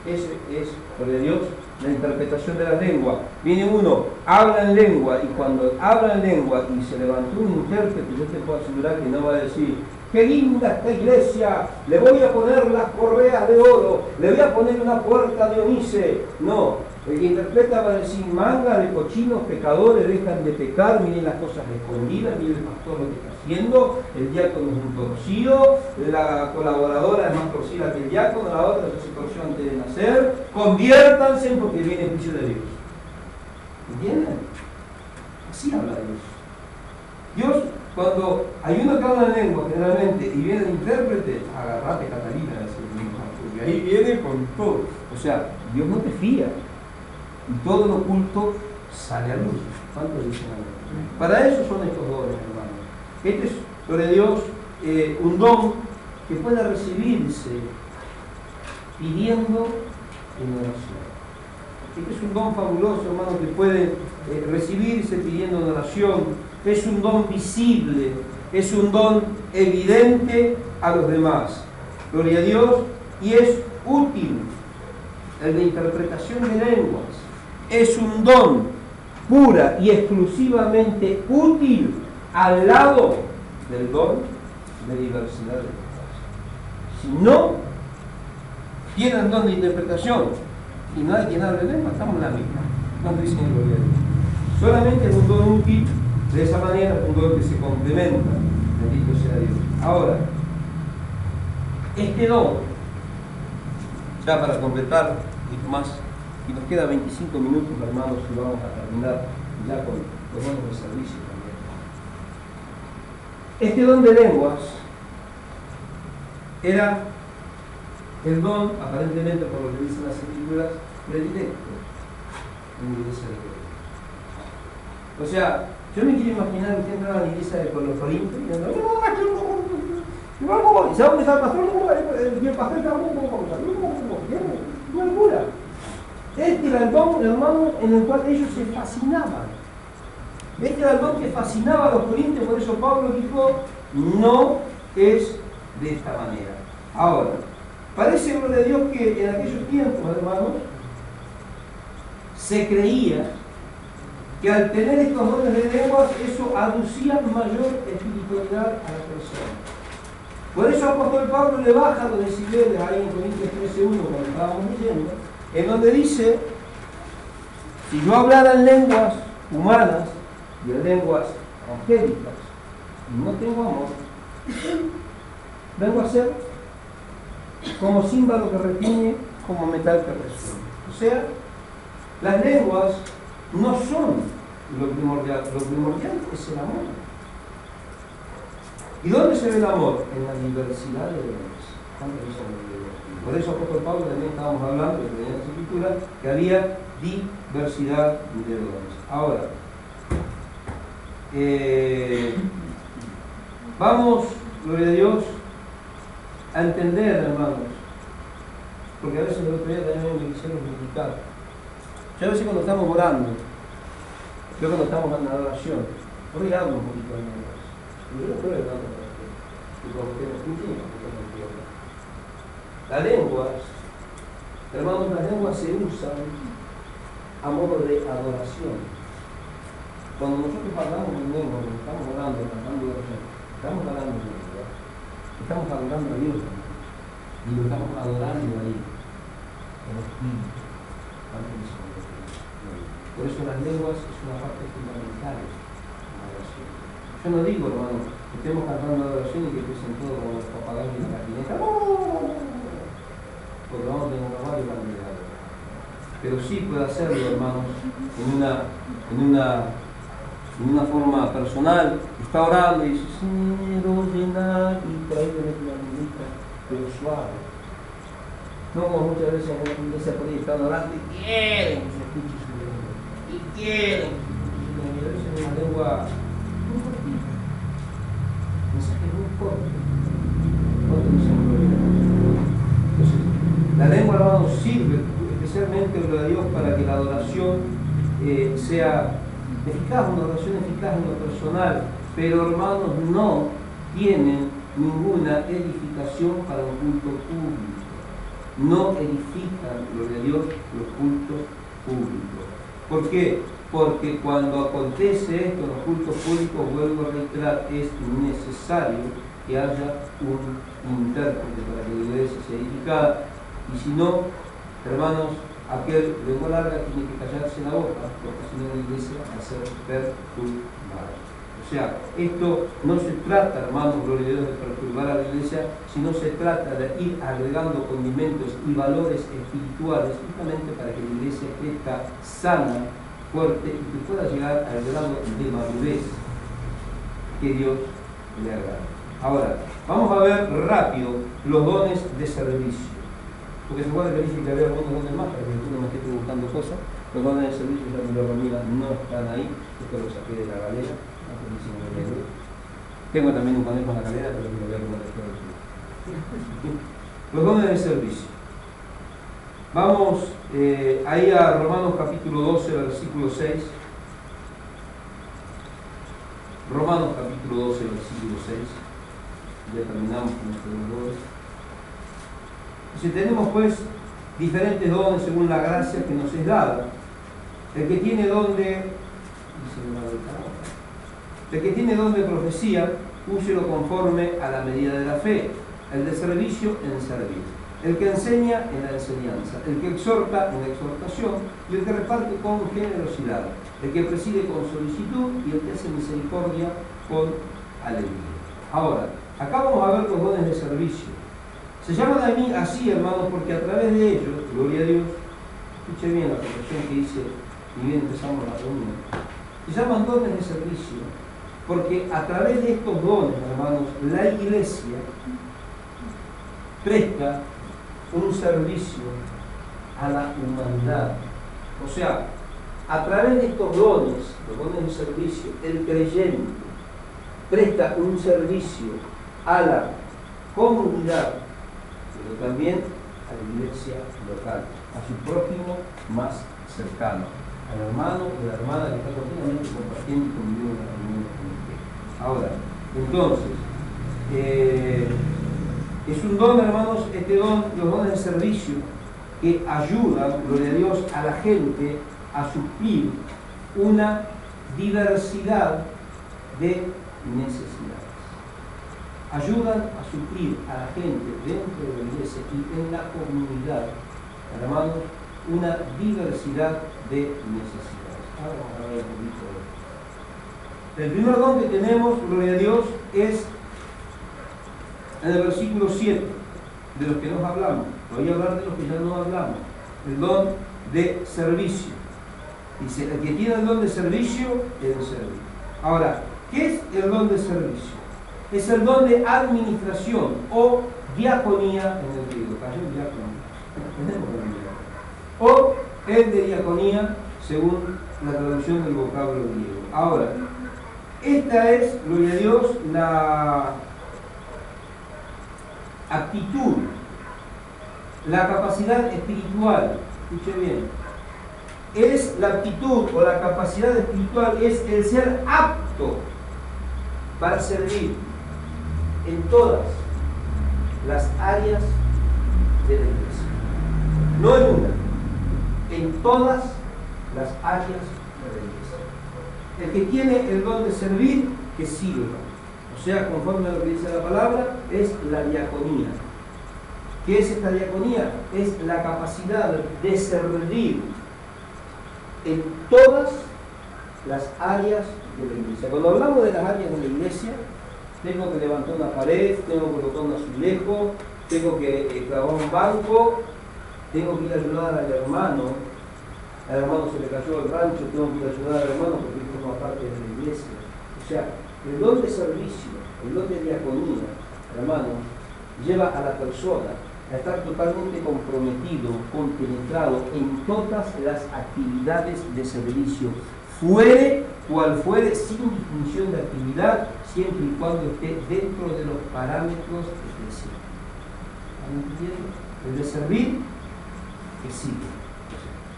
Ese es, por Dios, la interpretación de la lengua. Viene uno, habla en lengua, y cuando habla en lengua y se levantó un intérprete, yo te puedo asegurar que no va a decir: ¡qué linda esta iglesia! Le voy a poner las correas de oro, le voy a poner una puerta de onice. No, el que interpreta va a decir: manga de cochinos pecadores, dejan de pecar, miren las cosas escondidas, miren el pastor lo que está haciendo, el diácono es un torcido, la colaboradora es más torcida que el diácono, la otra se torció antes de nacer, conviértanse porque viene el juicio de Dios. ¿Entienden? Así habla Dios. Dios Cuando hay uno que habla en lengua generalmente y viene el intérprete, agarrate Catalina, porque ahí viene con todo. O sea, Dios no te fía y todo lo oculto sale a luz. ¿Cuántos dicen amén? Para eso son estos dones, hermanos. Este es, sobre Dios, un don que pueda recibirse pidiendo en oración. Este es un don fabuloso, hermano, que puede recibirse pidiendo en oración. Es un don visible, es un don evidente a los demás. Gloria a Dios. Y es útil. El de interpretación de lenguas es un don pura y exclusivamente útil al lado del don de diversidad de lenguas. Si no tienen don de interpretación y no hay quien hable lengua, estamos en la misma. Cuando dicen gloria a Dios. Solamente es un don útil. De esa manera, un don que se complementa. Bendito sea Dios. Ahora, este don, ya para completar más, y nos queda 25 minutos, hermanos, y vamos a terminar ya con los dones de servicio también. Este don de lenguas era el don, aparentemente por lo que dicen las escrituras, predilecto en la iglesia de Dios. O sea, yo me quiero imaginar que entraba a la iglesia de los Corintios y andaba, ¿y sabe dónde está el pastor? Y el pastor estaba una locura. Este era el don, hermano, en el cual ellos se fascinaban. Este era el don que fascinaba a los corintios, por eso Pablo dijo, no es de esta manera. Ahora, parece, gloria a Dios, que en aquellos tiempos, hermanos, se creía que al tener estos dones de lenguas, eso aducía mayor espiritualidad a la persona. Por eso el apóstol Pablo le baja los decibeles ahí en Corintios 13:1, cuando estábamos leyendo, en donde dice, si yo hablara en lenguas humanas y en lenguas angélicas, y no tengo amor, vengo a ser como címbalo que retiñe, como metal que resuena. O sea, las lenguas no son lo primordial es el amor. ¿Y dónde se ve el amor? En la diversidad de lenguas. Por eso, apóstol Pablo, también estábamos hablando de la escritura, que había diversidad de dones. Ahora, vamos, gloria a Dios, a entender, hermanos, porque a veces el otro día también me quisieron criticar. Yo a veces cuando estamos orando, yo cuando estamos en la oración, por ahí hablo un poquito de lenguas. Yo no estoy hablando para usted, porque usted no escucha y porque no entiende. Las lenguas, hermanos, las lenguas se usan a modo de adoración. Cuando nosotros hablamos en lengua, cuando estamos orando, cantando oración, estamos hablando en lengua, estamos adorando a Dios también. Y lo estamos adorando ahí, en el espíritu. Por eso las lenguas es una parte fundamental de la oración. Yo no digo, hermano, que estemos cantando adoración y que empiecen todos como los papagayos y la patineta, porque vamos a tener una mala humanidad. Pero sí puede hacerlo, hermanos, en una forma personal. Está orando y dice, Señor, llenar, y por ahí viene una minita, pero suave. No como muchas veces en la iglesia por ahí están orando y quieren que se escuche su lengua. Y quieren que se escuche su lengua. Una lengua muy cortita. Mensaje muy corto. Entonces, la lengua, hermanos, sirve especialmente, gloria a Dios, para que la adoración sea eficaz, una oración eficaz en lo personal. Pero, hermanos, no tienen ninguna edificación para un culto público. No edifican, gloria a Dios, los cultos públicos. ¿Por qué? Porque cuando acontece esto en los cultos públicos, vuelvo a reiterar, es necesario que haya un intérprete para que la iglesia sea edificada. Y si no, hermanos, aquel lengua larga tiene que callarse la boca, porque si no la iglesia va a ser perturbada. O sea, esto no se trata, hermanos, gloria a Dios, de perturbar a la iglesia, sino se trata de ir agregando condimentos y valores espirituales justamente para que la iglesia crezca sana, fuerte y que pueda llegar al grado de madurez. que Dios le agrada. Ahora, vamos a ver rápido los dones de servicio. Porque se puede decir que había algunos dones más, para que tú no me estés preguntando cosas. Los dones de servicio, ya me lo mira, no están ahí. Esto lo saqué de la galera. Tengo también un conejo en la galera, pero me lo voy a comer después. Los dones de servicio. Vamos ahí a Romanos capítulo 12, versículo 6. Romanos capítulo 12, versículo 6. Ya terminamos con estos dones. Si tenemos pues diferentes dones según la gracia que nos es dada. El que tiene don de profecía, úselo conforme a la medida de la fe. El de servicio, en servir. El que enseña, en la enseñanza. El que exhorta, en la exhortación. Y el que reparte con generosidad. El que preside con solicitud y el que hace misericordia con alegría. Ahora, acá vamos a ver los dones de servicio. Se llaman a mí así, hermanos, porque a través de ellos, gloria a Dios, escuche bien la profesión que hice y bien empezamos la reunión. Se llaman dones de servicio, porque a través de estos dones, hermanos, la iglesia presta un servicio a la humanidad. O sea, a través de estos dones, los dones de servicio, el creyente presta un servicio a la comunidad, pero también a la iglesia local, a su prójimo más cercano, al hermano o la hermana que está continuamente compartiendo y conviviendo en la comunidad con usted. Ahora, entonces, es un don, hermanos, este don, los dones de servicio, que ayudan, gloria a Dios, a la gente a suplir una diversidad de necesidades. Ayudan a suplir a la gente dentro de la iglesia y en la comunidad, hermanos, una diversidad de necesidades. Ahora vamos a ver un poquito de esto. El primer don que tenemos, gloria a Dios, es en el versículo 7, de los que nos hablamos. Voy a hablar de los que ya no hablamos. El don de servicio. Dice, el que tiene el don de servicio, debe servir. Ahora, ¿qué es el don de servicio? Es el don de administración o diaconía en el griego. Cayó el diácono. O el de diaconía, según la traducción del vocablo griego. Ahora, esta es, gloria a Dios, la aptitud, la capacidad espiritual. Escuche bien. Es la aptitud o la capacidad espiritual, es el ser apto para servir en todas las áreas de la iglesia. No en una, en todas las áreas de la iglesia. El que tiene el don de servir, que sirva. O sea, conforme a lo que dice la palabra, es la diaconía. ¿Qué es esta diaconía? Es la capacidad de servir en todas las áreas de la iglesia. Cuando hablamos de las áreas de la iglesia, tengo que levantar una pared, tengo que colocar un azulejo, tengo que clavar un banco, tengo que ir a ayudar al hermano se le cayó el rancho, tengo que ir a ayudar al hermano porque él forma parte de la iglesia. O sea, el don de servicio, el don de diaconía, hermanos, lleva a la persona a estar totalmente comprometido, compenetrado en todas las actividades de servicio, fuere cual fuere, sin distinción de actividad, siempre y cuando esté dentro de los parámetros eclesiásticos. El de servir, que sigue.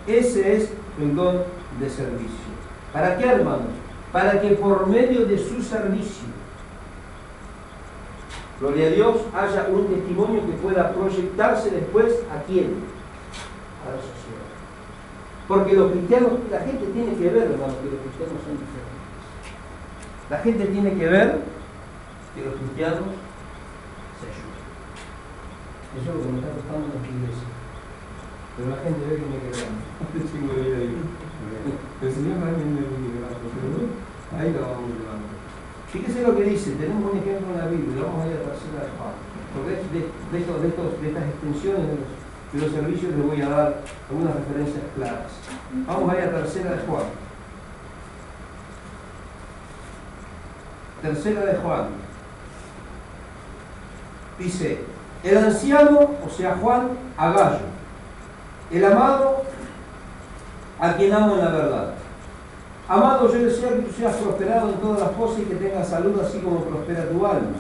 Ese es el don de servicio. ¿Para qué, hermanos? Para que por medio de su servicio, gloria a Dios, haya un testimonio que pueda proyectarse después ¿a quién? A la sociedad. Porque los cristianos, la gente tiene que ver, hermanos, que los cristianos son diferentes. La gente tiene que ver que los cristianos se ayudan. Eso es lo que me está costando en la iglesia. Pero la gente ve que me quedamos. El Señor también me quedamos, pero ahí lo vamos llevando. Fíjese lo que dice, tenemos un ejemplo en la Biblia, vamos a ir a la tercera de Juan. Porque de estas extensiones de los servicios les voy a dar algunas referencias claras. Vamos a ir a la tercera de Juan. Tercera de Juan. Dice, el anciano, o sea Juan, a Gallo, el amado, a quien amo en la verdad. Amado, yo deseo que tú seas prosperado en todas las cosas y que tengas salud así como prospera tu alma.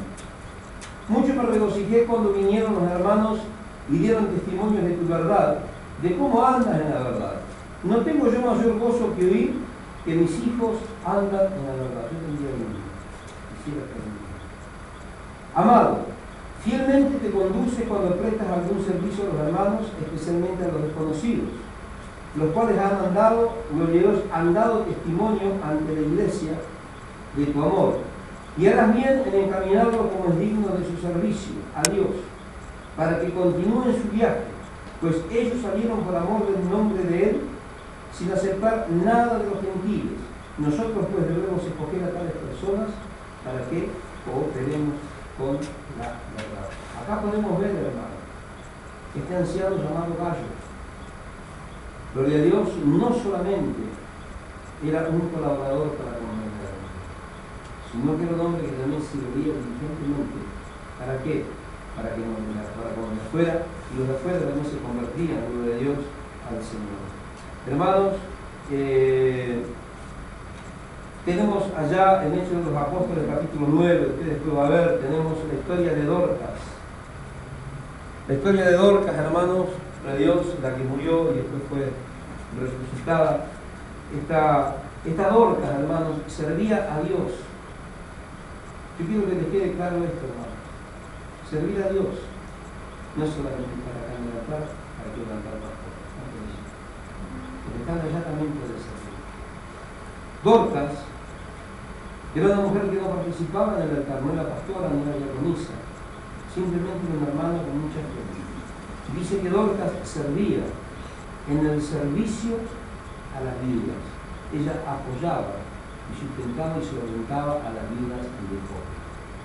Mucho me regocijé cuando vinieron los hermanos y dieron testimonios de tu verdad, de cómo andas en la verdad. No tengo yo mayor gozo que oír que mis hijos andan en la verdad. Yo tendría uno. Quisiera tener. Amado, fielmente te conduce cuando prestas algún servicio a los hermanos, especialmente a los desconocidos, los cuales han dado testimonio ante la iglesia de tu amor. Y harás bien en encaminarlo como es digno de su servicio a Dios, para que continúen su viaje, pues ellos salieron por amor del nombre de Él, sin aceptar nada de los gentiles. Nosotros pues debemos escoger a tales personas para que cooperemos con la verdad. Acá podemos ver, hermano, este anciano llamado Gallo. Gloria a Dios, no solamente era un colaborador para con el Evangelio, sino que era un hombre que también servía diligentemente. ¿Para qué? Para que con los de afuera, y los de afuera también se convertían, gloria a Dios, al Señor. Hermanos, tenemos allá en Hechos de los Apóstoles, capítulo 9, ustedes después va a ver, tenemos la historia de Dorcas. La historia de Dorcas, hermanos, de Dios, la que murió y después fue resucitada. Esta Dorcas, hermanos, servía a Dios. Yo quiero que les quede claro esto, hermanos. Servir a Dios no es solamente para candidatar, para que levantar pastor. El que está allá también puede servir. Dorcas era una mujer que no participaba en el altar, no era pastora, no era diaconisa, simplemente una hermana con mucha fe. Dice que Dorcas servía en el servicio a las viudas. Ella apoyaba y sustentaba y se orientaba a las viudas de Job.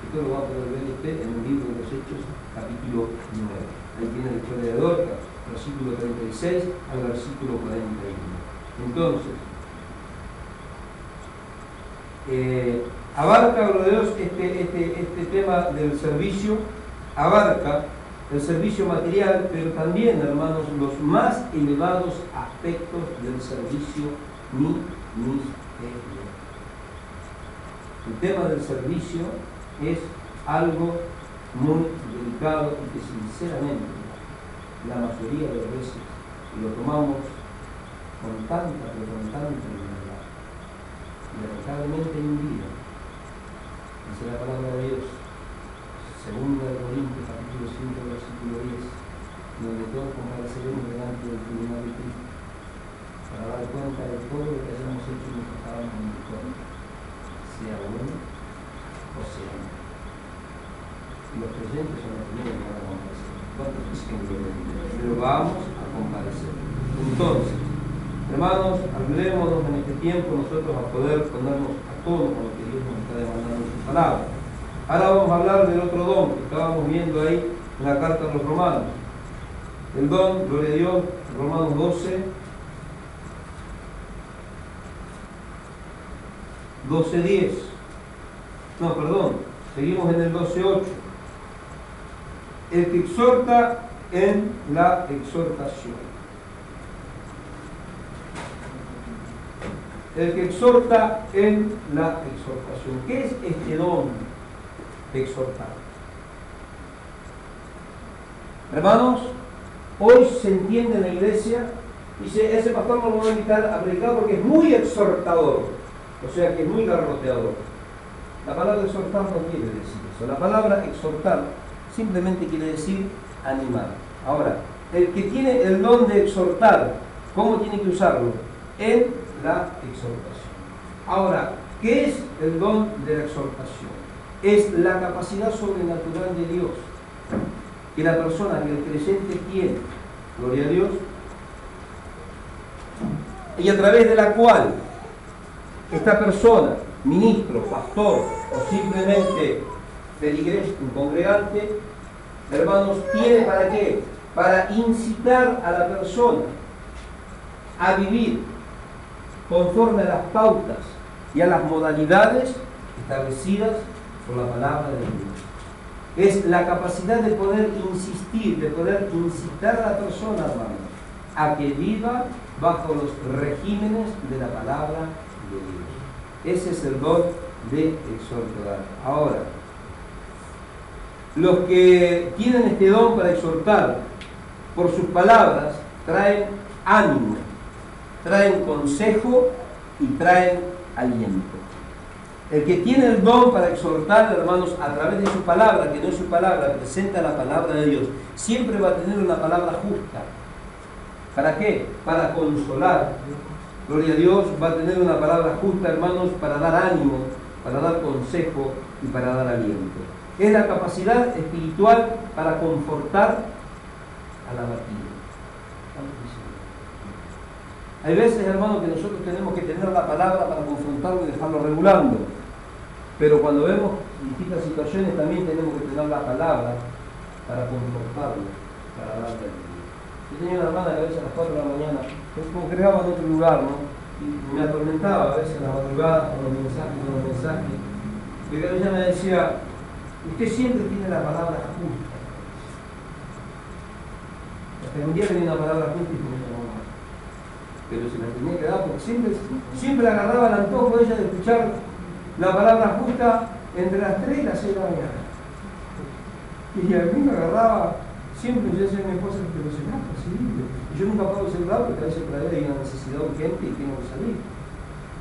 Esto lo va a poder ver usted en el libro de los Hechos, capítulo 9. Ahí tiene la historia de Dorcas, versículo 36 al versículo 41. Entonces, abarca, gloria a Dios, este tema del servicio, abarca el servicio material, pero también, hermanos, los más elevados aspectos del servicio ministerial. El tema del servicio es algo muy delicado y que sinceramente la mayoría de las veces lo tomamos con tanta libertad. Y lamentablemente hay un día, dice la palabra de Dios, segunda de Corintios, capítulo 5, versículo 10, donde todos compareceremos delante del tribunal de Cristo para dar cuenta de todo lo que hayamos hecho y nos estábamos en el cuerpo, sea bueno o sea malo. Y los creyentes son los primeros que van a comparecer. ¿Cuántos dicen que pero vamos a comparecer? Entonces, hermanos, hablémonos en este tiempo nosotros a poder ponernos a tono con lo que Dios nos está demandando en su palabra. Ahora vamos a hablar del otro don que estábamos viendo ahí en la carta a los romanos. El don, gloria a Dios, Romanos 12:10. No, perdón, seguimos en el 12:8. El que exhorta en la exhortación. El que exhorta en la exhortación. ¿Qué es este don de exhortar? Hermanos, hoy se entiende en la iglesia, dice, ese pastor no lo voy a invitar a predicar porque es muy exhortador, o sea que es muy garroteador. La palabra exhortar no quiere decir eso. La palabra exhortar simplemente quiere decir animar. Ahora, el que tiene el don de exhortar, ¿cómo tiene que usarlo? En la exhortación. Ahora, ¿qué es el don de la exhortación? Es la capacidad sobrenatural de Dios que la persona, que el creyente tiene, gloria a Dios, y a través de la cual esta persona, ministro, pastor o simplemente feligrés, un congregante, hermanos, tiene ¿para qué? Para incitar a la persona a vivir conforme a las pautas y a las modalidades establecidas por la palabra de Dios. Es la capacidad de poder insistir, de poder incitar a la persona, hermano, a que viva bajo los regímenes de la palabra de Dios. Ese es el don de exhortar. Ahora, los que tienen este don para exhortar, por sus palabras, traen ánimo, traen consejo y traen aliento. El que tiene el don para exhortar, hermanos, a través de su palabra, que no es su palabra, presenta la palabra de Dios, siempre va a tener una palabra justa. ¿Para qué? Para consolar. Gloria a Dios, va a tener una palabra justa, hermanos, para dar ánimo, para dar consejo y para dar aliento. Es la capacidad espiritual para confortar al abatido. Hay veces, hermanos, que nosotros tenemos que tener la palabra para confrontarlo y dejarlo regulando. Pero cuando vemos distintas situaciones también tenemos que tener la palabra para confortarlo, para darle aliento. Yo tenía una hermana que a veces a las 4 de la mañana me congregaba en otro lugar, ¿no? Y me atormentaba a veces en la madrugada con los mensajes. Y ella me decía, usted siempre tiene la palabra justa. Hasta un día tenía una palabra justa y me llamó más. Pero se la tenía que dar porque siempre agarraba el antojo de ella de escuchar la palabra justa entre las 3 y las 6 de la mañana. Y a mí me agarraba, siempre yo decía a mi esposa, pero será posible. Y yo nunca apago el celular porque a veces por ahí hay una necesidad urgente y tengo que salir.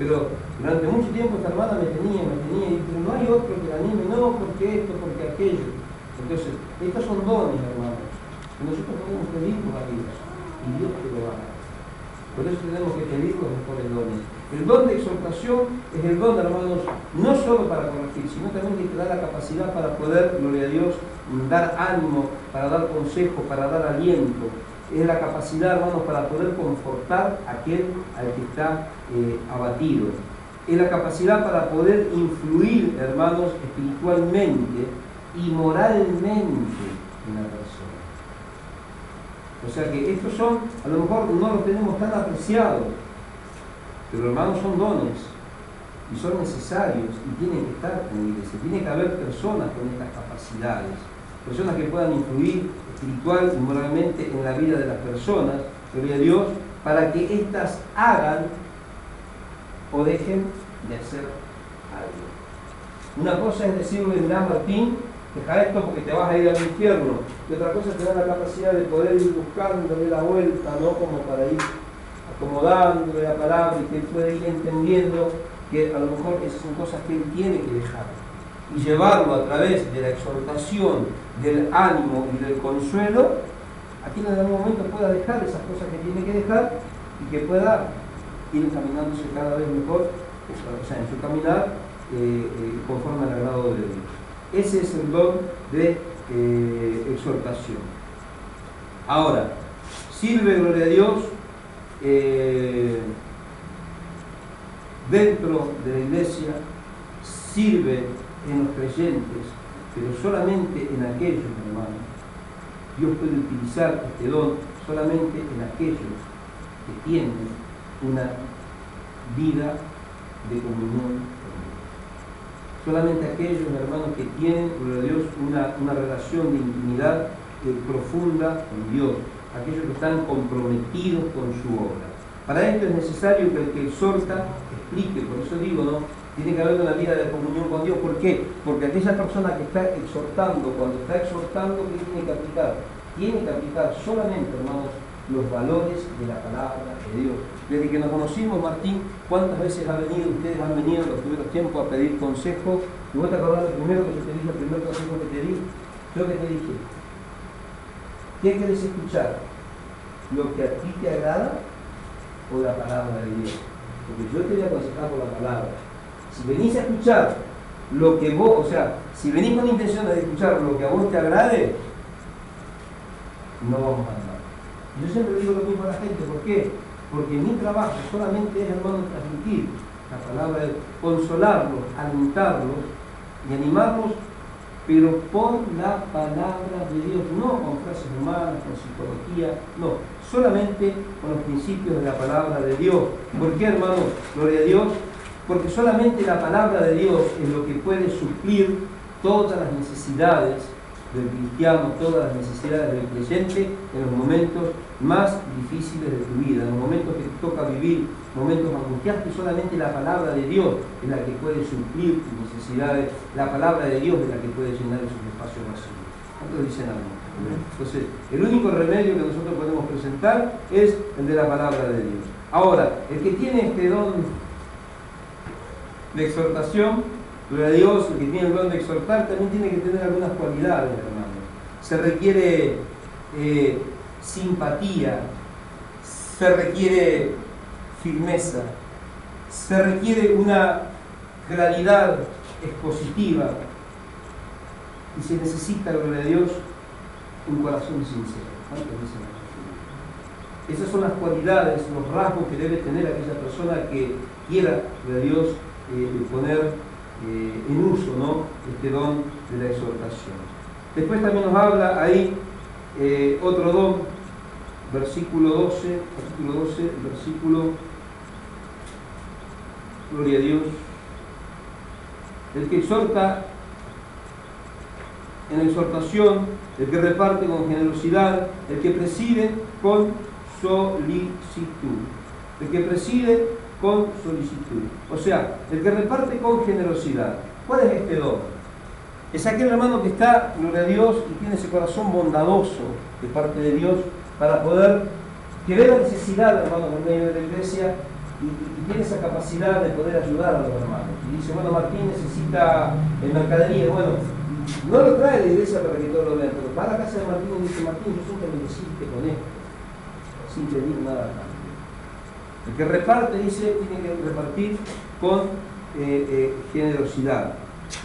Pero durante mucho tiempo esta hermana me tenía, y pero no hay otro que la anime, no, porque esto, porque aquello. Entonces, estos son dones, hermanos, que nosotros podemos pedirlos a Dios, y Dios te lo va a dar. Por eso tenemos que pedir los mejores dones. El don de exhortación es el don, hermanos, no solo para corregir, sino también que te da la capacidad para poder, gloria a Dios, dar ánimo, para dar consejo, para dar aliento. Es la capacidad, hermanos, para poder confortar a aquel al que está abatido. Es la capacidad para poder influir, hermanos, espiritualmente y moralmente en la persona. O sea que estos son, a lo mejor no los tenemos tan apreciados, pero hermanos son dones y son necesarios y tienen que estar en la iglesia. Tiene que haber personas con estas capacidades, personas que puedan influir espiritual y moralmente en la vida de las personas, gloria a Dios, para que éstas hagan o dejen de hacer algo. Una cosa es decirle, mirá Martín, deja esto porque te vas a ir al infierno, y otra cosa es tener la capacidad de poder ir buscándole la vuelta, ¿no? Como para ir acomodándole la palabra y que él pueda ir entendiendo que a lo mejor esas son cosas que él tiene que dejar y llevarlo a través de la exhortación, del ánimo y del consuelo, a quien en algún momento pueda dejar esas cosas que tiene que dejar y que pueda ir encaminándose cada vez mejor, o sea, en su caminar conforme al agrado de Dios. Ese es el don de exhortación. Ahora, sirve, gloria a Dios, dentro de la iglesia, sirve en los creyentes, pero solamente en aquellos, hermanos. Dios puede utilizar este don solamente en aquellos que tienen una vida de comunión con Dios. Solamente aquellos, hermanos, que tienen, gloria a Dios, una relación de intimidad profunda con Dios, aquellos que están comprometidos con su obra. Para esto es necesario que el que exhorta explique, por eso digo, ¿no? Tiene que haber una vida de comunión con Dios. ¿Por qué? Porque aquella persona que está exhortando, cuando está exhortando, ¿qué tiene que aplicar? Tiene que aplicar solamente, hermanos, los valores de la palabra de Dios. Desde que nos conocimos, Martín, ¿cuántas veces ustedes han venido en los primeros tiempos a pedir consejo? Y vos te acordás lo primero que yo te dije, el primer consejo que te di, yo que te dije, ¿qué querés escuchar? ¿Lo que a ti te agrada o la palabra de Dios? Porque yo te voy a aconsejar por la palabra. Si venís a escuchar lo que vos, o sea, si venís con intención de escuchar lo que a vos te agrade, no vamos a andar. Yo siempre digo lo mismo a la gente, ¿por qué? Porque mi trabajo solamente es, hermano, transmitir la palabra de consolarlos, alentarlos y animarlos, pero por la palabra de Dios, no con frases humanas, con psicología, no, solamente con los principios de la palabra de Dios. ¿Por qué, hermanos? Gloria a Dios, porque solamente la palabra de Dios es lo que puede suplir todas las necesidades del cristiano, todas las necesidades del creyente en los momentos más difíciles de tu vida, en los momentos que te toca vivir, momentos angustiantes. Solamente la palabra de Dios es la que puede suplir tus necesidades, la palabra de Dios es la que puede llenar esos espacios vacíos. ¿Cuántos dicen algo? Entonces, el único remedio que nosotros podemos presentar es el de la palabra de Dios. Ahora, el que tiene este don de exhortación, gloria a Dios, el que tiene el don de exhortar también tiene que tener algunas cualidades, hermanos. Se requiere simpatía, se requiere firmeza, se requiere una claridad expositiva y se necesita, gloria a Dios, un corazón sincero. ¿Cuántos dicen eso? Esas son las cualidades, los rasgos que debe tener aquella persona que quiera, gloria a Dios, poner en uso, ¿no?, este don de la exhortación. Después también nos habla ahí otro don, versículo 12, gloria a Dios. El que exhorta en la exhortación, el que reparte con generosidad, el que preside con solicitud. El que preside con solicitud. O sea, el que reparte con generosidad. ¿Cuál es este don? Es aquel hermano que está, gloria a Dios, y tiene ese corazón bondadoso de parte de Dios para poder, que ve la necesidad, hermano, en medio de la iglesia y tiene esa capacidad de poder ayudar a los hermanos. Y dice, bueno, Martín necesita mercadería. Bueno, no lo trae a la iglesia para que todos lo vean, pero va a la casa de Martín y dice, Martín, yo siempre me necesite con esto, sin pedir nada a cambio. El que reparte, dice, tiene que repartir con generosidad.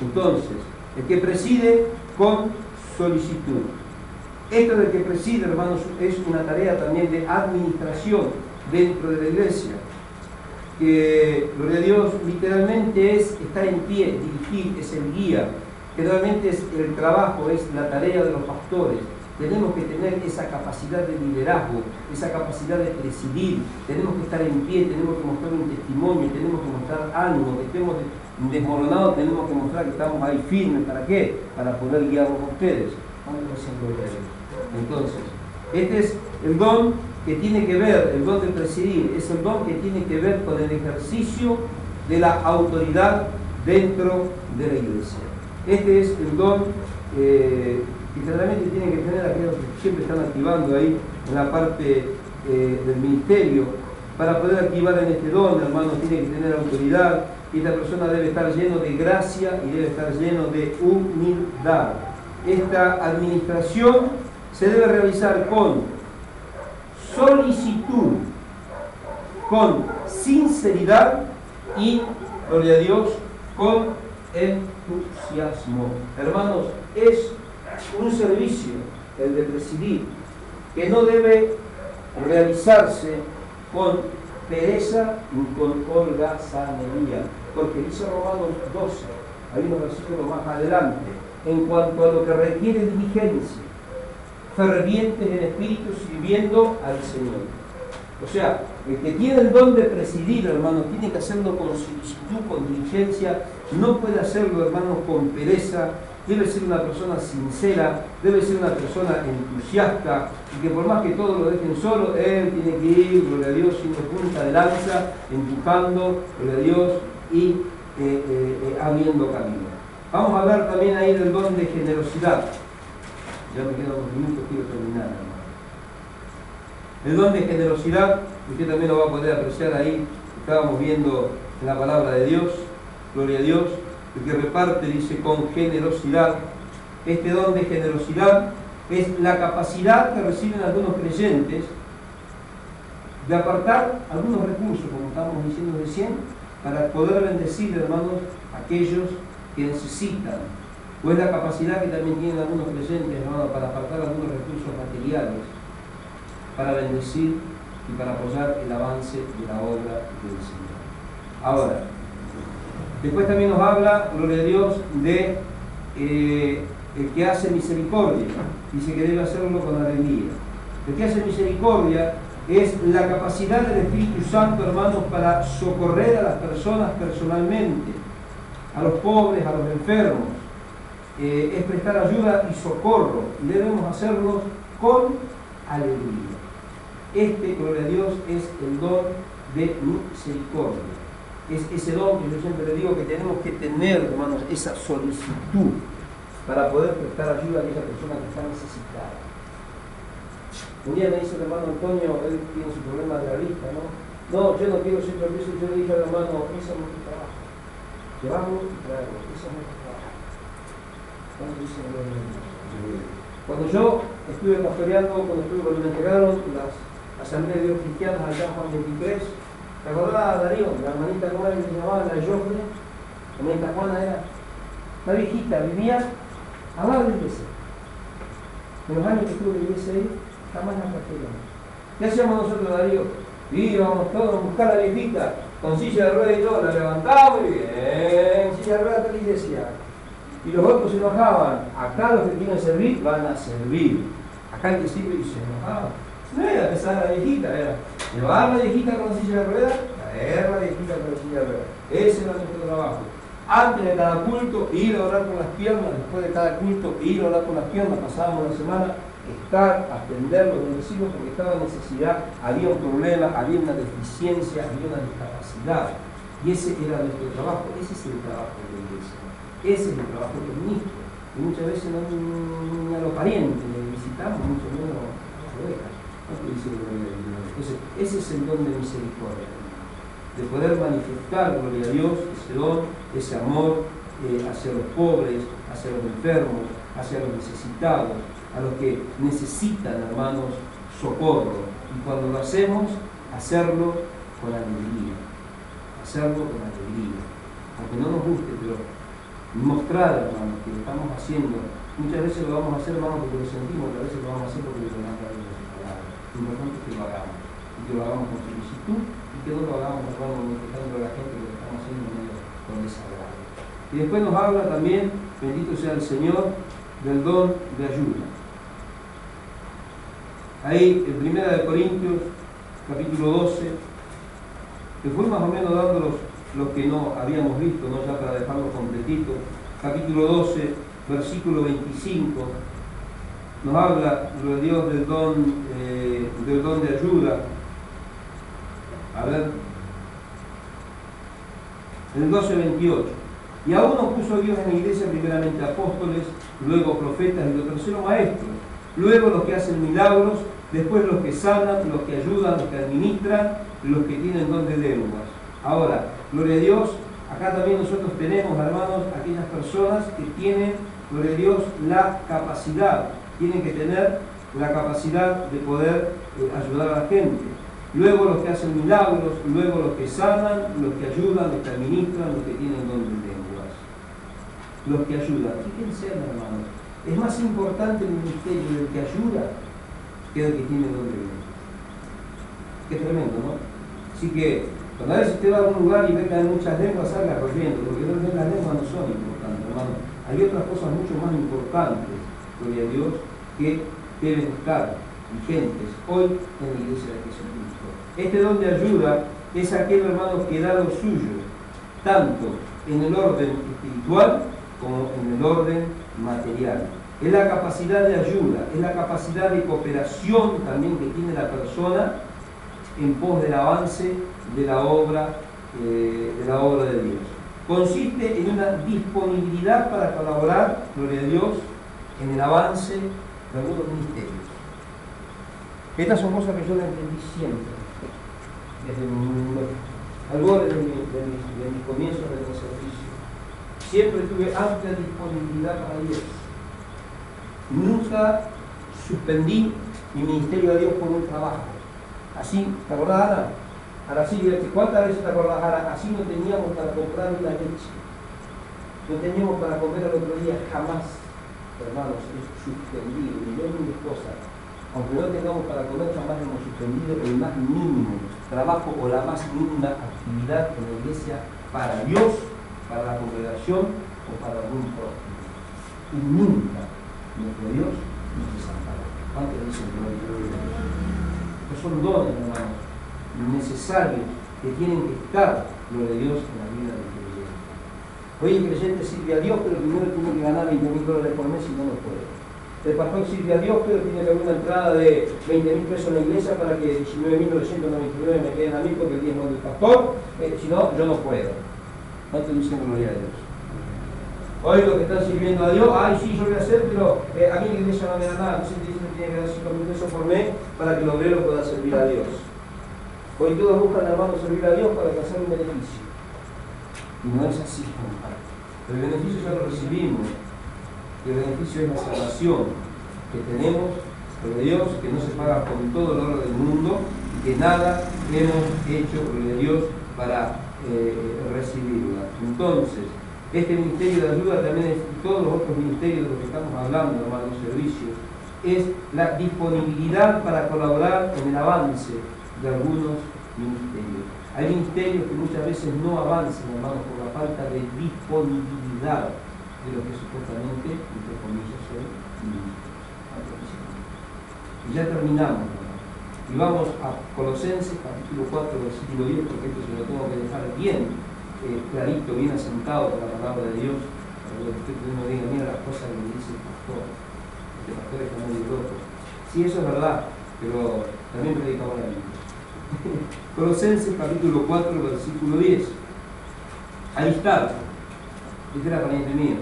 Entonces, el que preside con solicitud. Esto del que preside, hermanos, es una tarea también de administración dentro de la iglesia. Que, gloria a Dios, literalmente es estar en pie, dirigir, es el guía. Generalmente es el trabajo, es la tarea de los pastores. Tenemos que tener esa capacidad de liderazgo, esa capacidad de presidir. Tenemos que estar en pie, tenemos que mostrar un testimonio, tenemos que mostrar ánimo, que estemos desmoronados, tenemos que mostrar que estamos ahí firmes. ¿Para qué? Para poder guiarlos a ustedes. Entonces, este es el don que tiene que ver, el don de presidir, es el don que tiene que ver con el ejercicio de la autoridad dentro de la iglesia. Este es el don que generalmente tienen que tener aquellos que siempre están activando ahí en la parte del ministerio. Para poder activar en este don, hermanos, tiene que tener autoridad, y esta persona debe estar lleno de gracia y debe estar lleno de humildad. Esta administración se debe realizar con solicitud, con sinceridad y, gloria a Dios, con entusiasmo. Hermanos, es un servicio, el de presidir, que no debe realizarse con pereza ni con holgazanería, porque dice Romanos 12, hay unos versículos más adelante, en cuanto a lo que requiere diligencia, fervientes en espíritu, sirviendo al Señor. O sea, el que tiene el don de presidir, hermanos, tiene que hacerlo con solicitud, con diligencia, no puede hacerlo, hermanos, con pereza. Debe ser una persona sincera, debe ser una persona entusiasta, y que por más que todos lo dejen solo, él tiene que ir, gloria a Dios, siendo punta de lanza, empujando, gloria a Dios, y abriendo camino. Vamos a hablar también ahí del don de generosidad. Ya me quedan unos minutos, quiero terminar, hermano. El don de generosidad, usted también lo va a poder apreciar ahí, estábamos viendo en la palabra de Dios, gloria a Dios. El que reparte, dice, con generosidad. Este don de generosidad es la capacidad que reciben algunos creyentes de apartar algunos recursos, como estábamos diciendo recién, para poder bendecir, hermanos, a aquellos que necesitan. O es la capacidad que también tienen algunos creyentes, hermanos, para apartar algunos recursos materiales, para bendecir y para apoyar el avance de la obra del Señor. Ahora, después también nos habla, gloria a Dios, de el que hace misericordia. Dice que debe hacerlo con alegría. El que hace misericordia Es la capacidad del Espíritu Santo, hermanos, para socorrer a las personas personalmente, a los pobres, a los enfermos. Es prestar ayuda y socorro, y debemos hacerlo con alegría. Gloria a Dios, es el don de misericordia. Es ese don que yo siempre le digo que tenemos que tener, hermanos, esa solicitud para poder prestar ayuda a aquella persona que está necesitada. Un día me dice el hermano Antonio, él tiene su problema de la vista, ¿no? No, yo no quiero ser tropiezo, yo le dije al hermano, ese es nuestro trabajo. Llevamos y traemos, ese es nuestro trabajo. ¿Cuánto dicen los niños? Cuando yo estuve pastoreando, cuando me entregaron las asambleas de Dios cristianas allá en Juan 23, ¿te acordás, Darío? La hermanita Juana que se llamaba la Jofre, la hermanita Juana era una viejita, vivía al lado de la iglesia. En los años que estuve en la iglesia ahí, jamás la pastoreamos. ¿Qué hacíamos nosotros, Darío? Íbamos todos a buscar a la viejita, con silla de ruedas y todo, la levantábamos y bien, silla de ruedas hasta la iglesia. Y los otros se enojaban. Acá los que quieren servir, van a servir. Acá el que sirve y se enojaba. No era pesar a la viejita, era llevar la viejita con la silla de ruedas, traer la viejita con la silla de ruedas. Ese era nuestro trabajo. Antes de cada culto, ir a orar con las piernas, después de cada culto, ir a orar con las piernas, pasábamos la semana, estar, atender los bendecidos porque estaba en necesidad, había un problema, había una deficiencia, había una discapacidad. Y ese era nuestro trabajo, ese es el trabajo de la iglesia. Ese es el trabajo del ministro. Y muchas veces no ni a los parientes le visitamos, mucho menos a las ovejas. Ese es el don de misericordia, de poder manifestar, gloria a Dios, ese don, ese amor hacia los pobres, hacia los enfermos, hacia los necesitados, a los que necesitan, hermanos, socorro. Y cuando lo hacemos, hacerlo con alegría. Hacerlo con alegría. Aunque no nos guste, pero mostrar, hermanos, que lo estamos haciendo. Muchas veces lo vamos a hacer, hermanos, porque lo sentimos, otras veces lo vamos a hacer porque lo manda Dios. Lo importante es que lo hagamos. Y que lo hagamos con solicitud y que no lo hagamos, hermanos, manifestando a la gente que lo estamos haciendo medio con desagrado. Y después nos habla también, bendito sea el Señor, del don de ayuda. Ahí, en 1 Corintios, capítulo 12, que fue más o menos dando los que no habíamos visto, ¿no? Ya para dejarlo completito. Capítulo 12, versículo 25, nos habla, gloria a Dios, del don de ayuda. A ver, el 12:28. Y a uno puso Dios en la iglesia primeramente apóstoles, luego profetas y los terceros maestros, luego los que hacen milagros, después los que sanan, los que ayudan, los que administran, los que tienen don de lenguas. Ahora, gloria a Dios, acá también nosotros tenemos, hermanos, aquellas personas que tienen, gloria a Dios, la capacidad, tienen que tener la capacidad de poder ayudar a la gente. Luego los que hacen milagros, luego los que sanan, los que ayudan, los que administran, los que tienen don de lenguas. Los que ayudan. Fíjense, hermanos, es más importante el ministerio del que ayuda que del que tiene don de lenguas. Qué tremendo, ¿no? Así que, cuando a veces usted va a un lugar y ve que hay muchas lenguas, salga corriendo, porque las lenguas no son importantes, hermano. Hay otras cosas mucho más importantes, gloria a Dios, que deben estar vigentes hoy en la iglesia de Jesucristo. Este don de ayuda es aquel, hermano, que da lo suyo, tanto en el orden espiritual como en el orden material. Es la capacidad de ayuda, es la capacidad de cooperación también que tiene la persona en pos del avance de la obra de Dios. Consiste en una disponibilidad para colaborar, gloria a Dios, en el avance de algunos ministerios. Estas son cosas que yo la entendí siempre, desde mis comienzos de mi servicio. Siempre tuve amplia disponibilidad para Dios. Nunca suspendí mi ministerio a Dios por un trabajo. Así, ¿te acordás, Ana? Ahora sí, ¿cuántas veces te acordás, Ana? Así no teníamos para comprar una leche. No teníamos para comer al otro día, jamás. Hermanos, es suspendido. Y yo y mi esposa, aunque no tengamos para comer, jamás hemos suspendido el más mínimo trabajo o la más mínima actividad en la iglesia para Dios, para la congregación o para algún prójimo. Y nunca nuestro Dios nos desamparó. ¿Cuántos dicen gloria a Dios? Estos son dones, hermanos, necesarios, que tienen que estar, gloria a Dios, en la vida del creyente. Hoy el creyente sirve a Dios, pero primero tiene que ganar $20.000 por mes y no lo puede. El pastor sirve a Dios, pero tiene que haber una entrada de $20.000 en la iglesia para que 19.999 me queden a mí porque el diezmo es del pastor, si no, yo no puedo. No te dicen gloria a Dios. Hoy los que están sirviendo a Dios, ay sí, yo voy a hacer, pero a mí la iglesia no me da nada, entonces te dicen que tiene que dar $5.000 por mes para que el obrero pueda servir a Dios. Hoy todos buscan, hermanos, servir a Dios para alcanzar un beneficio. Y no es así, compadre. El beneficio ya lo recibimos. El beneficio es la salvación que tenemos de Dios, que no se paga con todo el oro del mundo y que nada hemos hecho de Dios para recibirla. Entonces, este ministerio de ayuda también es, y todos los otros ministerios de los que estamos hablando, hermanos, servicios, es la disponibilidad para colaborar en el avance de algunos ministerios. Hay ministerios que muchas veces no avanzan, hermanos, por la falta de disponibilidad de lo que supuestamente, entre comillas, son ministros. Y ya terminamos, hermanos. Y vamos a Colosenses, capítulo 4, versículo 10, porque esto se lo tengo que dejar bien clarito, bien asentado con la palabra de Dios, para que usted no diga, mira las cosas que me dice el pastor. Este pastor está muy loco. Sí, eso es verdad, pero también predicamos la Biblia. Colosenses capítulo 4, versículo 10. Aristarco, este era pariente mío,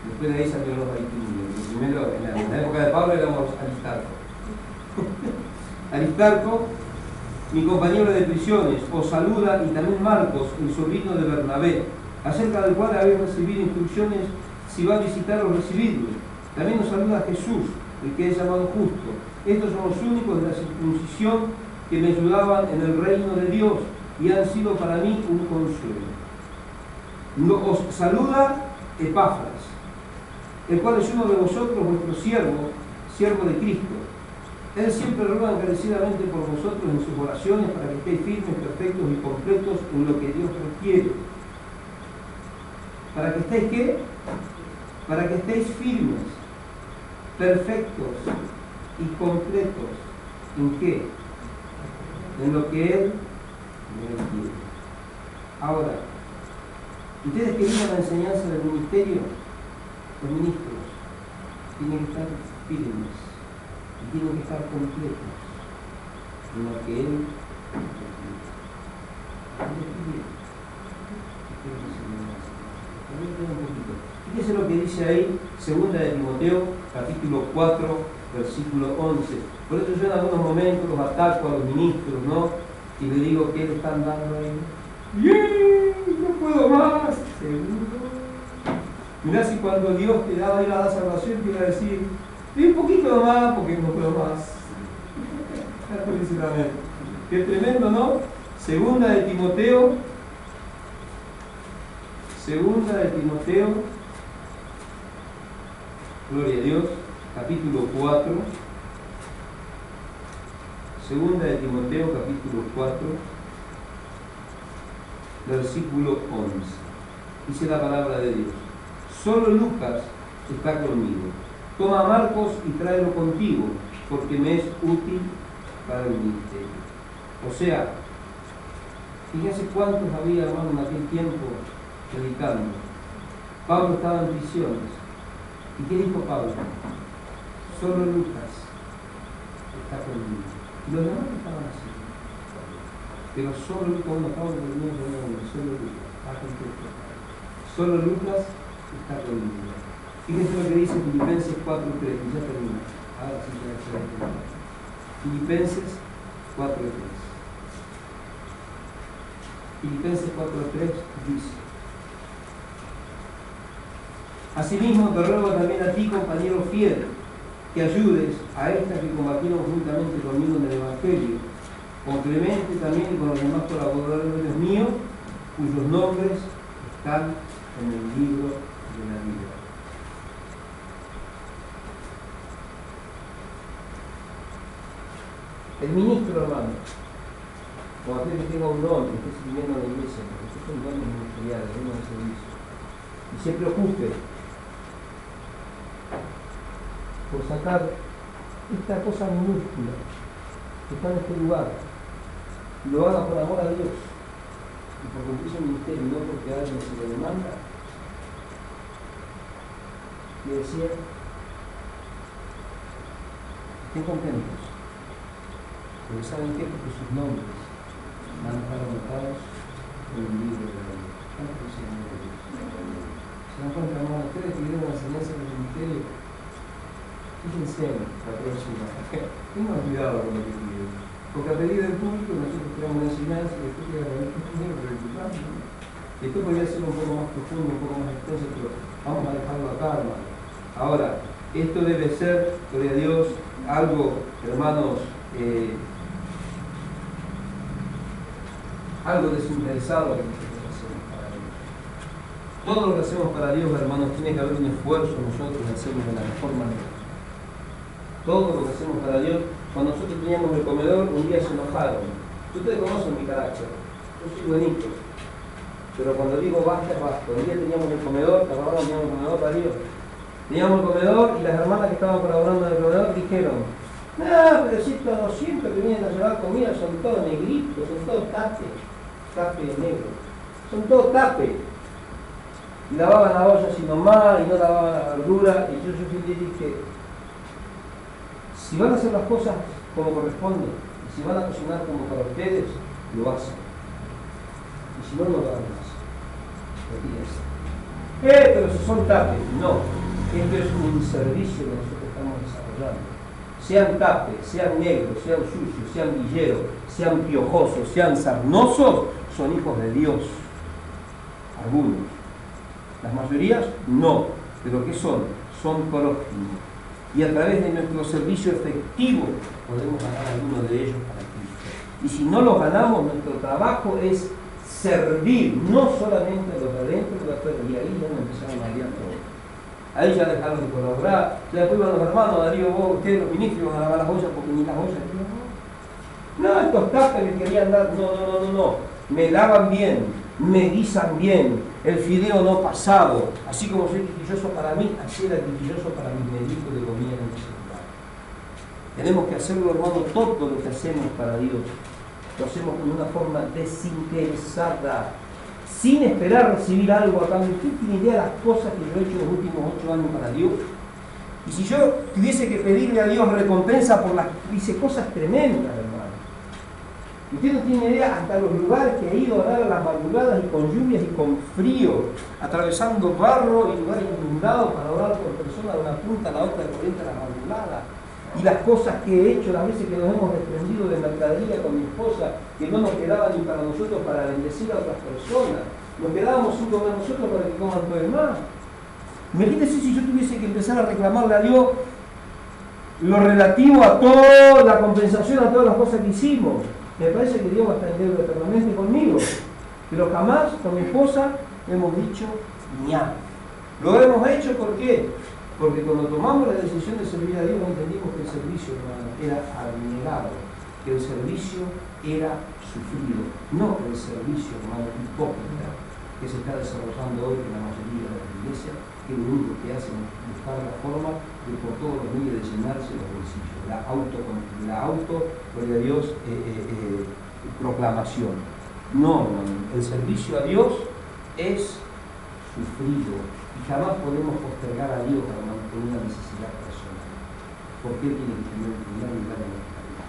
después de ahí salieron los aristínios. Primero, en la época de Pablo éramos Aristarco. Aristarco, mi compañero de prisiones, os saluda, y también Marcos, el sobrino de Bernabé, acerca del cual habéis recibido instrucciones, si va a visitaros, recibidlo. También nos saluda Jesús, el que es llamado justo. Estos son los únicos de la circuncisión que me ayudaban en el reino de Dios y han sido para mí un consuelo. Os saluda Epafras, el cual es uno de vosotros, vuestro siervo de Cristo. Él siempre ruega encarecidamente por vosotros en sus oraciones para que estéis firmes, perfectos y completos en lo que Dios requiere. ¿Para que estéis qué? Para que estéis firmes, perfectos y completos. ¿En qué? En lo que Él requiere. Ahora, ustedes que viven la enseñanza del ministerio, los ministros tienen que estar firmes y tienen que estar completos en lo que Él requiere. Fíjese lo que dice ahí, 2 de Timoteo, capítulo 4, versículo 11. Por eso yo en algunos momentos los ataco a los ministros, ¿no? Y le digo, ¿qué le están dando ahí? ¡Bien! ¡No puedo más! ¿Seguro? Mirá si cuando Dios te da la salvación te iba a decir, un poquito más porque no puedo más. Qué tremendo, ¿no? 2 de Timoteo, gloria a Dios, capítulo 4. 2 de Timoteo, capítulo 4, versículo 11. Dice la palabra de Dios: solo Lucas está conmigo. Toma a Marcos y tráelo contigo, porque me es útil para el ministerio. O sea, fíjense cuántos había, hermano, en aquel tiempo predicando. Pablo estaba en prisiones. ¿Y qué dijo Pablo? Solo Lucas está conmigo. Y los demás estaban así. Pero solo Lucas, cuando estaban reunidos, solo Lucas está conmigo. Solo Lucas está conmigo. Fíjense lo que dice Filipenses 4:3, y ya termina. Ahora sí ya se va a terminar. Filipenses 4:3. Filipenses 4:3 dice: asimismo te ruego también a ti, compañero fiel, que ayudes a estas que combatieron juntamente conmigo en el Evangelio, con Clemente también y con los demás colaboradores míos, cuyos nombres están en el libro de la vida. El ministro, hermano, o aquel que tenga un don, que esté sirviendo en la iglesia, porque estos son dones ministeriales, dones de servicio, y se preocupe por sacar esta cosa minúscula está en este lugar, y lo haga por amor a Dios, y por cumplir su ministerio, y no porque alguien se lo demanda, le decía, estén contentos, porque saben que porque sus nombres van a estar anotados en el libro de la vida. Se dan cuenta, hermano, ustedes que dieron la enseñanza del ministerio, fíjense la próxima. Tengan cuidado con lo que piden. Porque a pedido del público nosotros tenemos una enseñanza y después queda dinero por el lugar. Esto podría ser un poco más profundo, un poco más extenso, pero vamos a dejarlo acá, hermano. Ahora, esto debe ser, gloria a Dios, algo, hermanos, algo desinteresado que nosotros hacemos para Dios. Todo lo que hacemos para Dios, hermanos, tiene que haber un esfuerzo nosotros de hacerlo de la mejor manera. Todo lo que hacemos para Dios, cuando nosotros teníamos el comedor, un día se enojaron. Ustedes conocen mi carácter, yo soy buenito. Pero cuando digo basta, basta. Un día teníamos el comedor, teníamos el comedor para Dios. Teníamos el comedor y las hermanas que estaban colaborando en el comedor dijeron, no, pero si estos 200 que vienen a llevar comida son todos negritos, son todos tape negro, son todos tape. Y lavaban la olla así nomás y no lavaban la verdura. Y yo les dije, si van a hacer las cosas como corresponde, y si van a cocinar como para ustedes, lo hacen. Y si no, no lo hagan más. Pero si son tapes, no. Esto es un servicio que nosotros estamos desarrollando. Sean tapes, sean negros, sean sucios, sean villeros, sean piojosos, sean sarnosos, son hijos de Dios. Algunos. Las mayorías, no. ¿Pero qué son? Son prójimos. Y a través de nuestro servicio efectivo podemos ganar a alguno de ellos para Cristo. Y si no los ganamos, nuestro trabajo es servir, no solamente a los de adentro, pero afuera. Y ahí ya nos empezaron a aliar todo. Ahí ya dejaron de colaborar. Ya después iban los hermanos, Darío, vos, ustedes los ministros iban a lavar las ollas porque ni las ollas. No, estos tapes me querían dar. No. Me lavan bien, me guisan bien, el fideo no pasado, así como soy quisquilloso para mí, así era quisquilloso para mis médicos de comida en ese lugar. Tenemos que hacerlo, hermano, todo lo que hacemos para Dios, lo hacemos con una forma desinteresada, sin esperar recibir algo a cambio. ¿Usted tiene idea de las cosas que yo he hecho en los últimos 8 años para Dios? Y si yo tuviese que pedirle a Dios recompensa por las... hice cosas tremendas, hermano. Usted no tiene idea hasta los lugares que he ido a dar a las madrugadas y con lluvias y con frío, atravesando barro y lugares inundados para orar por personas de una punta a la otra de corriente a la madrugada. Y las cosas que he hecho, las veces que nos hemos desprendido de mercadería con mi esposa, que no nos quedaba ni para nosotros para bendecir a otras personas. Nos quedábamos sin comer nosotros para que coman todo el demás. Imagínense si yo tuviese que empezar a reclamarle a Dios lo relativo a toda la compensación, a todas las cosas que hicimos. Me parece que Dios va a estar en deuda eternamente conmigo. Pero jamás con mi esposa hemos dicho ña. Lo hemos hecho, ¿por qué? Porque cuando tomamos la decisión de servir a Dios entendimos que el servicio, hermano, era abnegado, que el servicio era sufrido, no el servicio, hermano, hipócrita que se está desarrollando hoy en la mayoría de las iglesias, que lo único que hacen es buscar la forma de por todos los medios de llenarse los bolsillos, la auto, gloria a Dios, proclamación. No, hermano, el servicio a Dios es sufrido y jamás podemos postergar a Dios, hermano, por una necesidad personal, porque Él tiene que tener un primer lugar en nuestra vida.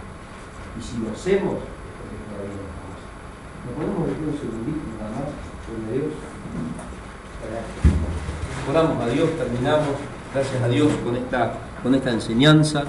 Y si lo hacemos, es porque todavía no estamos. Nos ponemos de pie un segundito nada más, gloria a Dios. Oramos a Dios, terminamos, gracias a Dios con esta enseñanza.